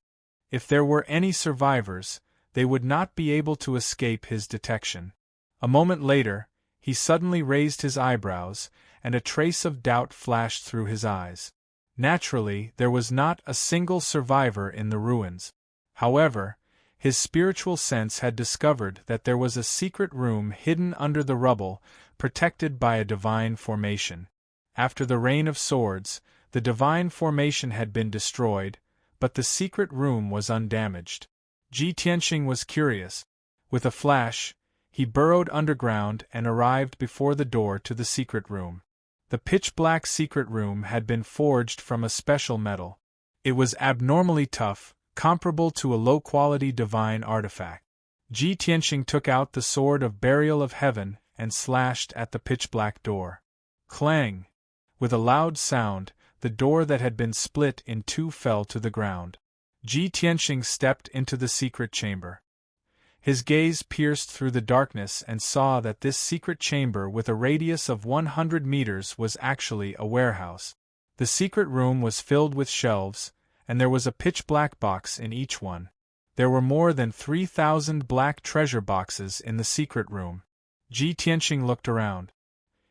Speaker 1: If there were any survivors, they would not be able to escape his detection. A moment later, he suddenly raised his eyebrows, and a trace of doubt flashed through his eyes. Naturally, there was not a single survivor in the ruins. However, his spiritual sense had discovered that there was a secret room hidden under the rubble, protected by a divine formation. After the Rain of Swords, the divine formation had been destroyed, but the secret room was undamaged. Ji Tianqing was curious. With a flash, he burrowed underground and arrived before the door to the secret room. The pitch-black secret room had been forged from a special metal. It was abnormally tough, comparable to a low-quality divine artifact. Ji Tianqing took out the sword of burial of heaven and slashed at the pitch-black door. Clang! With a loud sound, the door that had been split in two fell to the ground. Ji Tianqing stepped into the secret chamber. His gaze pierced through the darkness and saw that this secret chamber with a radius of 100 meters was actually a warehouse. The secret room was filled with shelves, and there was a pitch-black box in each one. There were more than 3,000 black treasure boxes in the secret room. Ji Tianqing looked around.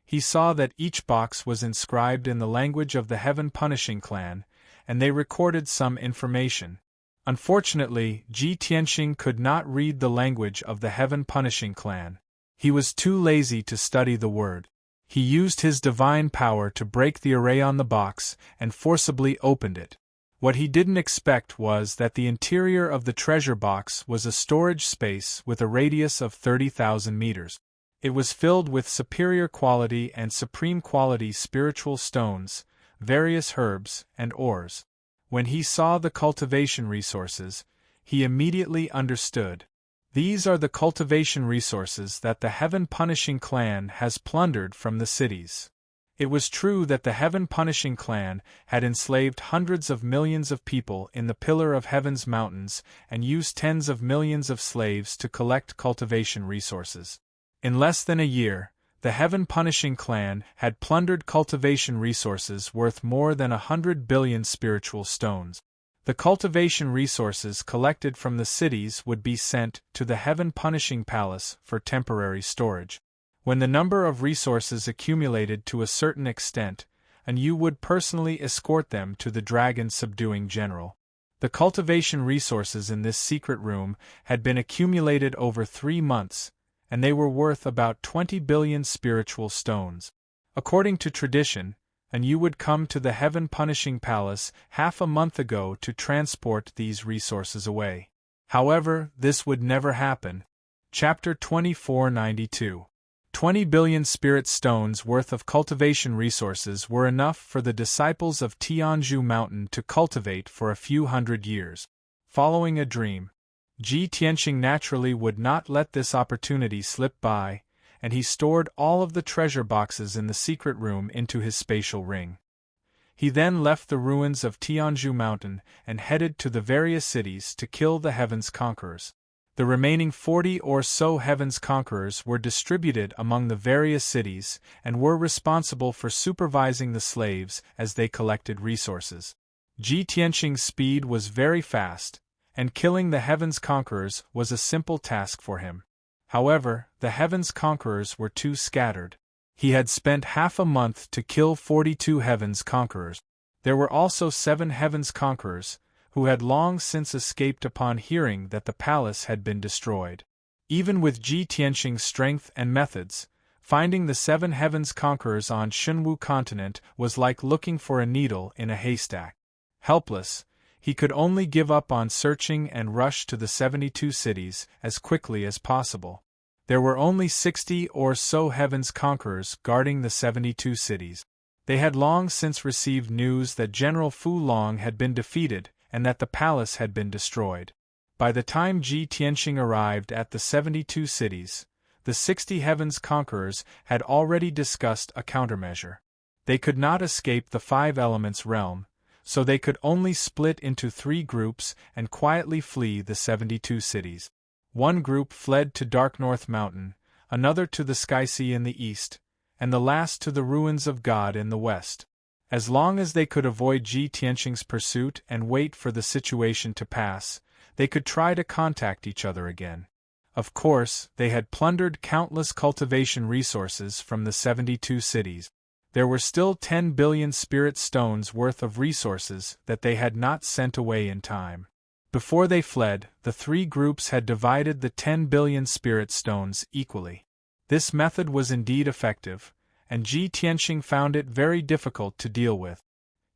Speaker 1: He saw that each box was inscribed in the language of the Heaven Punishing clan, and they recorded some information. Unfortunately, Ji Tianqing could not read the language of the Heaven Punishing clan. He was too lazy to study the word. He used his divine power to break the array on the box and forcibly opened it. What he didn't expect was that the interior of the treasure box was a storage space with a radius of 30,000 meters. It was filled with superior quality and supreme quality spiritual stones, various herbs, and ores. When he saw the cultivation resources, he immediately understood. These are the cultivation resources that the Heaven Punishing clan has plundered from the cities. It was true that the Heaven Punishing clan had enslaved hundreds of millions of people in the Pillar of Heaven's mountains and used tens of millions of slaves to collect cultivation resources. In less than a year, the Heaven Punishing clan had plundered cultivation resources worth more than 100 billion spiritual stones. The cultivation resources collected from the cities would be sent to the Heaven Punishing Palace for temporary storage. When the number of resources accumulated to a certain extent, and you would personally escort them to the dragon subduing general. The cultivation resources in this secret room had been accumulated over 3 months, and they were worth about 20 billion spiritual stones. According to tradition, and you would come to the heaven-punishing palace half a month ago to transport these resources away. However, this would never happen. Chapter 2492. 20 billion spirit stones worth of cultivation resources were enough for the disciples of Tianzhu Mountain to cultivate for a few hundred years. Following a dream, Ji Tianqing naturally would not let this opportunity slip by, and he stored all of the treasure boxes in the secret room into his spatial ring. He then left the ruins of Tianzhu Mountain and headed to the various cities to kill the Heaven's Conquerors. The remaining 40 or so Heaven's Conquerors were distributed among the various cities and were responsible for supervising the slaves as they collected resources. Ji Tianqing's speed was very fast, and killing the Heaven's Conquerors was a simple task for him. However, the Heaven's Conquerors were too scattered. He had spent half a month to kill 42 Heaven's Conquerors. There were also 7 Heaven's Conquerors, who had long since escaped upon hearing that the palace had been destroyed. Even with Ji Tianqing's strength and methods, finding the 7 Heaven's Conquerors on Shunwu continent was like looking for a needle in a haystack. Helpless, he could only give up on searching and rush to the 72 cities as quickly as possible. There were only 60 or so Heaven's Conquerors guarding the 72 cities. They had long since received news that General Fu Long had been defeated and that the palace had been destroyed. By the time Ji Tianqing arrived at the 72 cities, the 60 Heaven's Conquerors had already discussed a countermeasure. They could not escape the 5 elements realm, so they could only split into 3 groups and quietly flee the 72 cities. One group fled to Dark North Mountain, another to the Sky Sea in the east, and the last to the ruins of God in the west. As long as they could avoid Ji Tianqing's pursuit and wait for the situation to pass, they could try to contact each other again. Of course, they had plundered countless cultivation resources from the 72 cities. There were still 10 billion spirit stones worth of resources that they had not sent away in time. Before they fled, the 3 groups had divided the 10 billion spirit stones equally. This method was indeed effective, and Ji Tianqing found it very difficult to deal with.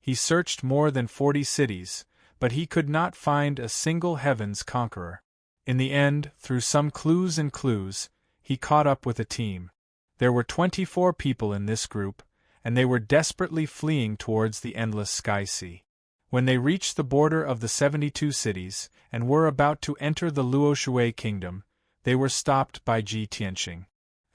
Speaker 1: He searched more than 40 cities, but he could not find a single Heaven's Conqueror. In the end, through some clues, he caught up with a team. There were 24 people in this group, and they were desperately fleeing towards the endless Sky Sea. When they reached the border of the 72 cities and were about to enter the Luoshui kingdom, they were stopped by Ji Tianqing.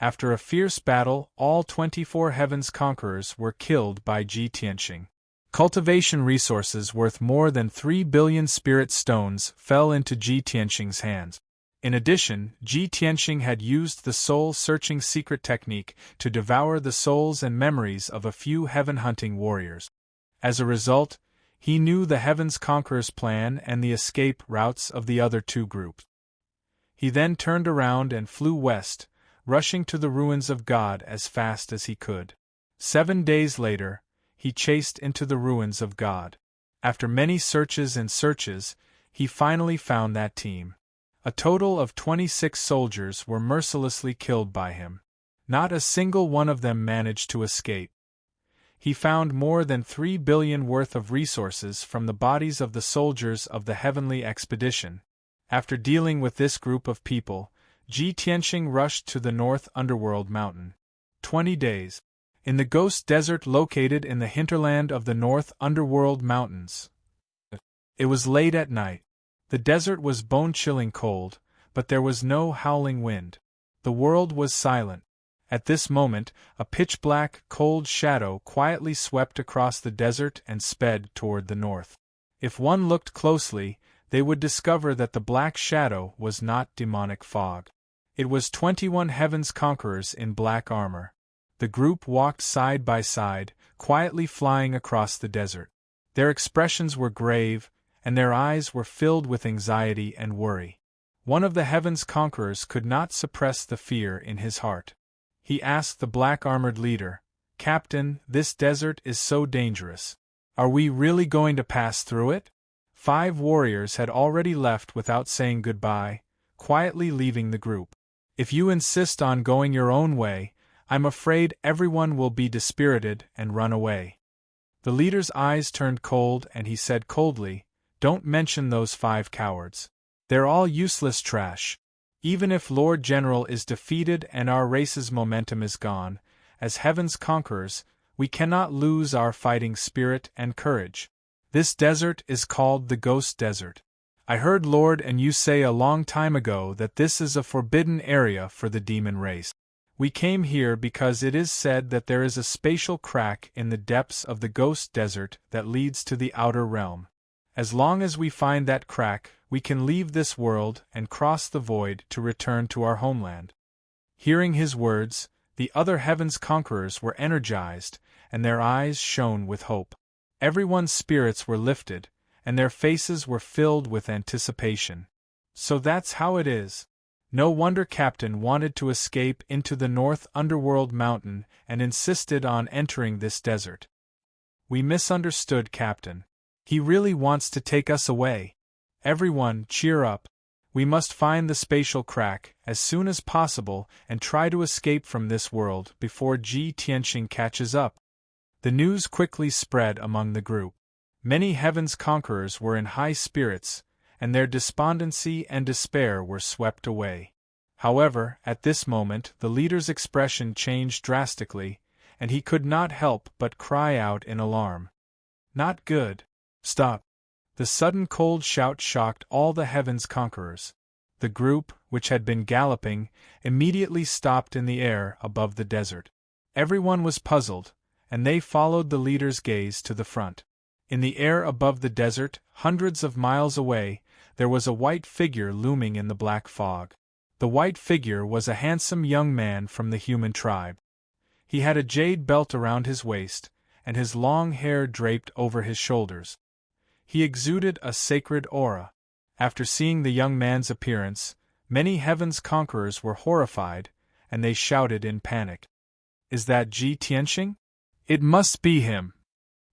Speaker 1: After a fierce battle, all 24 Heaven's Conquerors were killed by Ji Tianqing. Cultivation resources worth more than 3 billion spirit stones fell into Ji Tianqing's hands. In addition, Ji Tianqing had used the soul-searching secret technique to devour the souls and memories of a few heaven-hunting warriors. As a result, he knew the Heaven's Conqueror's plan and the escape routes of the other 2 groups. He then turned around and flew west, rushing to the ruins of God as fast as he could. 7 days later, he chased into the ruins of God. After many searches, he finally found that team. A total of 26 soldiers were mercilessly killed by him. Not a single one of them managed to escape. He found more than 3 billion worth of resources from the bodies of the soldiers of the heavenly expedition. After dealing with this group of people, Ji Tianqing rushed to the North Underworld Mountain. 20 days. In the Ghost Desert located in the hinterland of the North Underworld Mountains. It was late at night. The desert was bone-chilling cold, but there was no howling wind. The world was silent. At this moment, a pitch-black, cold shadow quietly swept across the desert and sped toward the north. If one looked closely, they would discover that the black shadow was not demonic fog. It was 21 Heaven's Conquerors in black armor. The group walked side by side, quietly flying across the desert. Their expressions were grave, and their eyes were filled with anxiety and worry. One of the Heaven's Conquerors could not suppress the fear in his heart. He asked the black-armored leader, "Captain, this desert is so dangerous. Are we really going to pass through it?" 5 warriors had already left without saying goodbye, quietly leaving the group. "If you insist on going your own way, I'm afraid everyone will be dispirited and run away." The leader's eyes turned cold and he said coldly, "Don't mention those 5 cowards. They're all useless trash. Even if Lord General is defeated and our race's momentum is gone, as Heaven's conquerors, we cannot lose our fighting spirit and courage. This desert is called the Ghost Desert. I heard Lord and you say a long time ago that this is a forbidden area for the demon race. We came here because it is said that there is a spatial crack in the depths of the Ghost Desert that leads to the outer realm. As long as we find that crack, we can leave this world and cross the void to return to our homeland." Hearing his words, the other Heaven's conquerors were energized, and their eyes shone with hope. Everyone's spirits were lifted, and their faces were filled with anticipation. So that's how it is. No wonder Captain wanted to escape into the North Underworld Mountain and insisted on entering this desert. We misunderstood Captain. He really wants to take us away. Everyone, cheer up. We must find the spatial crack as soon as possible and try to escape from this world before Ji Tianxing catches up. The news quickly spread among the group. Many Heaven's conquerors were in high spirits, and their despondency and despair were swept away. However, at this moment the leader's expression changed drastically, and he could not help but cry out in alarm. "Not good. Stop." The sudden cold shout shocked all the Heaven's conquerors. The group, which had been galloping, immediately stopped in the air above the desert. Everyone was puzzled, and they followed the leader's gaze to the front. In the air above the desert, hundreds of miles away, there was a white figure looming in the black fog. The white figure was a handsome young man from the human tribe. He had a jade belt around his waist, and his long hair draped over his shoulders. He exuded a sacred aura. After seeing the young man's appearance, many Heaven's conquerors were horrified, and they shouted in panic. "Is that Ji Tianxing? It must be him!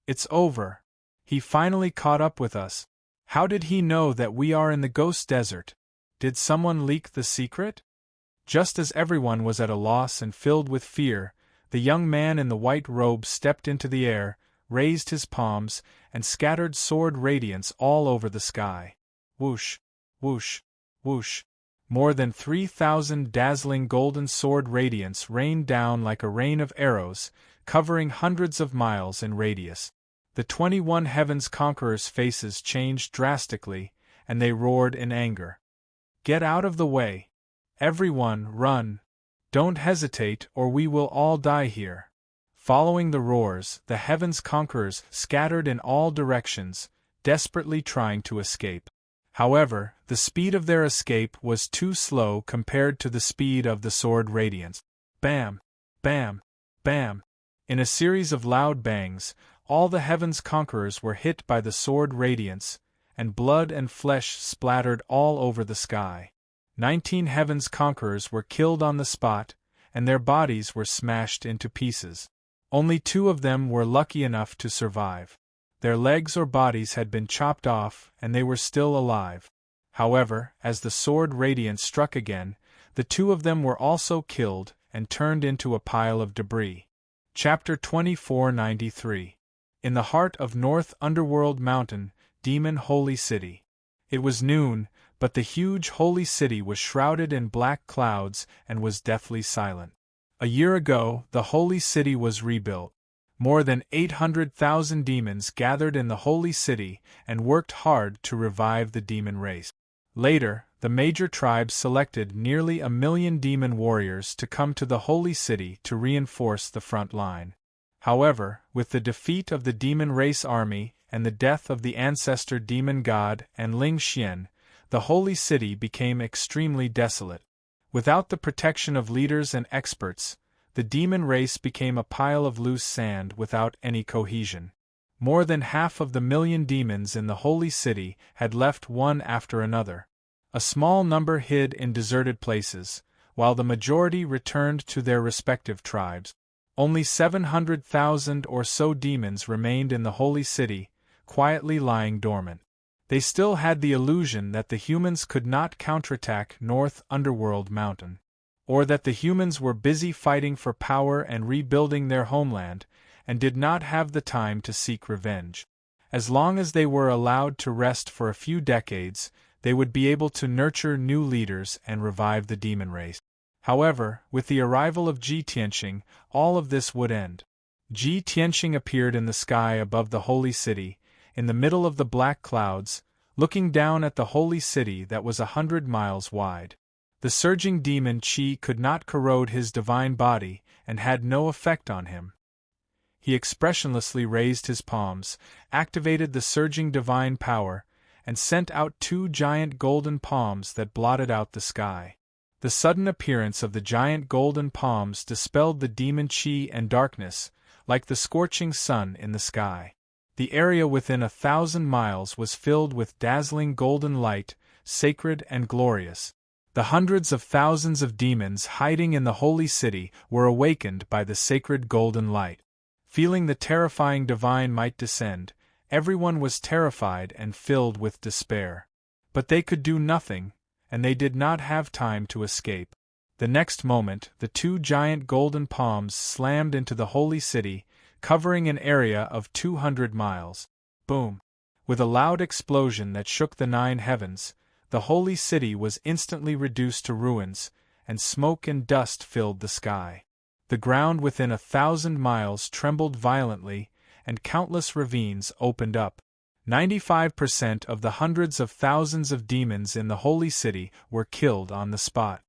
Speaker 1: It's over! He finally caught up with us! How did he know that we are in the Ghost Desert? Did someone leak the secret?" Just as everyone was at a loss and filled with fear, the young man in the white robe stepped into the air, raised his palms, and scattered sword radiance all over the sky. Whoosh, whoosh, whoosh. More than 3,000 dazzling golden sword radiance rained down like a rain of arrows, covering hundreds of miles in radius. The 21 Heaven's conquerors' faces changed drastically, and they roared in anger. "Get out of the way! Everyone, run! Don't hesitate or we will all die here!" Following the roars, the Heaven's conquerors scattered in all directions, desperately trying to escape. However, the speed of their escape was too slow compared to the speed of the sword radiance. Bam! Bam! Bam! In a series of loud bangs, all the Heaven's conquerors were hit by the sword radiance, and blood and flesh splattered all over the sky. 19 Heaven's conquerors were killed on the spot, and their bodies were smashed into pieces. Only 2 of them were lucky enough to survive. Their legs or bodies had been chopped off, and they were still alive. However, as the sword radiance struck again, the 2 of them were also killed and turned into a pile of debris. Chapter 2493. In the heart of North Underworld Mountain, Demon Holy City. It was noon, but the huge holy city was shrouded in black clouds and was deathly silent. A year ago, the holy city was rebuilt. More than 800,000 demons gathered in the holy city and worked hard to revive the demon race. Later, the major tribes selected nearly 1 million demon warriors to come to the holy city to reinforce the front line. However, with the defeat of the demon race army and the death of the ancestor demon god and Ling Xian, the holy city became extremely desolate. Without the protection of leaders and experts, the demon race became a pile of loose sand without any cohesion. More than half of the 1 million demons in the holy city had left one after another. A small number hid in deserted places, while the majority returned to their respective tribes. Only 700,000 or so demons remained in the Holy City, quietly lying dormant. They still had the illusion that the humans could not counterattack North Underworld Mountain, or that the humans were busy fighting for power and rebuilding their homeland, and did not have the time to seek revenge. As long as they were allowed to rest for a few decades, they would be able to nurture new leaders and revive the demon race. However, with the arrival of Ji Tianqing, all of this would end. Ji Tianqing appeared in the sky above the Holy City, in the middle of the black clouds, looking down at the Holy City that was 100 miles wide. The surging demon Qi could not corrode his divine body and had no effect on him. He expressionlessly raised his palms, activated the surging divine power, and sent out 2 giant golden palms that blotted out the sky. The sudden appearance of the giant golden palms dispelled the demon Qi and darkness, like the scorching sun in the sky. The area within 1,000 miles was filled with dazzling golden light, sacred and glorious. The hundreds of thousands of demons hiding in the Holy City were awakened by the sacred golden light. Feeling the terrifying divine might descend, everyone was terrified and filled with despair. But they could do nothing, and they did not have time to escape. The next moment, the 2 giant golden palms slammed into the Holy City, covering an area of 200 miles. Boom! With a loud explosion that shook the 9 heavens, the Holy City was instantly reduced to ruins, and smoke and dust filled the sky. The ground within 1,000 miles trembled violently, and countless ravines opened up. 95% of the hundreds of thousands of demons in the Holy City were killed on the spot.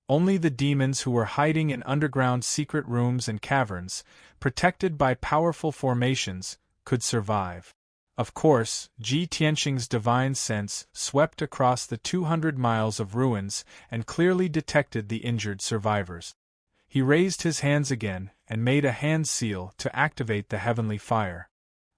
Speaker 1: Only the demons who were hiding in underground secret rooms and caverns, protected by powerful formations, could survive. Of course, Ji Tianqing's divine sense swept across the 200 miles of ruins and clearly detected the injured survivors. He raised his hands again and made a hand seal to activate the heavenly fire.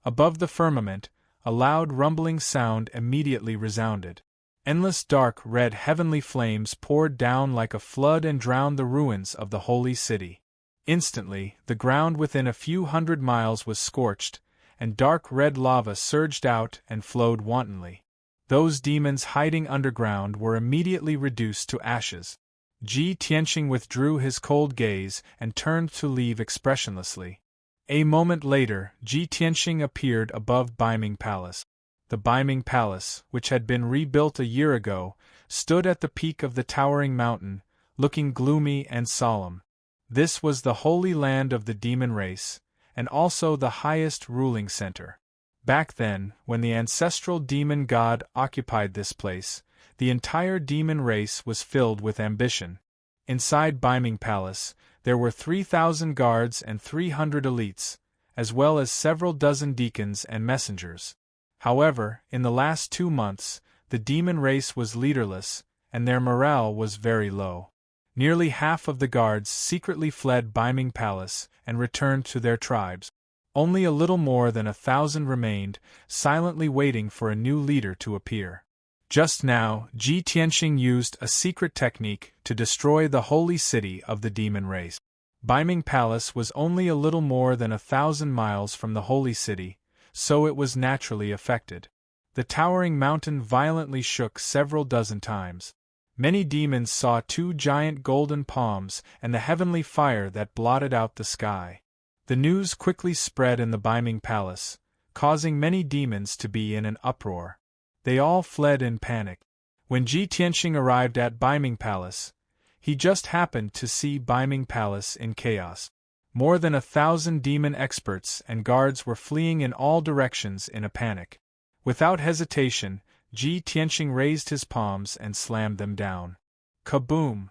Speaker 1: Above the firmament, a loud rumbling sound immediately resounded. Endless dark red heavenly flames poured down like a flood and drowned the ruins of the Holy City. Instantly, the ground within a few hundred miles was scorched, and dark red lava surged out and flowed wantonly. Those demons hiding underground were immediately reduced to ashes. Ji Tianqing withdrew his cold gaze and turned to leave expressionlessly. A moment later, Ji Tianqing appeared above Baiming Palace. The Baiming Palace, which had been rebuilt a year ago, stood at the peak of the towering mountain, looking gloomy and solemn. This was the holy land of the demon race, and also the highest ruling center. Back then, when the ancestral demon god occupied this place, the entire demon race was filled with ambition. Inside Baiming Palace, there were 3,000 guards and 300 elites, as well as several dozen deacons and messengers. However, in the last 2 months, the demon race was leaderless, and their morale was very low. Nearly half of the guards secretly fled Baiming Palace and returned to their tribes. Only a little more than 1,000 remained, silently waiting for a new leader to appear. Just now, Ji Tianqing used a secret technique to destroy the holy city of the demon race. Baiming Palace was only a little more than 1,000 miles from the holy city, so it was naturally affected. The towering mountain violently shook several dozen times. Many demons saw 2 giant golden palms and the heavenly fire that blotted out the sky. The news quickly spread in the Baiming Palace, causing many demons to be in an uproar. They all fled in panic. When Ji Tianqing arrived at Baiming Palace, he just happened to see Baiming Palace in chaos. More than 1,000 demon experts and guards were fleeing in all directions in a panic. Without hesitation, Ji Tianqing raised his palms and slammed them down. Kaboom!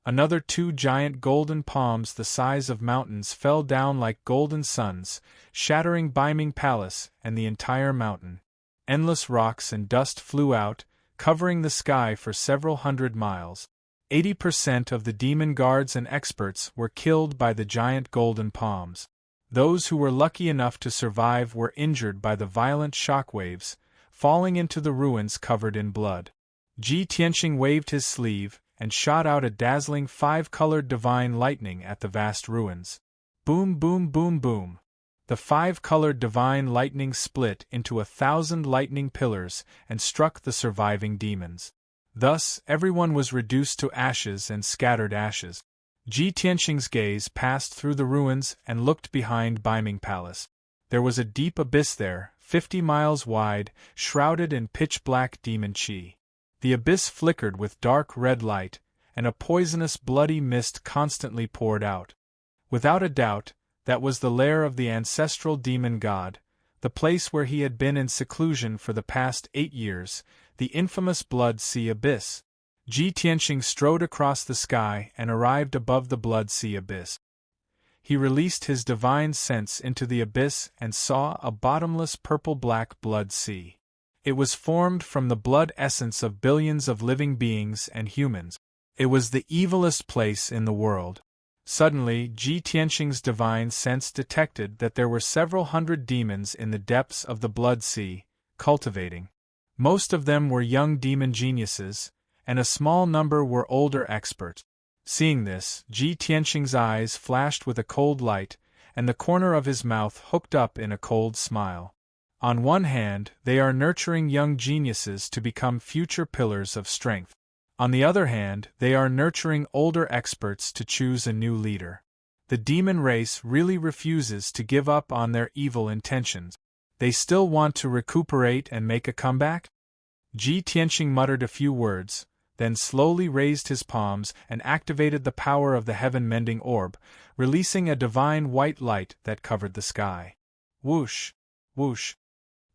Speaker 1: Another 2 giant golden palms the size of mountains fell down like golden suns, shattering Baiming Palace and the entire mountain. Endless rocks and dust flew out, covering the sky for several hundred miles. 80% of the demon guards and experts were killed by the giant golden palms. Those who were lucky enough to survive were injured by the violent shockwaves, falling into the ruins covered in blood. Ji Tianqing waved his sleeve, and shot out a dazzling 5-colored divine lightning at the vast ruins. Boom, boom, boom, boom. The 5-colored divine lightning split into 1,000 lightning pillars and struck the surviving demons. Thus, everyone was reduced to ashes and scattered ashes. Ji Tianqing's gaze passed through the ruins and looked behind Baiming Palace. There was a deep abyss there, 50 miles wide, shrouded in pitch-black demon qi. The abyss flickered with dark red light, and a poisonous bloody mist constantly poured out. Without a doubt, that was the lair of the ancestral demon god, the place where he had been in seclusion for the past 8 years, the infamous Blood Sea Abyss. Ji Tianqing strode across the sky and arrived above the Blood Sea Abyss. He released his divine sense into the abyss and saw a bottomless purple-black blood sea. It was formed from the blood essence of billions of living beings and humans. It was the evilest place in the world. Suddenly, Ji Tianqing's divine sense detected that there were several hundred demons in the depths of the blood sea, cultivating. Most of them were young demon geniuses, and a small number were older experts. Seeing this, Ji Tianqing's eyes flashed with a cold light, and the corner of his mouth hooked up in a cold smile. On one hand, they are nurturing young geniuses to become future pillars of strength. On the other hand, they are nurturing older experts to choose a new leader. The demon race really refuses to give up on their evil intentions. They still want to recuperate and make a comeback? Ji Tianqing muttered a few words, then slowly raised his palms and activated the power of the heaven-mending orb, releasing a divine white light that covered the sky. Whoosh! Whoosh!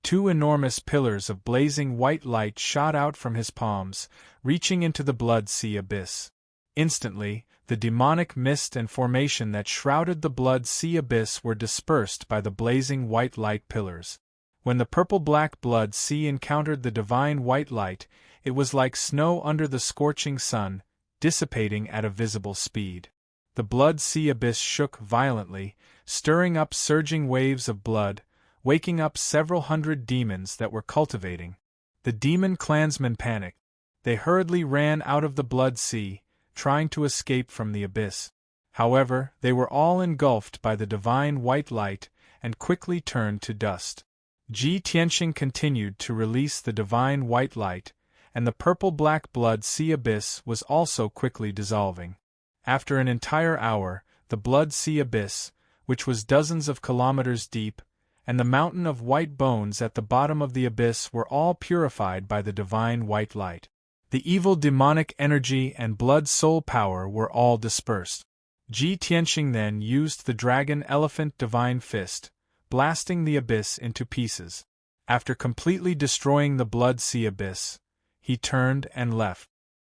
Speaker 1: 2 enormous pillars of blazing white light shot out from his palms, reaching into the blood sea abyss. Instantly, the demonic mist and formation that shrouded the blood sea abyss were dispersed by the blazing white light pillars. When the purple-black blood sea encountered the divine white light, it was like snow under the scorching sun, dissipating at a visible speed. The blood sea abyss shook violently, stirring up surging waves of blood, waking up several hundred demons that were cultivating. The demon clansmen panicked. They hurriedly ran out of the blood sea, trying to escape from the abyss. However, they were all engulfed by the divine white light and quickly turned to dust. Ji Tianqing continued to release the divine white light, and the purple-black blood sea abyss was also quickly dissolving. After an entire hour, the blood sea abyss, which was dozens of kilometers deep, and the mountain of white bones at the bottom of the abyss were all purified by the divine white light. The evil demonic energy and blood soul power were all dispersed. Ji Tianqing then used the dragon-elephant divine fist, blasting the abyss into pieces. After completely destroying the blood sea abyss, he turned and left.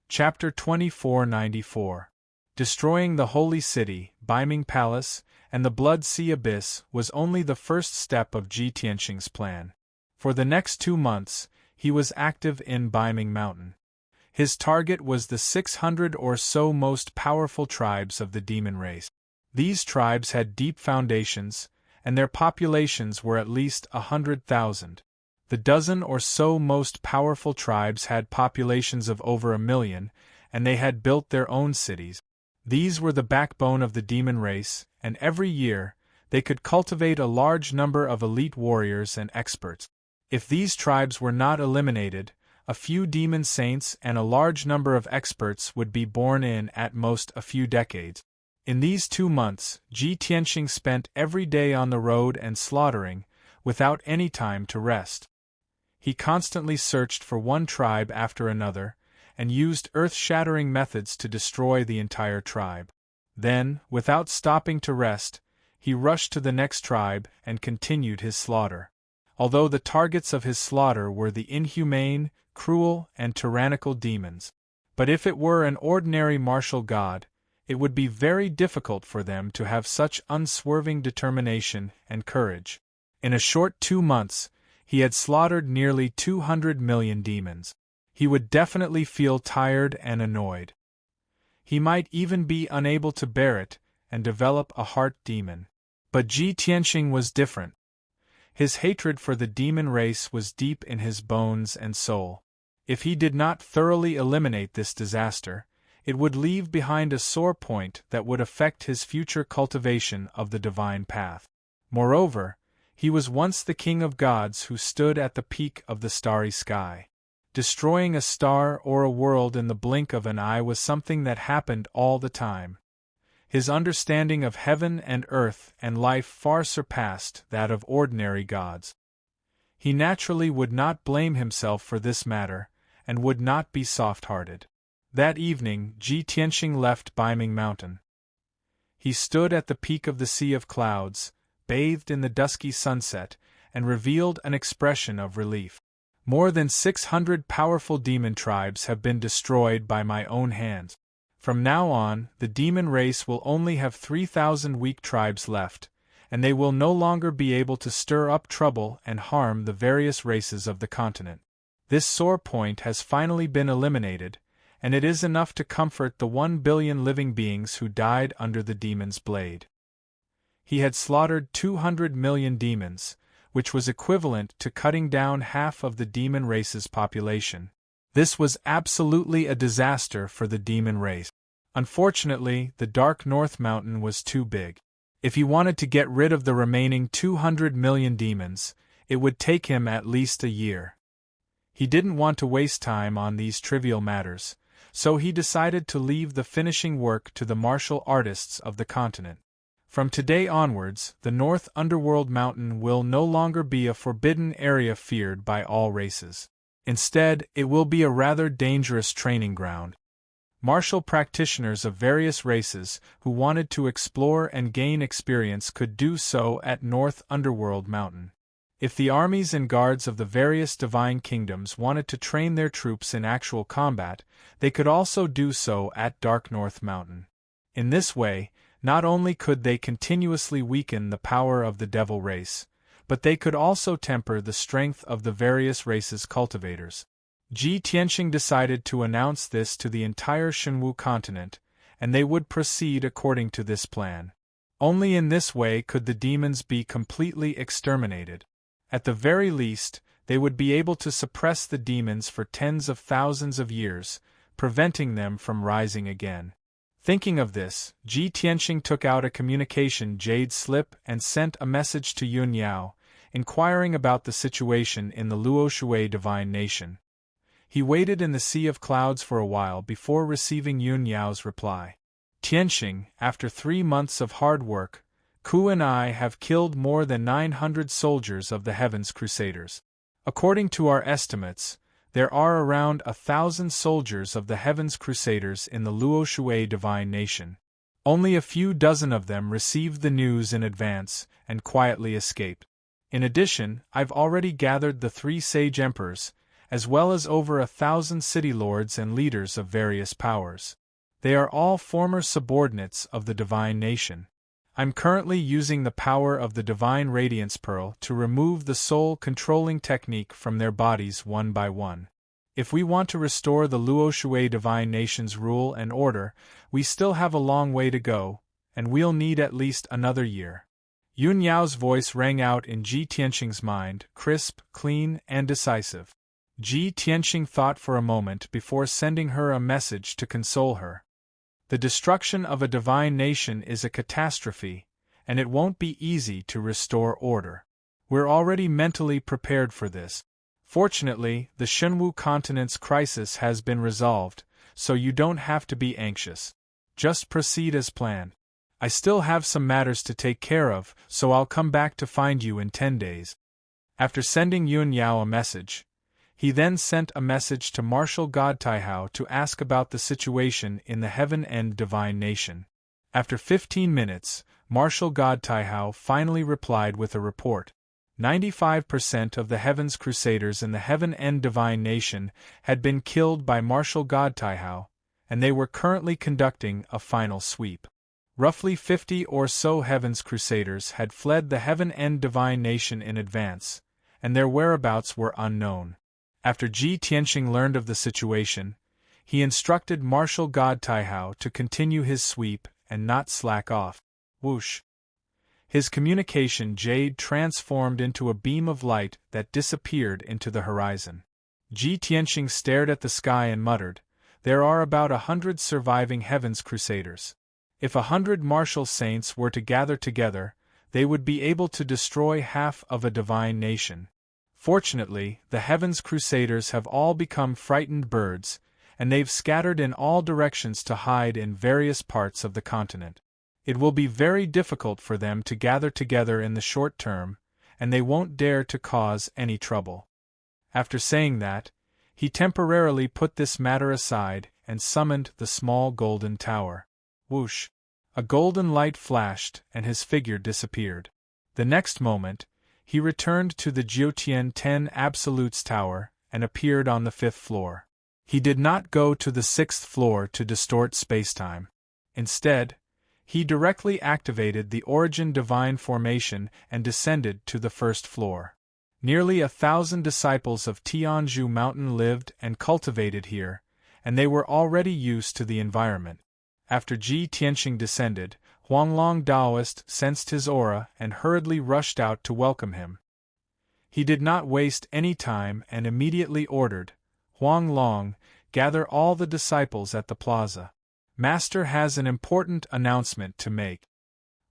Speaker 1: Chapter 2494. Destroying the holy city, Baiming Palace, and the blood sea abyss was only the first step of Ji Tianqing's plan. For the next 2 months, he was active in Baiming Mountain. His target was the 600 or so most powerful tribes of the demon race. These tribes had deep foundations, and their populations were at least 100,000. The dozen or so most powerful tribes had populations of over 1 million, and they had built their own cities. These were the backbone of the demon race, and every year, they could cultivate a large number of elite warriors and experts. If these tribes were not eliminated, a few demon saints and a large number of experts would be born in at most a few decades. In these 2 months, Ji Tianqing spent every day on the road and slaughtering, without any time to rest. He constantly searched for one tribe after another, and used earth-shattering methods to destroy the entire tribe. Then, without stopping to rest, he rushed to the next tribe and continued his slaughter. Although the targets of his slaughter were the inhumane, cruel, and tyrannical demons. But if it were an ordinary martial god, it would be very difficult for them to have such unswerving determination and courage. In a short 2 months, he had slaughtered nearly 200 million demons. He would definitely feel tired and annoyed. He might even be unable to bear it and develop a heart demon. But Ji Tianqing was different. His hatred for the demon race was deep in his bones and soul. If he did not thoroughly eliminate this disaster, It would leave behind a sore point that would affect his future cultivation of the divine path. Moreover, he was once the king of gods who stood at the peak of the starry sky. Destroying a star or a world in the blink of an eye was something that happened all the time. His understanding of heaven and earth and life far surpassed that of ordinary gods. He naturally would not blame himself for this matter, and would not be soft-hearted. That evening, Ji Tianxing left Baiming Mountain. He stood at the peak of the Sea of Clouds, bathed in the dusky sunset, and revealed an expression of relief. More than 600 powerful demon tribes have been destroyed by my own hands. From now on, the demon race will only have 3,000 weak tribes left, and they will no longer be able to stir up trouble and harm the various races of the continent. This sore point has finally been eliminated, and it is enough to comfort the 1 billion living beings who died under the demon's blade. He had slaughtered 200 million demons, which was equivalent to cutting down half of the demon race's population. This was absolutely a disaster for the demon race. Unfortunately, the Dark North Mountain was too big. If he wanted to get rid of the remaining 200 million demons, it would take him at least a year. He didn't want to waste time on these trivial matters, so he decided to leave the finishing work to the martial artists of the continent. From today onwards, the North Underworld Mountain will no longer be a forbidden area feared by all races. Instead, it will be a rather dangerous training ground. Martial practitioners of various races who wanted to explore and gain experience could do so at North Underworld Mountain. If the armies and guards of the various divine kingdoms wanted to train their troops in actual combat, they could also do so at Dark North Mountain. In this way, not only could they continuously weaken the power of the devil race, but they could also temper the strength of the various races' cultivators. Ji Tianxing decided to announce this to the entire Shenwu continent, and they would proceed according to this plan. Only in this way could the demons be completely exterminated. At the very least, they would be able to suppress the demons for tens of thousands of years, preventing them from rising again. Thinking of this, Ji Tianxing took out a communication jade slip and sent a message to Yun Yao, inquiring about the situation in the Luoshui divine nation. He waited in the Sea of Clouds for a while before receiving Yun Yao's reply. Tianxing, after 3 months of hard work, Ku and I have killed more than 900 soldiers of the Heaven's Crusaders. According to our estimates, there are around 1,000 soldiers of the Heaven's Crusaders in the Luoshui divine nation. Only a few dozen of them received the news in advance and quietly escaped. In addition, I've already gathered the 3 sage emperors, as well as over 1,000 city lords and leaders of various powers. They are all former subordinates of the divine nation. I'm currently using the power of the divine radiance pearl to remove the soul-controlling technique from their bodies one by one. If we want to restore the Luoshui divine nation's rule and order, we still have a long way to go, and we'll need at least another year. Yun Yao's voice rang out in Ji Tianxing's mind, crisp, clean, and decisive. Ji Tianxing thought for a moment before sending her a message to console her. The destruction of a divine nation is a catastrophe, and it won't be easy to restore order. We're already mentally prepared for this. Fortunately, the Shenwu continent's crisis has been resolved, so you don't have to be anxious. Just proceed as planned. I still have some matters to take care of, so I'll come back to find you in 10 days. After sending Yun Yao a message, he then sent a message to Martial God Taihao to ask about the situation in the Heaven End divine nation. After 15 minutes, Martial God Taihao finally replied with a report. 95% of the Heaven's Crusaders in the Heaven End divine nation had been killed by Martial God Taihao, and they were currently conducting a final sweep. Roughly 50 or so Heaven's Crusaders had fled the Heaven End divine nation in advance, and their whereabouts were unknown. After Ji Tianxing learned of the situation, he instructed Martial God Taihao to continue his sweep and not slack off. Whoosh! His communication jade transformed into a beam of light that disappeared into the horizon. Ji Tianxing stared at the sky and muttered, there are about 100 surviving Heaven's Crusaders. If 100 martial saints were to gather together, they would be able to destroy half of a divine nation. Fortunately, the Heaven's Crusaders have all become frightened birds, and they've scattered in all directions to hide in various parts of the continent. It will be very difficult for them to gather together in the short term, and they won't dare to cause any trouble. After saying that, he temporarily put this matter aside and summoned the small golden tower. Whoosh! A golden light flashed and his figure disappeared. The next moment, he returned to the Jiutian 10 Absolutes Tower and appeared on the 5th floor. He did not go to the 6th floor to distort spacetime. Instead, he directly activated the Origin Divine Formation and descended to the 1st floor. Nearly 1,000 disciples of Tianzhu Mountain lived and cultivated here, and they were already used to the environment. After Ji Tianxing descended, Huanglong Daoist sensed his aura and hurriedly rushed out to welcome him. He did not waste any time and immediately ordered, "Huanglong, gather all the disciples at the plaza. Master has an important announcement to make."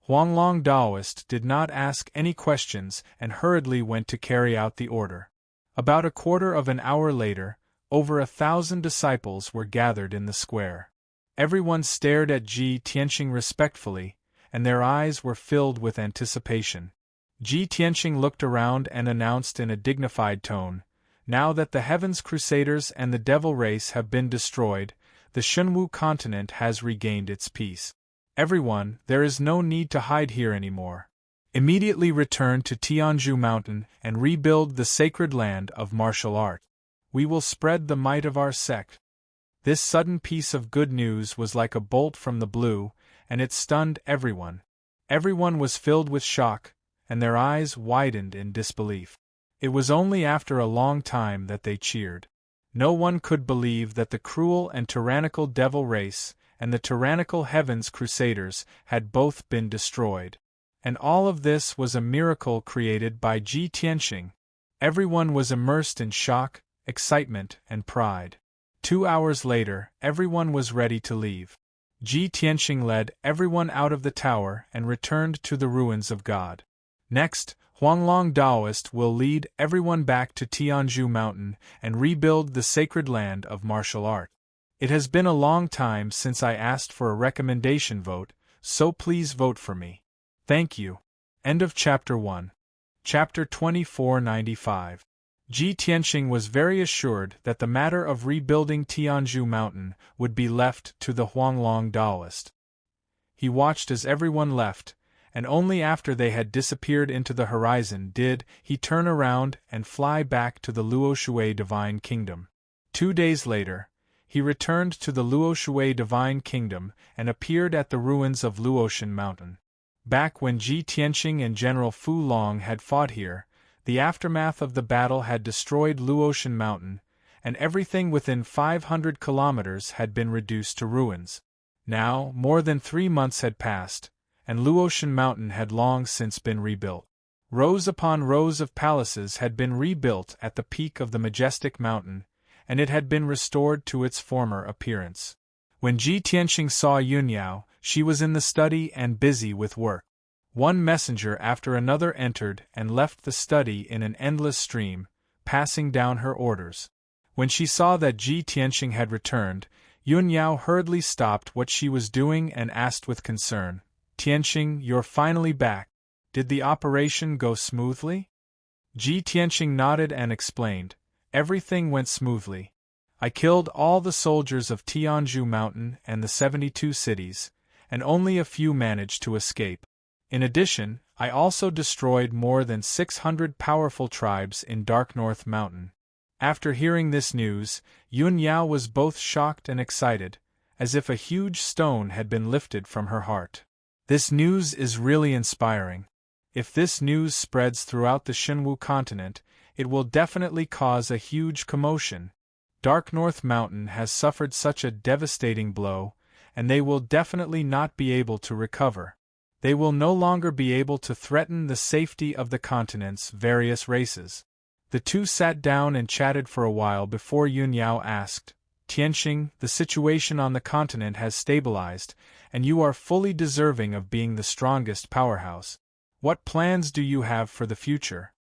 Speaker 1: Huanglong Daoist did not ask any questions and hurriedly went to carry out the order. About a quarter of an hour later, over 1,000 disciples were gathered in the square. Everyone stared at Ji Tianxing respectfully, and their eyes were filled with anticipation. Ji Tianxing looked around and announced in a dignified tone, "Now that the Heaven's Crusaders and the Devil race have been destroyed, the Shenwu continent has regained its peace. Everyone, there is no need to hide here anymore. Immediately return to Tianzhu Mountain and rebuild the sacred land of martial art. We will spread the might of our sect." This sudden piece of good news was like a bolt from the blue, and it stunned everyone. Everyone was filled with shock, and their eyes widened in disbelief. It was only after a long time that they cheered. No one could believe that the cruel and tyrannical Devil race and the tyrannical Heaven's Crusaders had both been destroyed. And all of this was a miracle created by Ji Tianxing. Everyone was immersed in shock, excitement, and pride. 2 hours later, everyone was ready to leave. Ji Tianxing led everyone out of the tower and returned to the ruins of God. Next, Huanglong Daoist will lead everyone back to Tianzhu Mountain and rebuild the sacred land of martial art. It has been a long time since I asked for a recommendation vote, so please vote for me. Thank you. End of Chapter 1. Chapter 2495. Ji Tianxing was very assured that the matter of rebuilding Tianzhu Mountain would be left to the Huanglong Daoist. He watched as everyone left, and only after they had disappeared into the horizon did he turn around and fly back to the Luoshui Divine Kingdom. 2 days later, he returned to the Luoshui Divine Kingdom and appeared at the ruins of Luoshan Mountain. Back when Ji Tianxing and General Fu Long had fought here, the aftermath of the battle had destroyed Luoshan Mountain, and everything within 500 kilometers had been reduced to ruins. Now, more than 3 months had passed, and Luoshan Mountain had long since been rebuilt. Rows upon rows of palaces had been rebuilt at the peak of the majestic mountain, and it had been restored to its former appearance. When Ji Tianxing saw Yunyao, she was in the study and busy with work. One messenger after another entered and left the study in an endless stream, passing down her orders. When she saw that Ji Tianxing had returned, Yunyao hurriedly stopped what she was doing and asked with concern, "Tianxing, you're finally back. Did the operation go smoothly?" Ji Tianxing nodded and explained, "Everything went smoothly. I killed all the soldiers of Tianzhu Mountain and the 72 cities, and only a few managed to escape. In addition, I also destroyed more than 600 powerful tribes in Dark North Mountain." After hearing this news, Yunyao was both shocked and excited, as if a huge stone had been lifted from her heart. This news is really inspiring. If this news spreads throughout the Shenwu continent, it will definitely cause a huge commotion. Dark North Mountain has suffered such a devastating blow, and they will definitely not be able to recover. They will no longer be able to threaten the safety of the continent's various races. The two sat down and chatted for a while before Yunyao asked, Tianxing, the situation on the continent has stabilized, and you are fully deserving of being the strongest powerhouse. What plans do you have for the future?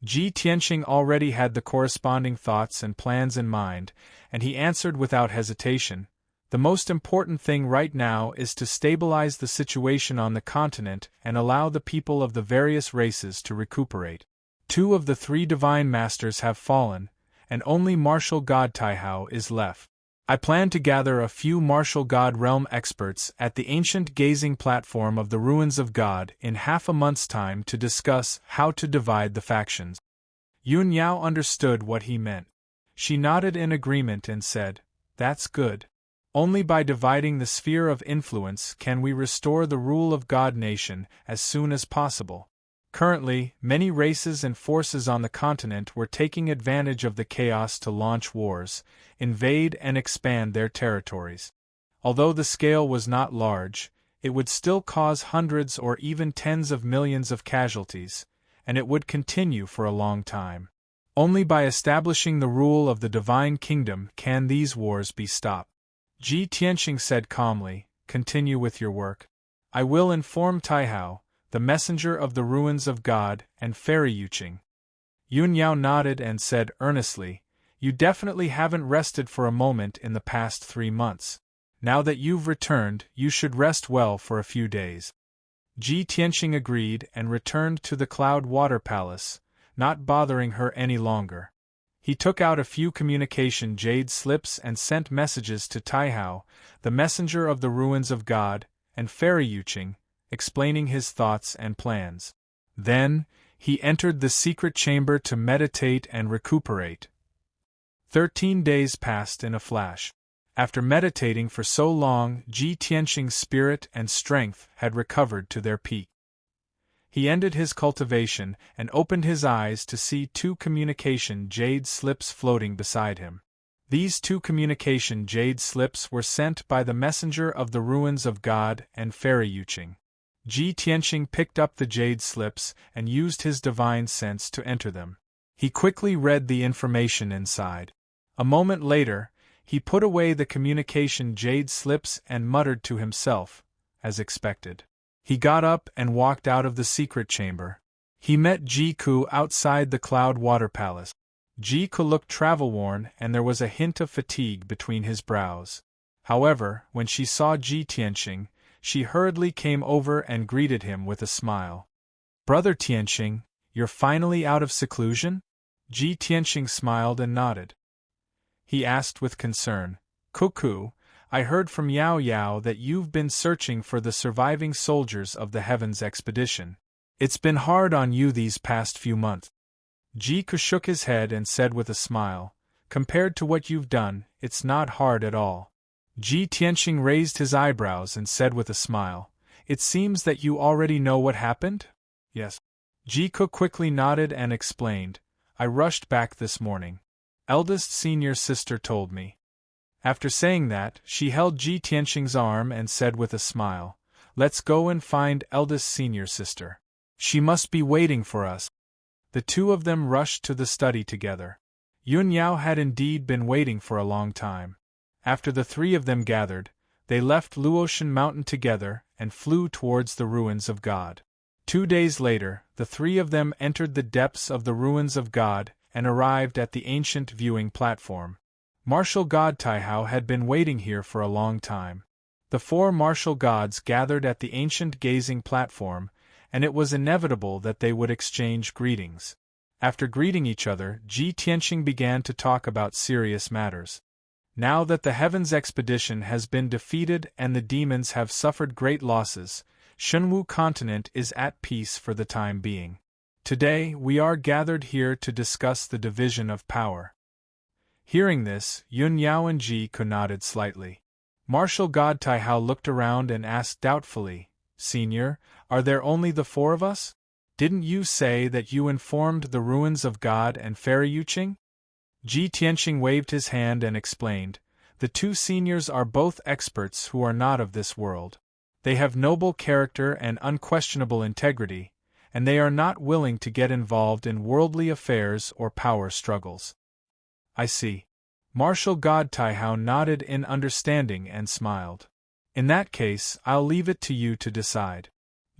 Speaker 1: Tianxing already had the corresponding thoughts and plans in mind, and he answered without hesitation. The most important thing right now is to stabilize the situation on the continent and allow the people of the various races to recuperate. 2 of the 3 divine masters have fallen, and only martial god Taihao is left. I plan to gather a few martial god realm experts at the ancient gazing platform of the ruins of God in half a month's time to discuss how to divide the factions. Yun Yao understood what he meant. She nodded in agreement and said, "That's good. Only by dividing the sphere of influence can we restore the rule of God nation as soon as possible." Currently, many races and forces on the continent were taking advantage of the chaos to launch wars, invade and expand their territories. Although the scale was not large, it would still cause hundreds or even tens of millions of casualties, and it would continue for a long time. Only by establishing the rule of the divine kingdom can these wars be stopped. Tianxing said calmly, "Continue with your work. I will inform Taihao, the messenger of the ruins of God, and Fairy Yuqing." Yun Yao nodded and said earnestly, "You definitely haven't rested for a moment in the past 3 months. Now that you've returned, you should rest well for a few days." Tianxing agreed and returned to the Cloud Water Palace, not bothering her any longer. He took out a few communication jade slips and sent messages to Taihao, the messenger of the ruins of God, and Fairy Yuqing, explaining his thoughts and plans. Then, he entered the secret chamber to meditate and recuperate. 13 days passed in a flash. After meditating for so long, Tianxing's spirit and strength had recovered to their peak. He ended his cultivation and opened his eyes to see 2 communication jade slips floating beside him. These 2 communication jade slips were sent by the messenger of the ruins of God and Fairy Yuqing. Tianxing picked up the jade slips and used his divine sense to enter them. He quickly read the information inside. A moment later, he put away the communication jade slips and muttered to himself, as expected. He got up and walked out of the secret chamber. He met Jiku outside the Cloud Water Palace. Jiku looked travel-worn and there was a hint of fatigue between his brows. However, when she saw Tianxing, she hurriedly came over and greeted him with a smile. "Brother Tianxing, you're finally out of seclusion?" Tianxing smiled and nodded. He asked with concern, "Cuckoo, I heard from Yao Yao that you've been searching for the surviving soldiers of the Heavens expedition. It's been hard on you these past few months." Jiku shook his head and said with a smile, "Compared to what you've done, it's not hard at all." Tianxing raised his eyebrows and said with a smile, "It seems that you already know what happened?" "Yes." Jiku quickly nodded and explained, "I rushed back this morning. Eldest senior sister told me." After saying that, she held Tianxing's arm and said with a smile, "Let's go and find eldest senior sister. She must be waiting for us." The 2 of them rushed to the study together. Yun Yao had indeed been waiting for a long time. After the 3 of them gathered, they left Luotian Mountain together and flew towards the ruins of God. 2 days later, the 3 of them entered the depths of the ruins of God and arrived at the ancient viewing platform. Martial god Taihao had been waiting here for a long time. The 4 martial gods gathered at the ancient gazing platform, and it was inevitable that they would exchange greetings. After greeting each other, Tianxing began to talk about serious matters. Now that the Heavens expedition has been defeated and the demons have suffered great losses, Shenwu continent is at peace for the time being. Today, we are gathered here to discuss the division of power. Hearing this, Yun Yao and Jiku nodded slightly. Martial god Taihao looked around and asked doubtfully, "Senior, are there only the 4 of us? Didn't you say that you informed the ruins of God and Fairy Yuqing?" Tianxing waved his hand and explained, "The 2 seniors are both experts who are not of this world. They have noble character and unquestionable integrity, and they are not willing to get involved in worldly affairs or power struggles." "I see." Martial God Taihao nodded in understanding and smiled. In that case, I'll leave it to you to decide.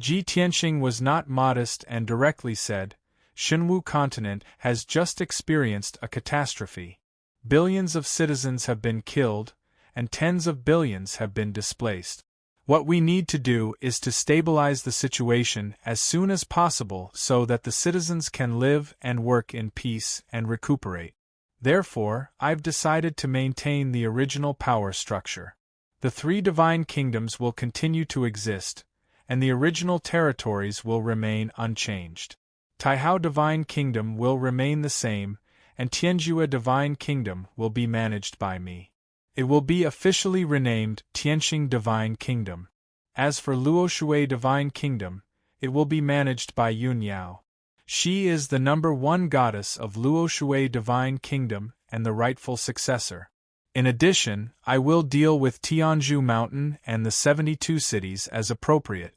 Speaker 1: Ji Tianxing was not modest and directly said, Shenwu continent has just experienced a catastrophe. Billions of citizens have been killed, and tens of billions have been displaced. What we need to do is to stabilize the situation as soon as possible so that the citizens can live and work in peace and recuperate. Therefore, I've decided to maintain the original power structure. The three divine kingdoms will continue to exist, and the original territories will remain unchanged. Taihao Divine Kingdom will remain the same, and Tianjua Divine Kingdom will be managed by me. It will be officially renamed Tianxing Divine Kingdom. As for Luoshui Divine Kingdom, it will be managed by Yun Yao. She is the #1 goddess of Luoshui Divine Kingdom and the rightful successor. In addition, I will deal with Tianzhu Mountain and the 72 cities as appropriate.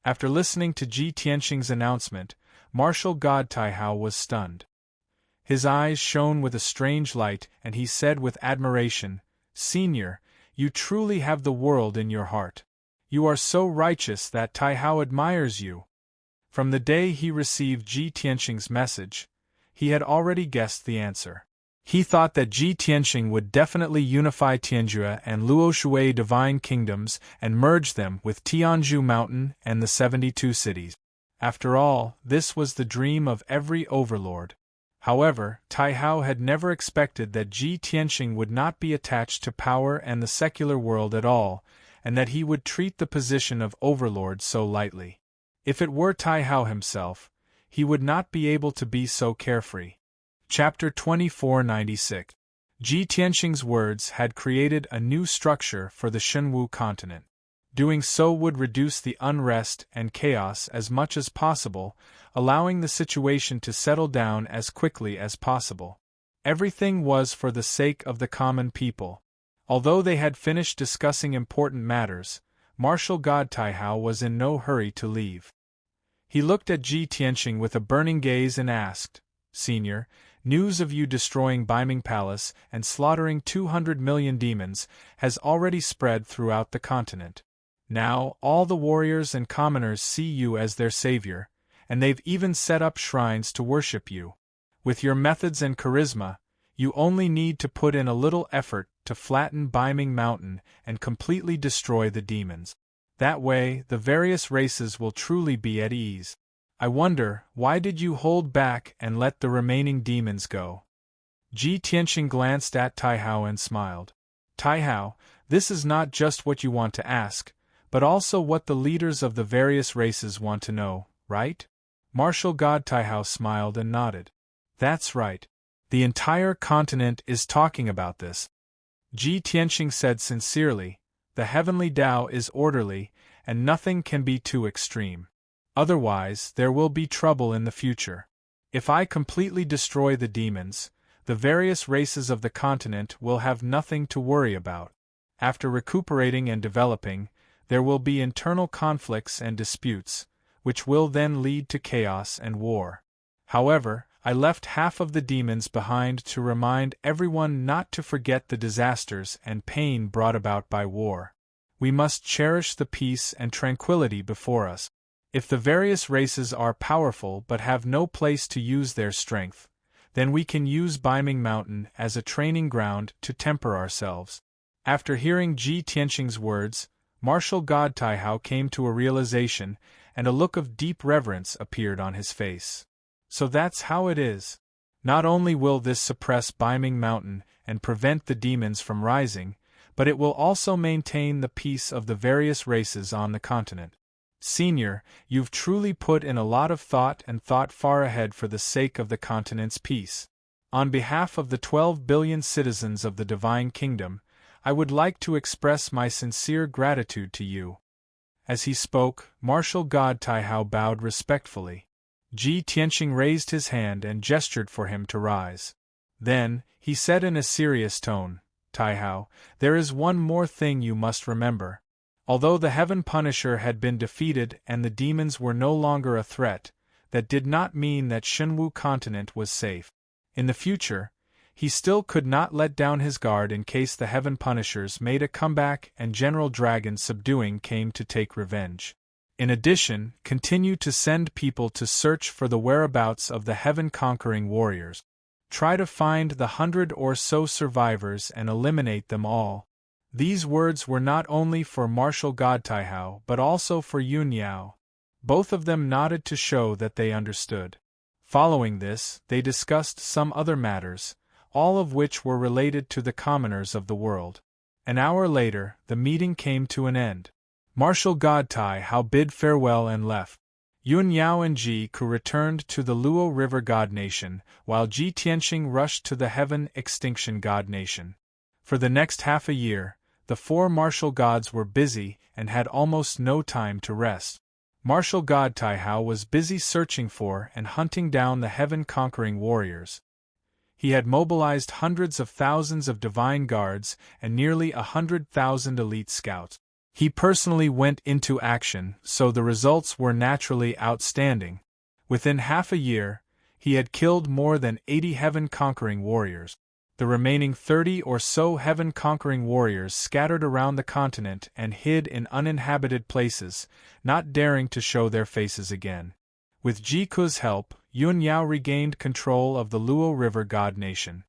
Speaker 1: After listening to Ji Tianxing's announcement, Martial God Taihao was stunned. His eyes shone with a strange light, and he said with admiration, Senior, you truly have the world in your heart. You are so righteous that Taihao admires you. From the day he received Ji Tianxing's message, he had already guessed the answer. He thought that Ji Tianxing would definitely unify Tianjua and Luoshui Divine Kingdoms and merge them with Tianzhu Mountain and the 72 cities. After all, this was the dream of every overlord. However, Taihao had never expected that Ji Tianxing would not be attached to power and the secular world at all, and that he would treat the position of overlord so lightly. If it were Taihao himself, he would not be able to be so carefree. Chapter 2496. Ji Tianxing's words had created a new structure for the Shenwu continent. Doing so would reduce the unrest and chaos as much as possible, allowing the situation to settle down as quickly as possible. Everything was for the sake of the common people. Although they had finished discussing important matters, Martial God Taihao was in no hurry to leave. He looked at Ji Tianxing with a burning gaze and asked, Senior, news of you destroying Baiming Palace and slaughtering 200 million demons has already spread throughout the continent. Now, all the warriors and commoners see you as their savior, and they've even set up shrines to worship you. With your methods and charisma, you only need to put in a little effort to flatten Baiming Mountain and completely destroy the demons. That way, the various races will truly be at ease. I wonder, why did you hold back and let the remaining demons go? Ji Tianxing glanced at Taihao and smiled. Taihao, this is not just what you want to ask, but also what the leaders of the various races want to know, right? Martial God Taihao smiled and nodded. That's right. The entire continent is talking about this. Ji Tianxing said sincerely, the heavenly Tao is orderly, and nothing can be too extreme. Otherwise, there will be trouble in the future. If I completely destroy the demons, the various races of the continent will have nothing to worry about. After recuperating and developing, there will be internal conflicts and disputes, which will then lead to chaos and war. However, I left half of the demons behind to remind everyone not to forget the disasters and pain brought about by war. We must cherish the peace and tranquility before us. If the various races are powerful but have no place to use their strength, then we can use Baiming Mountain as a training ground to temper ourselves. After hearing Ji Tianxing's words, Martial God Taihao came to a realization, and a look of deep reverence appeared on his face. So that's how it is. Not only will this suppress Baiming Mountain and prevent the demons from rising, but it will also maintain the peace of the various races on the continent. Senior, you've truly put in a lot of thought and thought far ahead for the sake of the continent's peace. On behalf of the 12 billion citizens of the Divine Kingdom, I would like to express my sincere gratitude to you. As he spoke, Martial God Taihao bowed respectfully. Ji Tianxing raised his hand and gestured for him to rise. Then, he said in a serious tone, Taihao, there is one more thing you must remember. Although the Heaven Punisher had been defeated and the demons were no longer a threat, that did not mean that Shenwu continent was safe. In the future, he still could not let down his guard in case the Heaven Punishers made a comeback and General Dragon Subduing came to take revenge. In addition, continue to send people to search for the whereabouts of the heaven-conquering warriors. Try to find the 100 or so survivors and eliminate them all. These words were not only for Marshal God Taihao but also for Yun Yao. Both of them nodded to show that they understood. Following this, they discussed some other matters, all of which were related to the commoners of the world. An hour later, the meeting came to an end. Marshal God Taihao bid farewell and left. Yun Yao and Ji Ku returned to the Luo River God Nation, while Ji Tianxing rushed to the Heaven Extinction God Nation. For the next half a year, the four martial gods were busy and had almost no time to rest. Marshal God Taihao was busy searching for and hunting down the heaven-conquering warriors. He had mobilized hundreds of thousands of divine guards and nearly 100,000 elite scouts. He personally went into action, so the results were naturally outstanding. Within half a year, he had killed more than 80 heaven-conquering warriors. The remaining 30 or so heaven-conquering warriors scattered around the continent and hid in uninhabited places, not daring to show their faces again. With Ji Ku's help, Yun Yao regained control of the Luo River God Nation.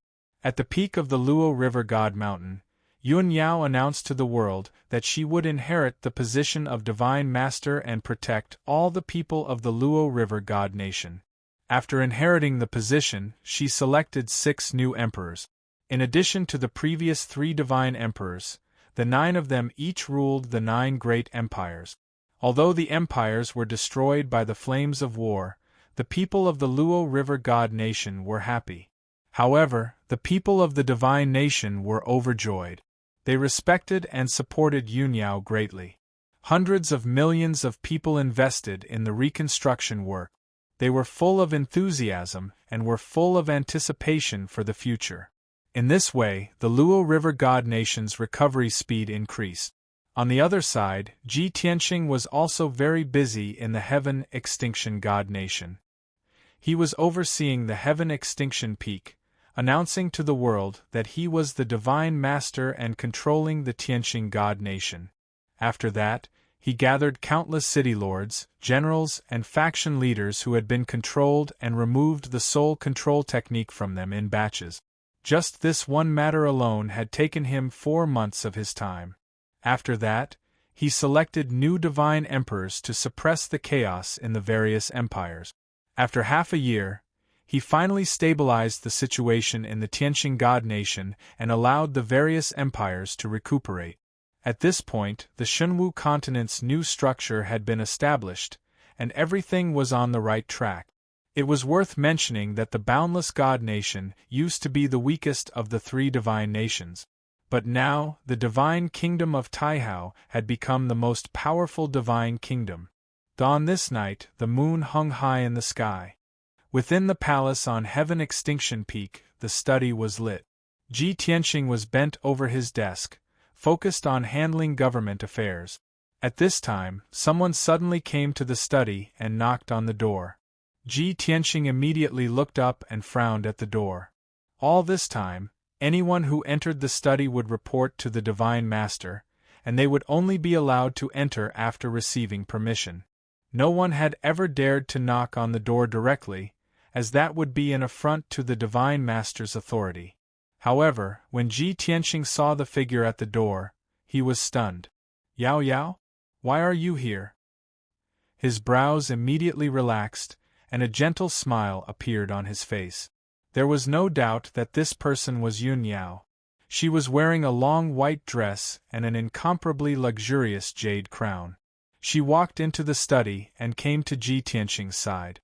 Speaker 1: At the peak of the Luo River God Mountain, Yun Yao announced to the world that she would inherit the position of Divine Master and protect all the people of the Luo River God Nation. After inheriting the position, she selected 6 new emperors. In addition to the previous 3 divine emperors, the 9 of them each ruled the 9 great empires. Although the empires were destroyed by the flames of war, the people of the Luo River God Nation were happy. However, the people of the Divine Nation were overjoyed. They respected and supported Yun Yao greatly. Hundreds of millions of people invested in the reconstruction work. They were full of enthusiasm and were full of anticipation for the future. In this way, the Luo River God Nation's recovery speed increased. On the other side, Ji Tianxing was also very busy in the Heaven Extinction God Nation. He was overseeing the Heaven Extinction Peak, announcing to the world that he was the Divine Master and controlling the Tianxing God Nation. After that, he gathered countless city lords, generals, and faction leaders who had been controlled and removed the soul control technique from them in batches. Just this one matter alone had taken him 4 months of his time. After that, he selected new divine emperors to suppress the chaos in the various empires. After half a year, he finally stabilized the situation in the Tianxing God Nation and allowed the various empires to recuperate. At this point, the Shunwu continent's new structure had been established, and everything was on the right track. It was worth mentioning that the Boundless God Nation used to be the weakest of the 3 divine nations. But now, the divine kingdom of Taihao had become the most powerful divine kingdom. On this night, the moon hung high in the sky. Within the palace on Heaven Extinction Peak, the study was lit. Ji Tianxing was bent over his desk, focused on handling government affairs. At this time, someone suddenly came to the study and knocked on the door. Ji Tianxing immediately looked up and frowned at the door. All this time, anyone who entered the study would report to the Divine Master, and they would only be allowed to enter after receiving permission. No one had ever dared to knock on the door directly, as that would be an affront to the Divine Master's authority. However, when Ji Tianxing saw the figure at the door, he was stunned. "Yao Yao? Why are you here?" His brows immediately relaxed, and a gentle smile appeared on his face. There was no doubt that this person was Yun Yao. She was wearing a long white dress and an incomparably luxurious jade crown. She walked into the study and came to Ji Tianxing's side.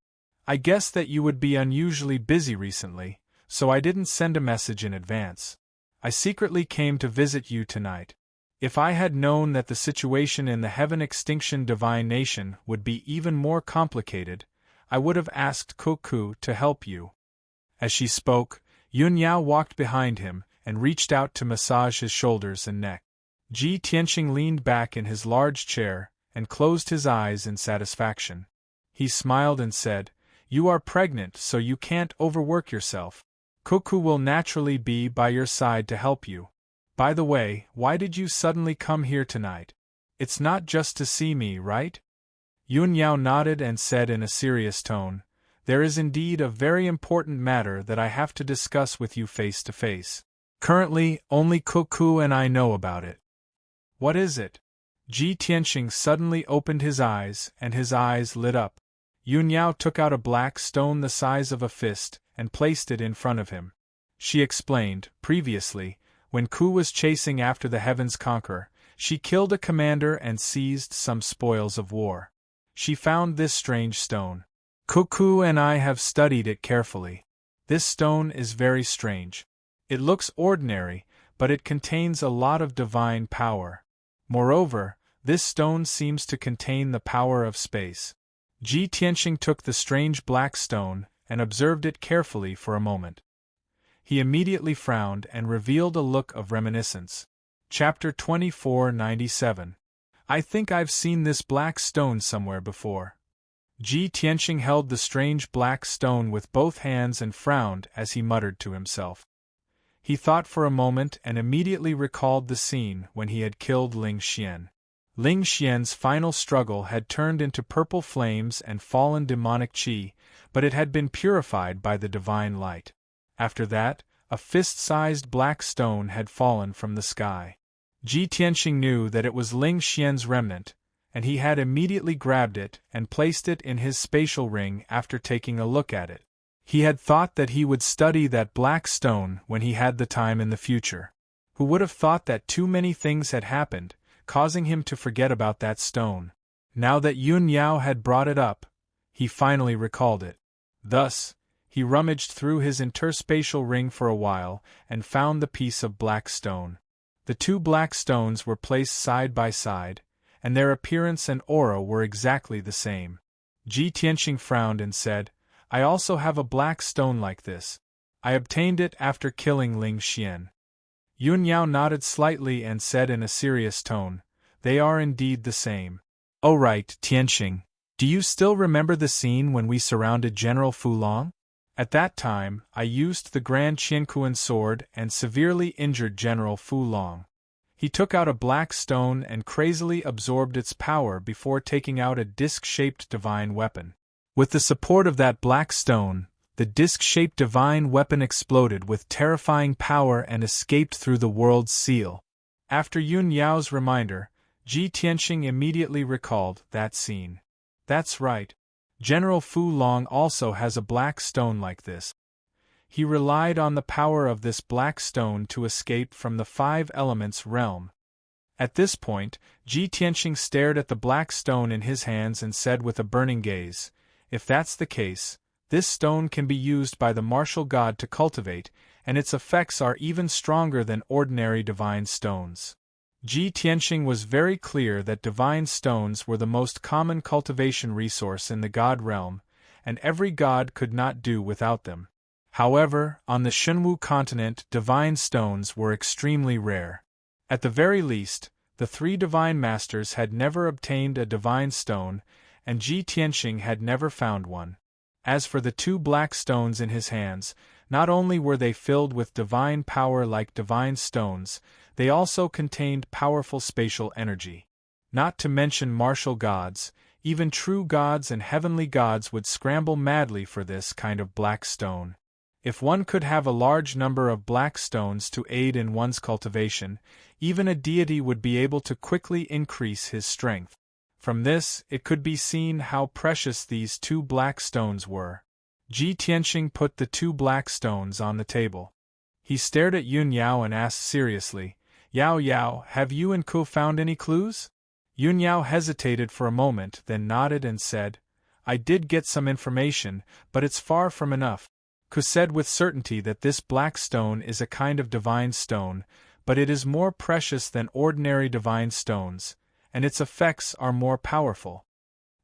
Speaker 1: "I guessed that you would be unusually busy recently, so I didn't send a message in advance. I secretly came to visit you tonight. If I had known that the situation in the Heaven Extinction Divine Nation would be even more complicated, I would have asked Koku to help you." As she spoke, Yun Yao walked behind him and reached out to massage his shoulders and neck. Ji Tianxing leaned back in his large chair and closed his eyes in satisfaction. He smiled and said, "You are pregnant, so you can't overwork yourself." Cuckoo will naturally be by your side to help you. By the way, why did you suddenly come here tonight? It's not just to see me, right? Yun Yao nodded and said in a serious tone, "There is indeed a very important matter that I have to discuss with you face to face. Currently, only Cuckoo and I know about it." "What is it?" Ji Tianxing suddenly opened his eyes, and his eyes lit up. Yun Yao took out a black stone the size of a fist, and placed it in front of him. She explained, previously, when Ku was chasing after the Heaven's Conqueror, she killed a commander and seized some spoils of war. She found this strange stone. Cuckoo and I have studied it carefully. This stone is very strange. It looks ordinary, but it contains a lot of divine power. Moreover, this stone seems to contain the power of space. Ji Tianxing took the strange black stone and observed it carefully for a moment. He immediately frowned and revealed a look of reminiscence. Chapter 2497. I think I've seen this black stone somewhere before. Ji Tianxing held the strange black stone with both hands and frowned as he muttered to himself. He thought for a moment and immediately recalled the scene when he had killed Ling Xian. Ling Xian's final struggle had turned into purple flames and fallen demonic qi, but it had been purified by the divine light. After that, a fist-sized black stone had fallen from the sky. Ji Tianxing knew that it was Ling Xian's remnant, and he had immediately grabbed it and placed it in his spatial ring after taking a look at it. He had thought that he would study that black stone when he had the time in the future. Who would have thought that too many things had happened, causing him to forget about that stone? Now that Yun Yao had brought it up, he finally recalled it. Thus, he rummaged through his interspatial ring for a while and found the piece of black stone. The two black stones were placed side by side, and their appearance and aura were exactly the same. Ji Tianxing frowned and said, I also have a black stone like this. I obtained it after killing Ling Xian. Yun Yao nodded slightly and said in a serious tone, They are indeed the same. Oh right, Tianxing. Do you still remember the scene when we surrounded General Fu Long? At that time, I used the Grand Qiankuan sword and severely injured General Fu Long. He took out a black stone and crazily absorbed its power before taking out a disc-shaped divine weapon. With the support of that black stone, the disc-shaped divine weapon exploded with terrifying power and escaped through the world's seal. After Yun Yao's reminder, Ji Tianxing immediately recalled that scene. That's right. General Fu Long also has a black stone like this. He relied on the power of this black stone to escape from the five elements realm. At this point, Ji Tianxing stared at the black stone in his hands and said with a burning gaze, If that's the case, this stone can be used by the martial god to cultivate, and its effects are even stronger than ordinary divine stones. Ji Tianxing was very clear that divine stones were the most common cultivation resource in the god realm, and every god could not do without them. However, on the Shenwu continent, divine stones were extremely rare. At the very least, the three divine masters had never obtained a divine stone, and Ji Tianxing had never found one. As for the two black stones in his hands, not only were they filled with divine power like divine stones, they also contained powerful spatial energy. Not to mention martial gods, even true gods and heavenly gods would scramble madly for this kind of black stone. If one could have a large number of black stones to aid in one's cultivation, even a deity would be able to quickly increase his strength. From this, it could be seen how precious these two black stones were. Ji Tianxing put the two black stones on the table. He stared at Yun Yao and asked seriously, Yao Yao, have you and Ku found any clues? Yun Yao hesitated for a moment, then nodded and said, I did get some information, but it's far from enough. Ku said with certainty that this black stone is a kind of divine stone, but it is more precious than ordinary divine stones, and its effects are more powerful.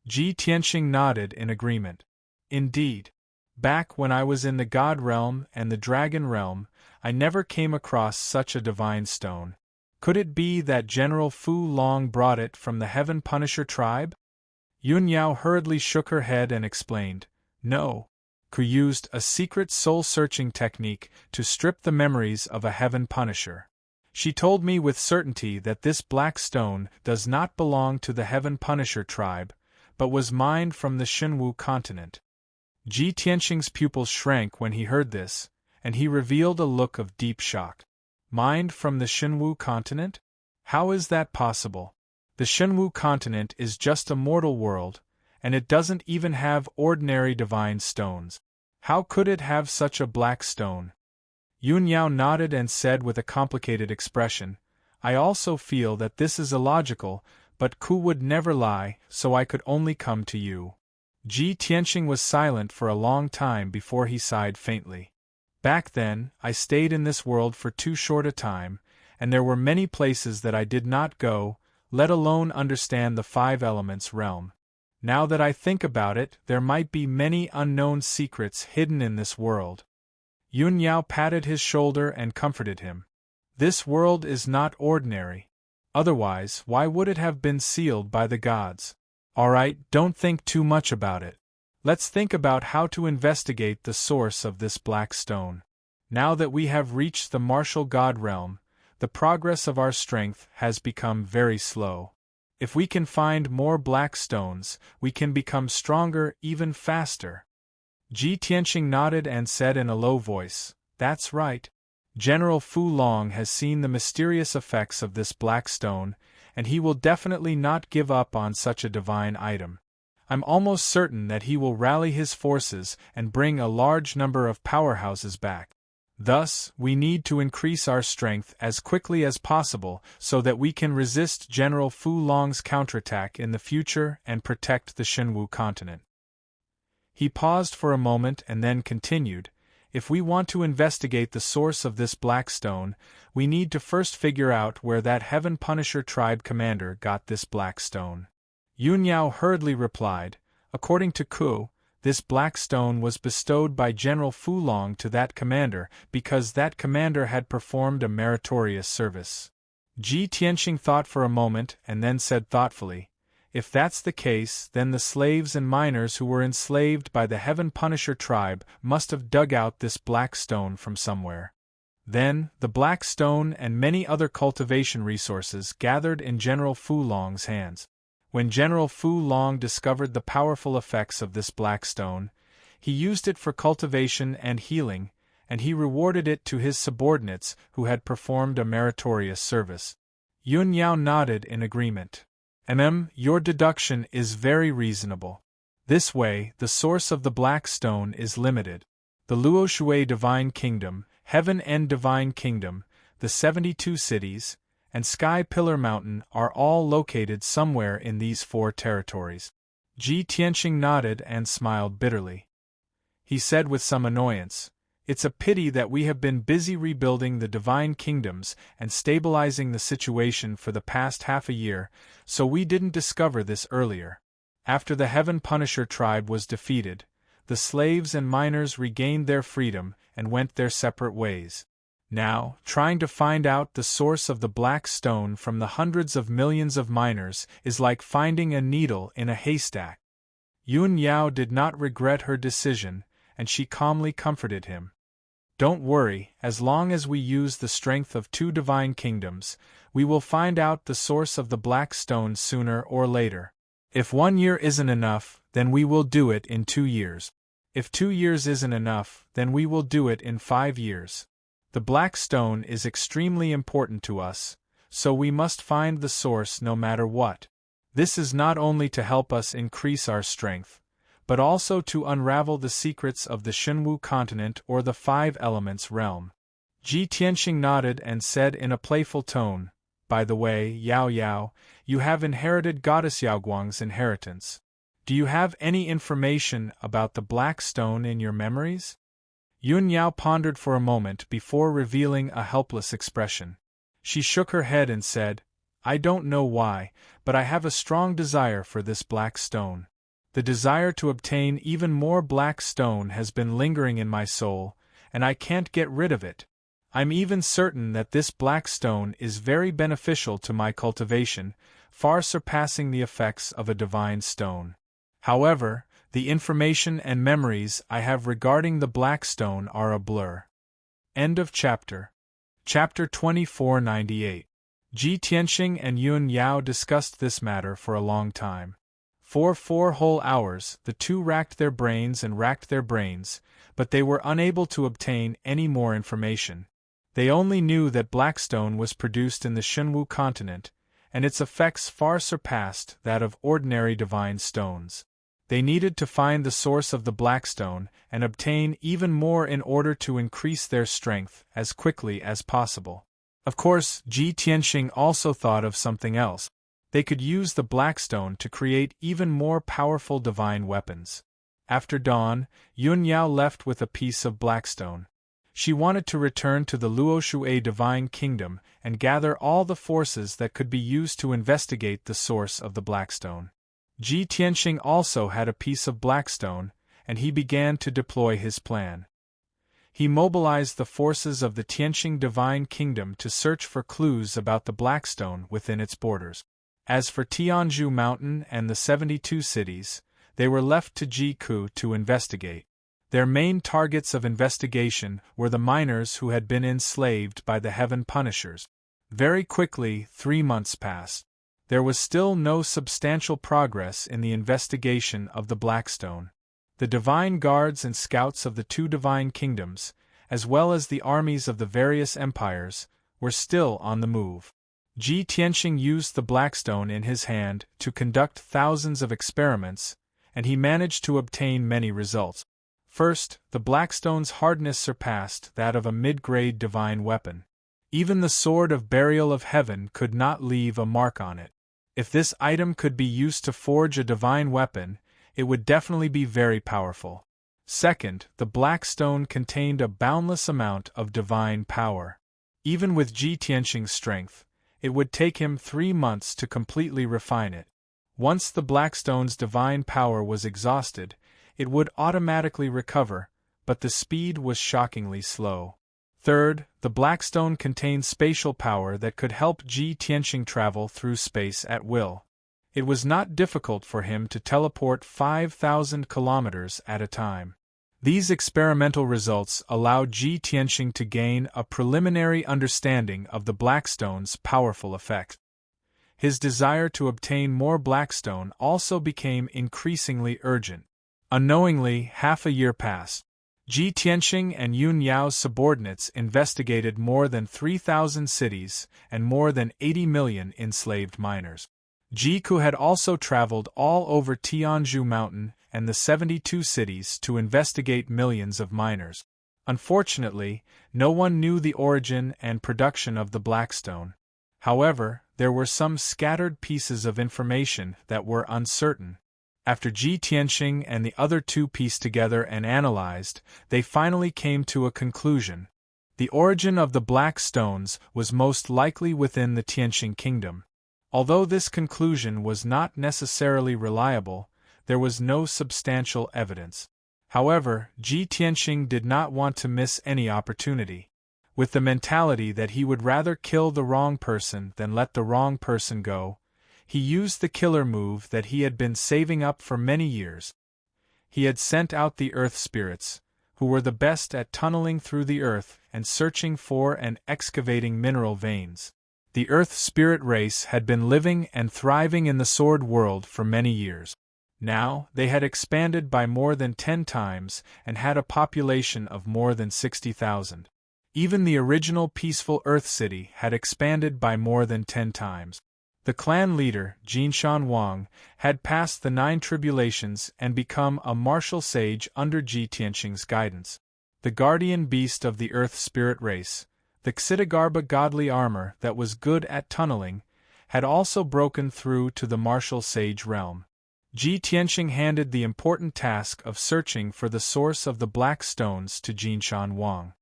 Speaker 1: Ji Tianxing nodded in agreement. Indeed. Back when I was in the God realm and the Dragon realm, I never came across such a divine stone. Could it be that General Fu Long brought it from the Heaven Punisher tribe? Yun Yao hurriedly shook her head and explained, No. Ku used a secret soul-searching technique to strip the memories of a heaven punisher. She told me with certainty that this black stone does not belong to the heaven punisher tribe, but was mined from the Shenwu continent. Ji Tianqing's pupils shrank when he heard this, and he revealed a look of deep shock. Mined from the Shenwu continent? How is that possible? The Shenwu continent is just a mortal world, and it doesn't even have ordinary divine stones. How could it have such a black stone? Yun Yao nodded and said with a complicated expression, I also feel that this is illogical, but Ku would never lie, so I could only come to you. Ji Tianqing was silent for a long time before he sighed faintly. Back then, I stayed in this world for too short a time, and there were many places that I did not go, let alone understand the five elements realm. Now that I think about it, there might be many unknown secrets hidden in this world. Yun Yao patted his shoulder and comforted him. This world is not ordinary. Otherwise, why would it have been sealed by the gods? Alright, don't think too much about it. Let's think about how to investigate the source of this black stone. Now that we have reached the martial god realm, the progress of our strength has become very slow. If we can find more black stones, we can become stronger even faster. Ji Tianqing nodded and said in a low voice, That's right. General Fu Long has seen the mysterious effects of this black stone, and he will definitely not give up on such a divine item. I'm almost certain that he will rally his forces and bring a large number of powerhouses back. Thus, we need to increase our strength as quickly as possible so that we can resist General Fu Long's counterattack in the future and protect the Shenwu continent. He paused for a moment and then continued, If we want to investigate the source of this black stone, we need to first figure out where that Heaven Punisher tribe commander got this black stone. Yun Yao hurriedly replied, According to Ku, this black stone was bestowed by General Fu Long to that commander because that commander had performed a meritorious service. Ji Tianqing thought for a moment and then said thoughtfully, If that's the case, then the slaves and miners who were enslaved by the Heaven Punisher tribe must have dug out this black stone from somewhere. Then, the black stone and many other cultivation resources gathered in General Fu Long's hands. When General Fu Long discovered the powerful effects of this black stone, he used it for cultivation and healing, and he rewarded it to his subordinates who had performed a meritorious service. Yun Yao nodded in agreement. Your deduction is very reasonable. This way, the source of the black stone is limited. The Luoshui Divine Kingdom, Heaven End Divine Kingdom, the 72 cities, and Sky Pillar Mountain are all located somewhere in these 4 territories. Ji Tianqing nodded and smiled bitterly. He said with some annoyance, It's a pity that we have been busy rebuilding the divine kingdoms and stabilizing the situation for the past half a year, so we didn't discover this earlier. After the Heaven Punisher tribe was defeated, the slaves and miners regained their freedom and went their separate ways. Now, trying to find out the source of the black stone from the hundreds of millions of miners is like finding a needle in a haystack. Yun Yao did not regret her decision, and she calmly comforted him. Don't worry, as long as we use the strength of 2 divine kingdoms, we will find out the source of the black stone sooner or later. If 1 year isn't enough, then we will do it in 2 years. If 2 years isn't enough, then we will do it in 5 years. The black stone is extremely important to us, so we must find the source no matter what. This is not only to help us increase our strength, but also to unravel the secrets of the Shenwu continent or the 5 elements realm. Ji Tianqing nodded and said in a playful tone, By the way, Yao Yao, you have inherited Goddess Yaoguang's inheritance. Do you have any information about the black stone in your memories? Yun Yao pondered for a moment before revealing a helpless expression. She shook her head and said, I don't know why, but I have a strong desire for this black stone. The desire to obtain even more black stone has been lingering in my soul, and I can't get rid of it. I'm even certain that this black stone is very beneficial to my cultivation, far surpassing the effects of a divine stone. However, The information and memories I have regarding the Black Stone are a blur. End of chapter. Chapter 2498. Ji Tianxing and Yun Yao discussed this matter for a long time. For 4 whole hours, the two racked their brains, but they were unable to obtain any more information. They only knew that Blackstone was produced in the Shenwu continent, and its effects far surpassed that of ordinary divine stones. They needed to find the source of the Blackstone and obtain even more in order to increase their strength as quickly as possible. Of course, Ji Tianxing also thought of something else. They could use the Blackstone to create even more powerful divine weapons. After dawn, Yun Yao left with a piece of Blackstone. She wanted to return to the Luoshui divine kingdom and gather all the forces that could be used to investigate the source of the Blackstone. Ji Tianxing also had a piece of Blackstone, and he began to deploy his plan. He mobilized the forces of the Tianxing divine kingdom to search for clues about the Blackstone within its borders. As for Tianzhu Mountain and the 72 cities, they were left to Jiku to investigate. Their main targets of investigation were the miners who had been enslaved by the Heaven Punishers. Very quickly, 3 months passed. There was still no substantial progress in the investigation of the Blackstone. The divine guards and scouts of the 2 divine kingdoms, as well as the armies of the various empires, were still on the move. Ji Tianxing used the Blackstone in his hand to conduct thousands of experiments, and he managed to obtain many results. First, the Blackstone's hardness surpassed that of a mid-grade divine weapon. Even the Sword of Burial of Heaven could not leave a mark on it. If this item could be used to forge a divine weapon, it would definitely be very powerful. Second, the Blackstone contained a boundless amount of divine power. Even with Ji Tianxing's strength, it would take him 3 months to completely refine it. Once the Blackstone's divine power was exhausted, it would automatically recover, but the speed was shockingly slow. Third, the Blackstone contained spatial power that could help Ji Tianxing travel through space at will. It was not difficult for him to teleport 5,000 kilometers at a time. These experimental results allowed Ji Tianxing to gain a preliminary understanding of the Blackstone's powerful effect. His desire to obtain more Blackstone also became increasingly urgent. Unknowingly, half a year passed. Ji Tianxing and Yun Yao's subordinates investigated more than 3,000 cities and more than 80 million enslaved miners. Jiku had also traveled all over Tianzhu Mountain and the 72 cities to investigate millions of miners. Unfortunately, no one knew the origin and production of the Blackstone. However, there were some scattered pieces of information that were uncertain. After Ji Tianxing and the other 2 pieced together and analyzed, they finally came to a conclusion. The origin of the Black Stones was most likely within the Tianxing kingdom. Although this conclusion was not necessarily reliable, there was no substantial evidence. However, Ji Tianxing did not want to miss any opportunity. With the mentality that he would rather kill the wrong person than let the wrong person go, he used the killer move that he had been saving up for many years. He had sent out the earth spirits, who were the best at tunneling through the earth and searching for and excavating mineral veins. The earth spirit race had been living and thriving in the sword world for many years. Now, they had expanded by more than 10 times and had a population of more than 60,000. Even the original peaceful Earth City had expanded by more than 10 times. The clan leader, Jinshan Wang, had passed the 9 tribulations and become a martial sage under Ji Tianxing's guidance. The guardian beast of the Earth spirit race, the Xitigarbha godly armor that was good at tunneling, had also broken through to the martial sage realm. Ji Tianxing handed the important task of searching for the source of the black stones to Jinshan Wang.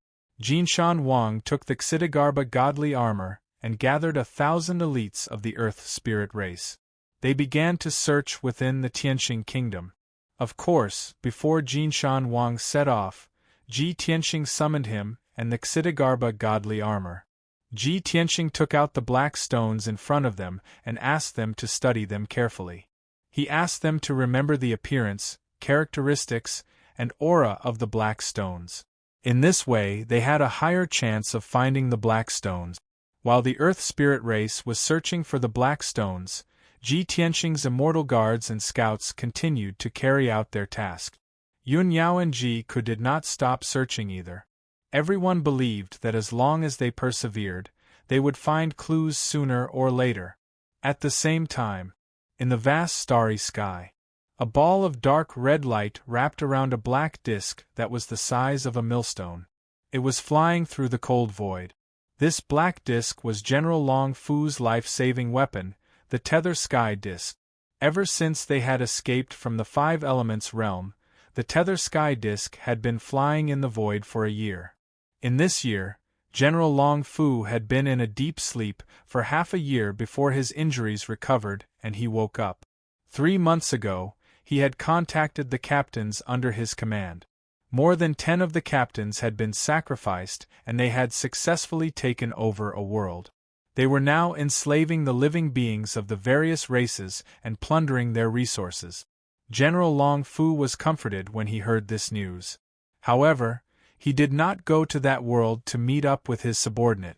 Speaker 1: Jinshan Wang took the Xitigarbha godly armor and gathered 1,000 elites of the earth spirit race. They began to search within the Tianxing kingdom. Of course, before Jinshan Wang set off, Ji Tianxing summoned him and the Xitigarbha godly armor. Ji Tianxing took out the black stones in front of them and asked them to study them carefully. He asked them to remember the appearance, characteristics, and aura of the black stones. In this way, they had a higher chance of finding the black stones. While the Earth Spirit race was searching for the black stones, Ji Tianxing's immortal guards and scouts continued to carry out their task. Yun Yao and Ji Ku did not stop searching either. Everyone believed that as long as they persevered, they would find clues sooner or later. At the same time, in the vast starry sky, a ball of dark red light wrapped around a black disk that was the size of a millstone. It was flying through the cold void. This black disk was General Long Fu's life-saving weapon, the Tether Sky Disk. Ever since they had escaped from the Five Elements realm, the Tether Sky Disk had been flying in the void for a year. In this year, General Long Fu had been in a deep sleep for half a year before his injuries recovered and he woke up. 3 months ago, he had contacted the captains under his command. More than 10 of the captains had been sacrificed and they had successfully taken over a world. They were now enslaving the living beings of the various races and plundering their resources. General Long Fu was comforted when he heard this news. However, he did not go to that world to meet up with his subordinate.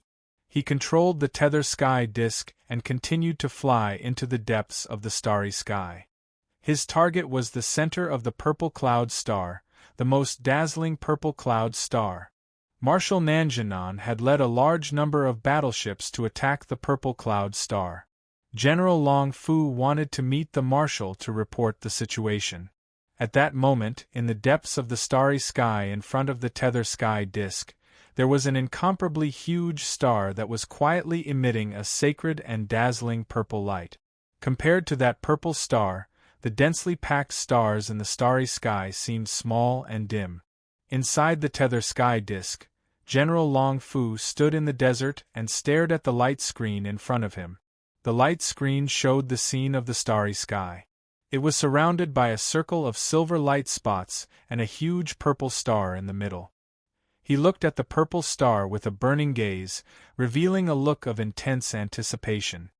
Speaker 1: He controlled the Tether Sky Disk and continued to fly into the depths of the starry sky. His target was the center of the Purple Cloud Star, the most dazzling purple cloud star. Marshal Nanjinan had led a large number of battleships to attack the Purple Cloud Star. General Long Fu wanted to meet the Marshal to report the situation. At that moment, in the depths of the starry sky in front of the Tether Sky Disk, there was an incomparably huge star that was quietly emitting a sacred and dazzling purple light. Compared to that purple star, the densely packed stars in the starry sky seemed small and dim. Inside the Tether Sky Disk, General Long Fu stood in the desert and stared at the light screen in front of him. The light screen showed the scene of the starry sky. It was surrounded by a circle of silver light spots and a huge purple star in the middle. He looked at the purple star with a burning gaze, revealing a look of intense anticipation.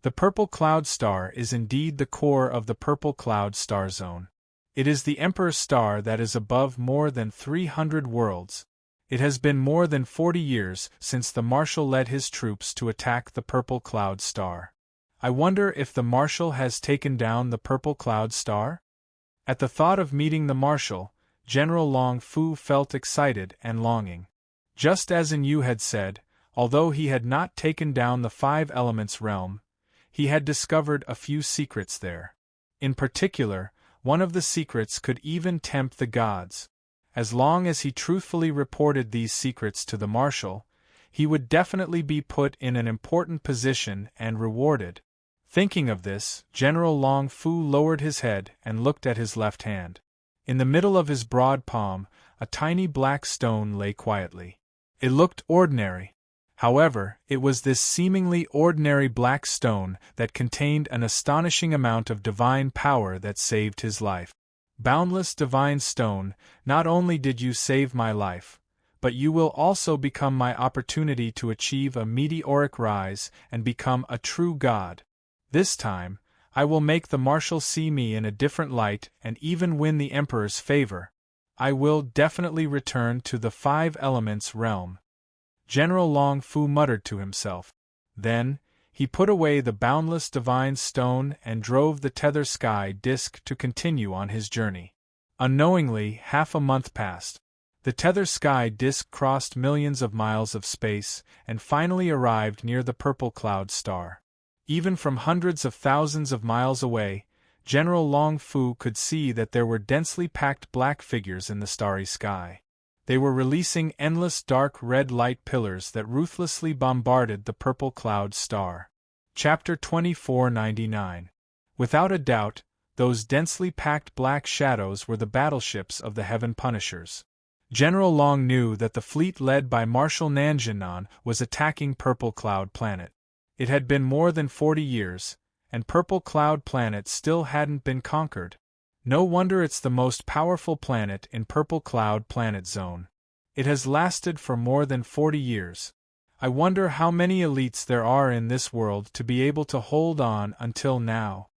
Speaker 1: The Purple Cloud Star is indeed the core of the Purple Cloud Star Zone. It is the Emperor Star that is above more than 300 worlds. It has been more than 40 years since the Marshal led his troops to attack the Purple Cloud Star. I wonder if the Marshal has taken down the Purple Cloud Star? At the thought of meeting the Marshal, General Long Fu felt excited and longing. Just as Yu had said, although he had not taken down the Five Elements realm, he had discovered a few secrets there. In particular, one of the secrets could even tempt the gods. As long as he truthfully reported these secrets to the Marshal, he would definitely be put in an important position and rewarded. Thinking of this, General Long Fu lowered his head and looked at his left hand. In the middle of his broad palm, a tiny black stone lay quietly. It looked ordinary. However, it was this seemingly ordinary black stone that contained an astonishing amount of divine power that saved his life. Boundless divine stone, not only did you save my life, but you will also become my opportunity to achieve a meteoric rise and become a true god. This time, I will make the Marshal see me in a different light and even win the Emperor's favor. I will definitely return to the Five Elements realm. General Long Fu muttered to himself. Then, he put away the boundless divine stone and drove the Tether Sky Disk to continue on his journey. Unknowingly, half a month passed. The Tether Sky Disk crossed millions of miles of space and finally arrived near the Purple Cloud Star. Even from hundreds of thousands of miles away, General Long Fu could see that there were densely packed black figures in the starry sky. They were releasing endless dark red light pillars that ruthlessly bombarded the Purple Cloud Star. Chapter 2499. Without a doubt, those densely packed black shadows were the battleships of the Heaven Punishers. General Long knew that the fleet led by Marshal Nanjinan was attacking Purple Cloud Planet. It had been more than 40 years, and Purple Cloud Planet still hadn't been conquered. No wonder it's the most powerful planet in Purple Cloud Planet Zone. It has lasted for more than 40 years. I wonder how many elites there are in this world to be able to hold on until now.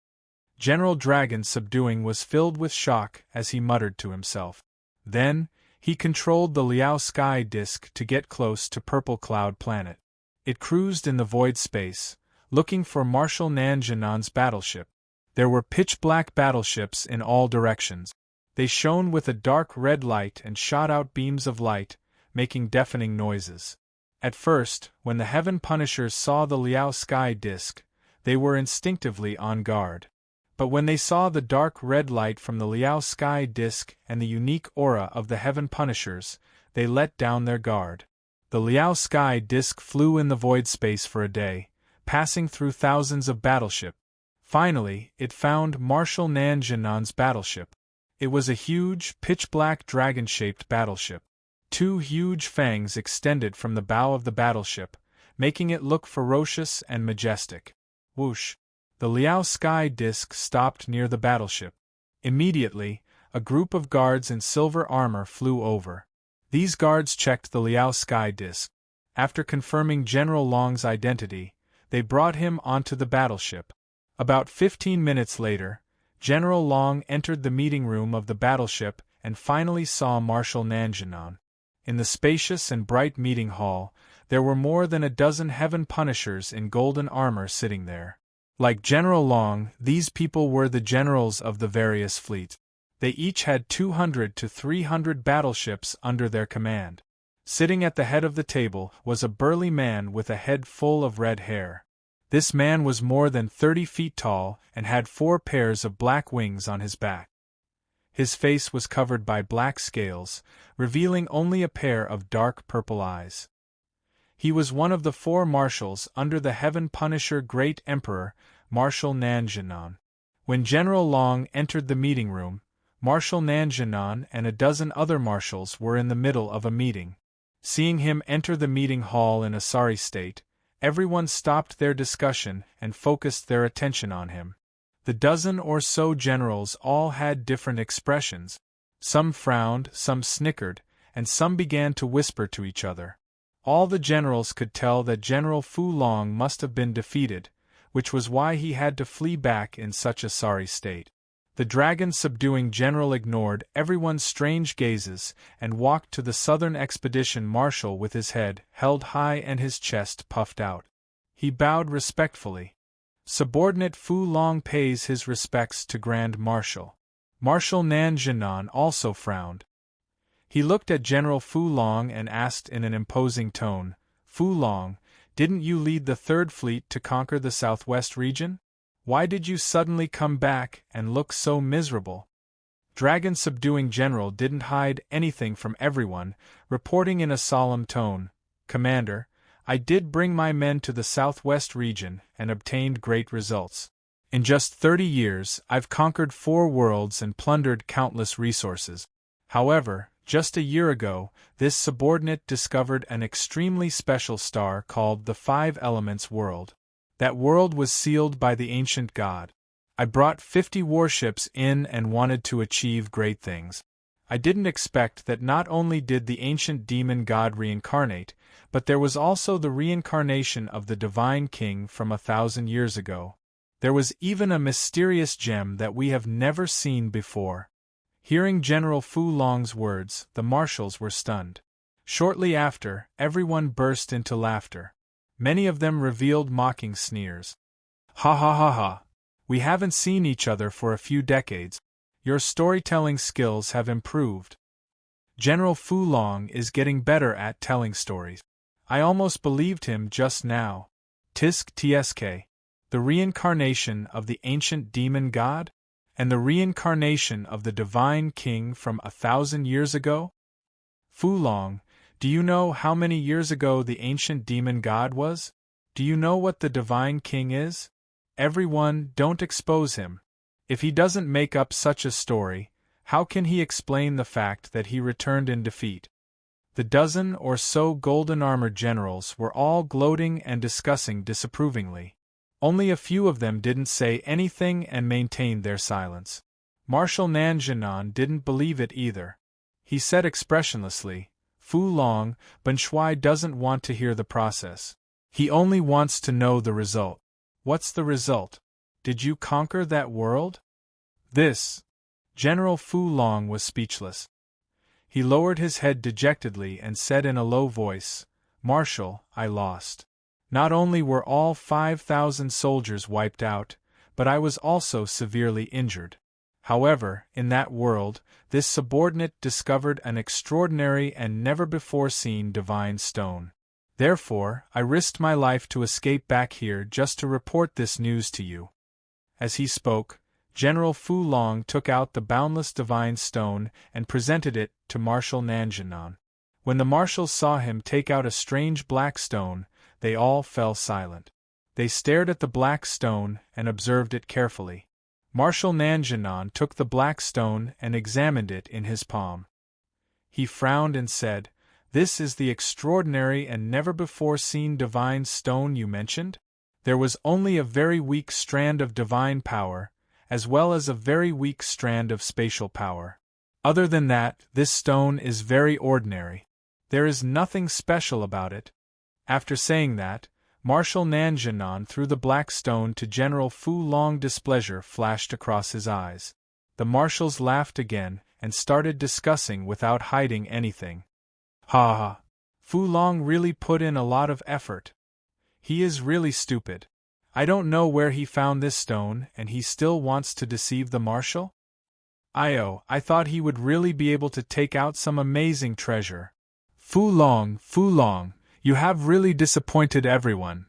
Speaker 1: General Dragon Subduing was filled with shock as he muttered to himself. Then, he controlled the Liao sky disk to get close to Purple Cloud Planet. It cruised in the void space, looking for Marshal Nanjianan's battleship. There were pitch-black battleships in all directions. They shone with a dark red light and shot out beams of light, making deafening noises. At first, when the Heaven Punishers saw the Liao sky disk, they were instinctively on guard. But when they saw the dark red light from the Liao sky disk and the unique aura of the Heaven Punishers, they let down their guard. The Liao sky disk flew in the void space for a day, passing through thousands of battleships. Finally, it found Marshal Nanjianan's battleship. It was a huge, pitch-black dragon-shaped battleship. 2 huge fangs extended from the bow of the battleship, making it look ferocious and majestic. Whoosh! The Liao sky disk stopped near the battleship. Immediately, a group of guards in silver armor flew over. These guards checked the Liao sky disk. After confirming General Long's identity, they brought him onto the battleship. About 15 minutes later, General Long entered the meeting room of the battleship and finally saw Marshal Nanjianan. In the spacious and bright meeting hall, there were more than a dozen Heaven Punishers in golden armor sitting there. Like General Long, these people were the generals of the various fleets. They each had 200 to 300 battleships under their command. Sitting at the head of the table was a burly man with a head full of red hair. This man was more than 30 feet tall and had 4 pairs of black wings on his back. His face was covered by black scales, revealing only a pair of dark purple eyes. He was one of the 4 marshals under the Heaven Punisher Great Emperor, Marshal Nanjianan. When General Long entered the meeting room, Marshal Nanjianan and a dozen other marshals were in the middle of a meeting. Seeing him enter the meeting hall in a sorry state, everyone stopped their discussion and focused their attention on him. The dozen or so generals all had different expressions. Some frowned, some snickered, and some began to whisper to each other. All the generals could tell that General Fu Long must have been defeated, which was why he had to flee back in such a sorry state. The dragon-subduing general ignored everyone's strange gazes and walked to the Southern Expedition Marshal with his head held high and his chest puffed out. He bowed respectfully. Subordinate Fu Long pays his respects to Grand Marshal. Marshal Nanjianan also frowned. He looked at General Fu Long and asked in an imposing tone, "Fu Long, didn't you lead the Third Fleet to conquer the Southwest region? Why did you suddenly come back and look so miserable?" Dragon-subduing general didn't hide anything from everyone, reporting in a solemn tone, "Commander, I did bring my men to the Southwest region and obtained great results. In just 30 years, I've conquered 4 worlds and plundered countless resources. However, just a year ago, this subordinate discovered an extremely special star called the 5 Elements World. That world was sealed by the ancient god. I brought 50 warships in and wanted to achieve great things. I didn't expect that not only did the ancient demon god reincarnate, but there was also the reincarnation of the divine king from 1,000 years ago. There was even a mysterious gem that we have never seen before." Hearing General Fu Long's words, the marshals were stunned. Shortly after, everyone burst into laughter. Many of them revealed mocking sneers. "Ha ha ha ha! We haven't seen each other for a few decades. Your storytelling skills have improved. General Fu Long is getting better at telling stories. I almost believed him just now. Tisk tsk. The reincarnation of the ancient demon god? And the reincarnation of the divine king from 1,000 years ago? Fu Long, do you know how many years ago the ancient demon god was? Do you know what the divine king is? Everyone, don't expose him. If he doesn't make up such a story, how can he explain the fact that he returned in defeat?" The dozen or so golden-armored generals were all gloating and discussing disapprovingly. Only a few of them didn't say anything and maintained their silence. Marshal Nanjianan didn't believe it either. He said expressionlessly, "Fu Long, Ben Shui doesn't want to hear the process. He only wants to know the result." "What's the result?" Did you conquer that world? This. General Fu Long was speechless. He lowered his head dejectedly and said in a low voice, Marshal, I lost. Not only were all 5,000 soldiers wiped out, but I was also severely injured. However, in that world, this subordinate discovered an extraordinary and never-before-seen divine stone. Therefore, I risked my life to escape back here just to report this news to you. As he spoke, General Fu Long took out the boundless divine stone and presented it to Marshal Nanjinan. When the marshals saw him take out a strange black stone, they all fell silent. They stared at the black stone and observed it carefully. Marshal Nanjinan took the black stone and examined it in his palm. He frowned and said, This is the extraordinary and never-before-seen divine stone you mentioned? There was only a very weak strand of divine power, as well as a very weak strand of spatial power. Other than that, this stone is very ordinary. There is nothing special about it. After saying that, Marshal Nanjinan threw the black stone to General Fu Long. Displeasure flashed across his eyes. The marshals laughed again and started discussing without hiding anything. Ha ha! Fu Long really put in a lot of effort. He is really stupid. I don't know where he found this stone and he still wants to deceive the marshal? I thought he would really be able to take out some amazing treasure. Fu Long, you have really disappointed everyone.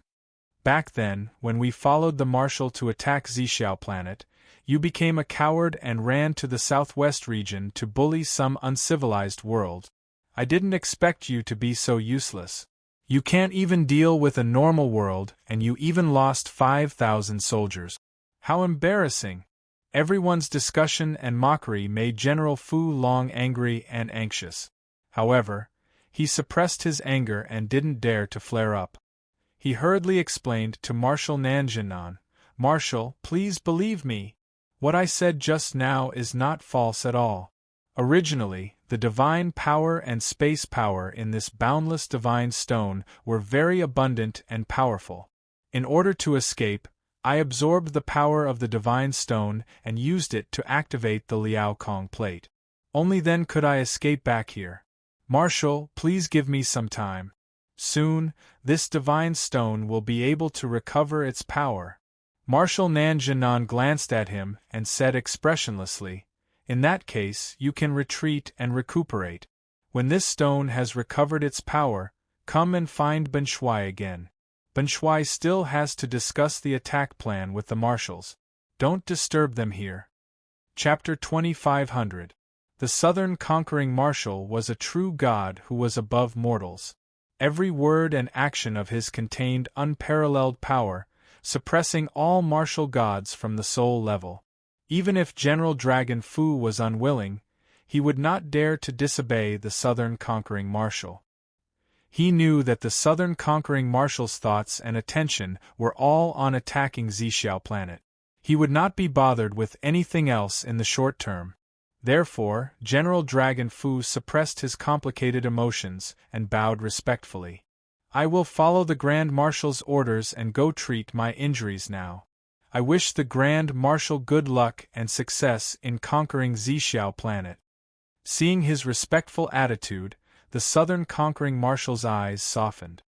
Speaker 1: Back then, when we followed the marshal to attack Zhixiao planet, you became a coward and ran to the southwest region to bully some uncivilized world. I didn't expect you to be so useless. You can't even deal with a normal world, and you even lost 5,000 soldiers. How embarrassing! Everyone's discussion and mockery made General Fu Long angry and anxious. However, he suppressed his anger and didn't dare to flare up. He hurriedly explained to Marshal Nanjinan, Marshal, please believe me. What I said just now is not false at all. Originally, the divine power and space power in this boundless divine stone were very abundant and powerful. In order to escape, I absorbed the power of the divine stone and used it to activate the Liao Kong plate. Only then could I escape back here. Marshal, please give me some time. Soon, this divine stone will be able to recover its power. Marshal Nanjinan glanced at him and said expressionlessly, In that case, you can retreat and recuperate. When this stone has recovered its power, come and find Ben Shui again. Ben Shui still has to discuss the attack plan with the marshals. Don't disturb them here. Chapter 2500. The Southern Conquering Marshal was a true god who was above mortals. Every word and action of his contained unparalleled power, suppressing all martial gods from the soul level. Even if General Dragon Fu was unwilling, he would not dare to disobey the Southern Conquering Marshal. He knew that the Southern Conquering Marshal's thoughts and attention were all on attacking Zhixiao planet. He would not be bothered with anything else in the short term. Therefore, General Dragon Fu suppressed his complicated emotions and bowed respectfully. I will follow the Grand Marshal's orders and go treat my injuries now. I wish the Grand Marshal good luck and success in conquering Zhixiao planet. Seeing his respectful attitude, the Southern Conquering Marshal's eyes softened.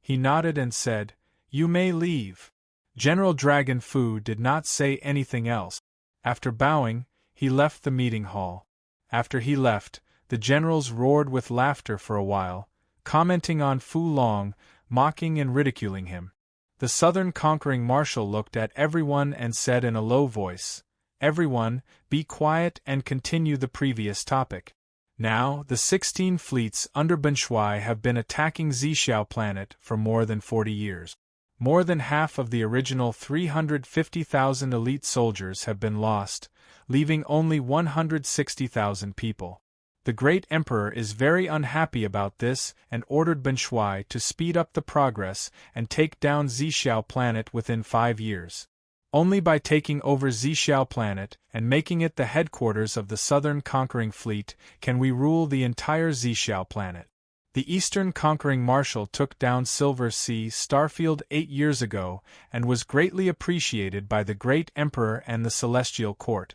Speaker 1: He nodded and said, You may leave. General Dragon Fu did not say anything else. After bowing, he left the meeting hall. After he left, the generals roared with laughter for a while, commenting on Fu Long, mocking and ridiculing him. The Southern Conquering Marshal looked at everyone and said in a low voice, Everyone, be quiet and continue the previous topic. Now, the 16 fleets under Ben Shui have been attacking Zhixiao planet for more than 40 years. More than half of the original 350,000 elite soldiers have been lost, leaving only 160,000 people. The great emperor is very unhappy about this and ordered Ben Shui to speed up the progress and take down Zhixiao planet within 5 years. Only by taking over Zhixiao planet and making it the headquarters of the Southern Conquering Fleet can we rule the entire Zhixiao planet. The Eastern conquering marshal took down Silver Sea Starfield 8 years ago and was greatly appreciated by the great emperor and the celestial court.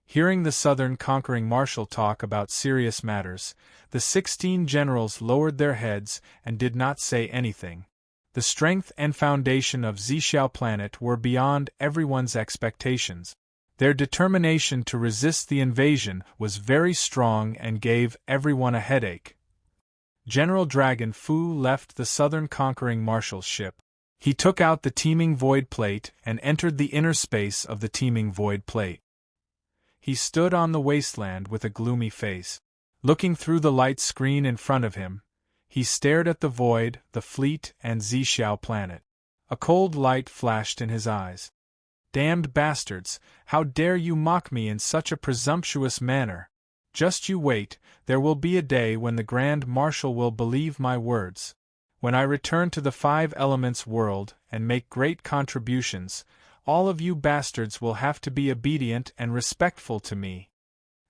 Speaker 1: Hearing the Southern conquering marshal talk about serious matters, the 16 generals lowered their heads and did not say anything. The strength and foundation of Zhixiao planet were beyond everyone's expectations. Their determination to resist the invasion was very strong and gave everyone a headache. General Dragon Fu left the Southern conquering marshal's ship. He took out the teeming void plate and entered the inner space of the teeming void plate. He stood on the wasteland with a gloomy face. Looking through the light screen in front of him, he stared at the void, the fleet, and Zhixiao planet. A cold light flashed in his eyes. "Damned bastards, how dare you mock me in such a presumptuous manner? Just you wait, there will be a day when the Grand Marshal will believe my words. When I return to the Five Elements world and make great contributions, all of you bastards will have to be obedient and respectful to me."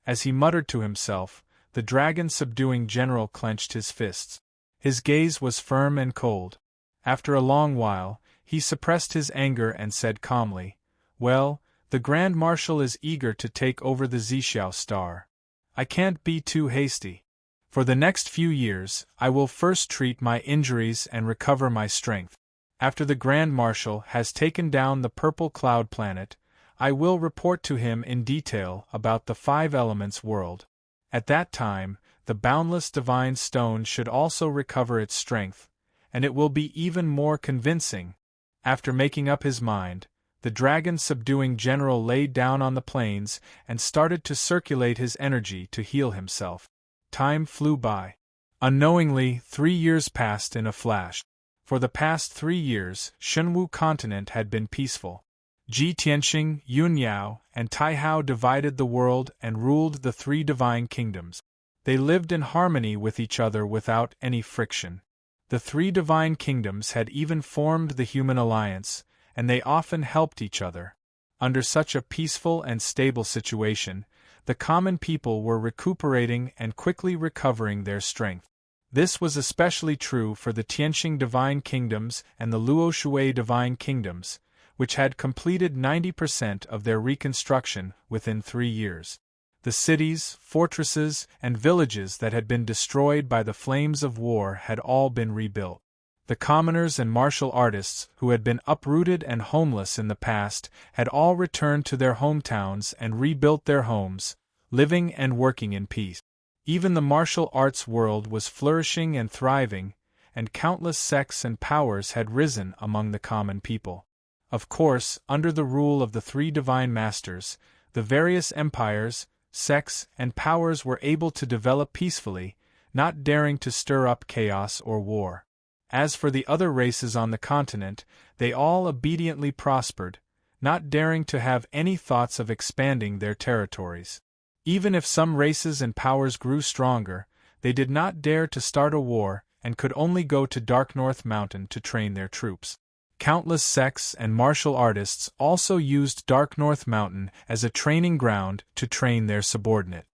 Speaker 1: As he muttered to himself, the dragon-subduing general clenched his fists. His gaze was firm and cold. After a long while, he suppressed his anger and said calmly, "Well, the Grand Marshal is eager to take over the Zhixiao star. I can't be too hasty. For the next few years, I will first treat my injuries and recover my strength. After the Grand Marshal has taken down the Purple Cloud planet, I will report to him in detail about the Five Elements world. At that time, the boundless divine stone should also recover its strength, and it will be even more convincing." After making up his mind, the dragon-subduing general lay down on the plains and started to circulate his energy to heal himself. Time flew by. Unknowingly, 3 years passed in a flash. For the past 3 years, Shenwu continent had been peaceful. Ji Tianxing, Yunyao, and Taihao divided the world and ruled the 3 divine kingdoms. They lived in harmony with each other without any friction. The 3 divine kingdoms had even formed the human alliance, and they often helped each other. Under such a peaceful and stable situation, the common people were recuperating and quickly recovering their strength. This was especially true for the Tianxing divine kingdoms and the Luoshui divine kingdoms, which had completed 90% of their reconstruction within 3 years. The cities, fortresses, and villages that had been destroyed by the flames of war had all been rebuilt. The commoners and martial artists who had been uprooted and homeless in the past had all returned to their hometowns and rebuilt their homes, living and working in peace. Even the martial arts world was flourishing and thriving, and countless sects and powers had risen among the common people. Of course, under the rule of the 3 divine masters, the various empires, sects, and powers were able to develop peacefully, not daring to stir up chaos or war. As for the other races on the continent, they all obediently prospered, not daring to have any thoughts of expanding their territories. Even if some races and powers grew stronger, they did not dare to start a war and could only go to Dark North Mountain to train their troops. Countless sects and martial artists also used Dark North Mountain as a training ground to train their subordinate.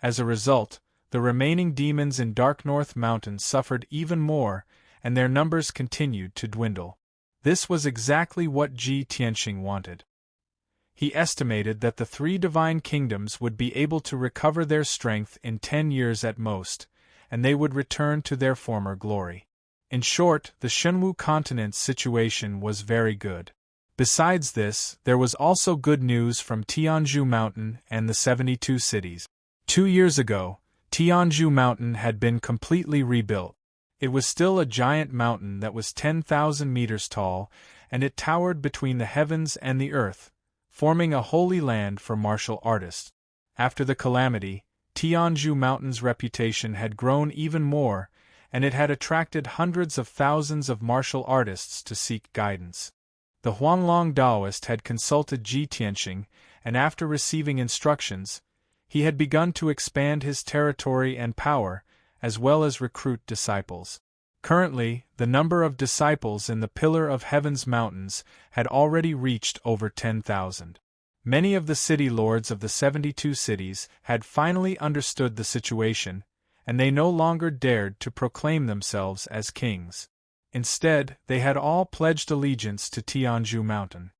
Speaker 1: As a result, the remaining demons in Dark North Mountain suffered even more, and their numbers continued to dwindle. This was exactly what Ji Tianxing wanted. He estimated that the 3 divine kingdoms would be able to recover their strength in 10 years at most, and they would return to their former glory. In short, the Shenwu continent's situation was very good. Besides this, there was also good news from Tianzhu Mountain and the 72 cities. 2 years ago, Tianzhu Mountain had been completely rebuilt. It was still a giant mountain that was 10,000 meters tall, and it towered between the heavens and the earth, forming a holy land for martial artists. After the calamity, Tianzhu Mountain's reputation had grown even more, and it had attracted hundreds of thousands of martial artists to seek guidance. The Huanglong Taoist had consulted Ji Tianxing, and after receiving instructions, he had begun to expand his territory and power, as well as recruit disciples. Currently, the number of disciples in the Pillar of Heaven's mountains had already reached over 10,000. Many of the city lords of the 72 cities had finally understood the situation, and they no longer dared to proclaim themselves as kings. Instead, they had all pledged allegiance to Tianzhu Mountain.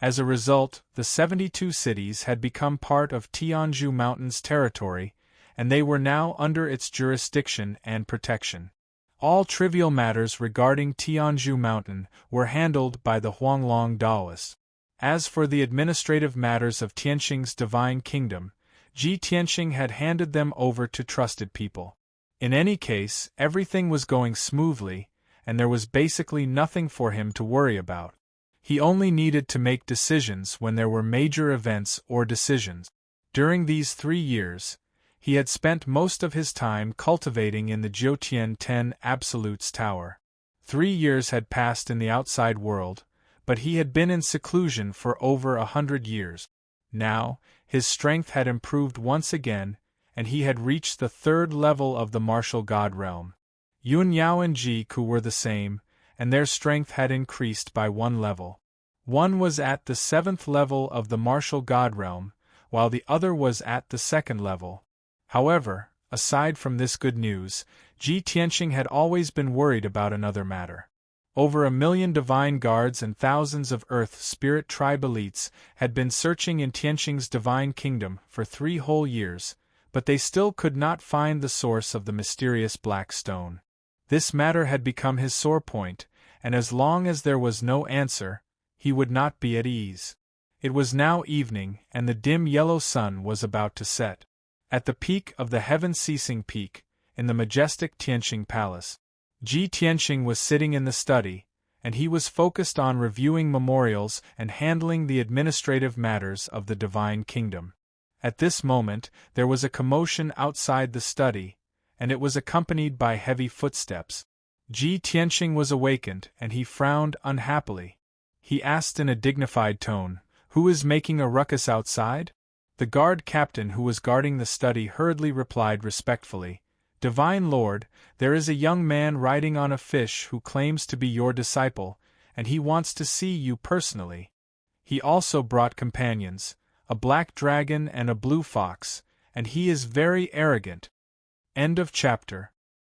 Speaker 1: As a result, the 72 cities had become part of Tianzhu Mountain's territory, and they were now under its jurisdiction and protection. All trivial matters regarding Tianzhu Mountain were handled by the Huanglong Daoists. As for the administrative matters of Tianqing's divine kingdom, Ji Tianqing had handed them over to trusted people. In any case, everything was going smoothly, and there was basically nothing for him to worry about. He only needed to make decisions when there were major events or decisions. During these 3 years, he had spent most of his time cultivating in the Jiutian 10 Absolutes Tower. 3 years had passed in the outside world, but he had been in seclusion for over 100 years. Now, his strength had improved once again, and he had reached the 3rd level of the martial god realm. Yun Yao and Ji Ku were the same, and their strength had increased by 1 level. One was at the 7th level of the martial god realm, while the other was at the 2nd level. However, aside from this good news, Ji Tianqing had always been worried about another matter. Over 1 million divine guards and thousands of earth spirit tribe elites had been searching in Tianqing's divine kingdom for 3 whole years, but they still could not find the source of the mysterious black stone. This matter had become his sore point, and as long as there was no answer, he would not be at ease. It was now evening, and the dim yellow sun was about to set. At the peak of the heaven-ceasing peak, in the majestic Tianqing Palace, Ji Tianqing was sitting in the study, and he was focused on reviewing memorials and handling the administrative matters of the divine kingdom. At this moment, there was a commotion outside the study, and it was accompanied by heavy footsteps. Ji Tianqing was awakened, and he frowned unhappily. He asked in a dignified tone, "Who is making a ruckus outside?" The guard captain who was guarding the study hurriedly replied respectfully, "Divine Lord, there is a young man riding on a fish who claims to be your disciple, and he wants to see you personally. He also brought companions, a black dragon and a blue fox, and he is very arrogant." End of chapter.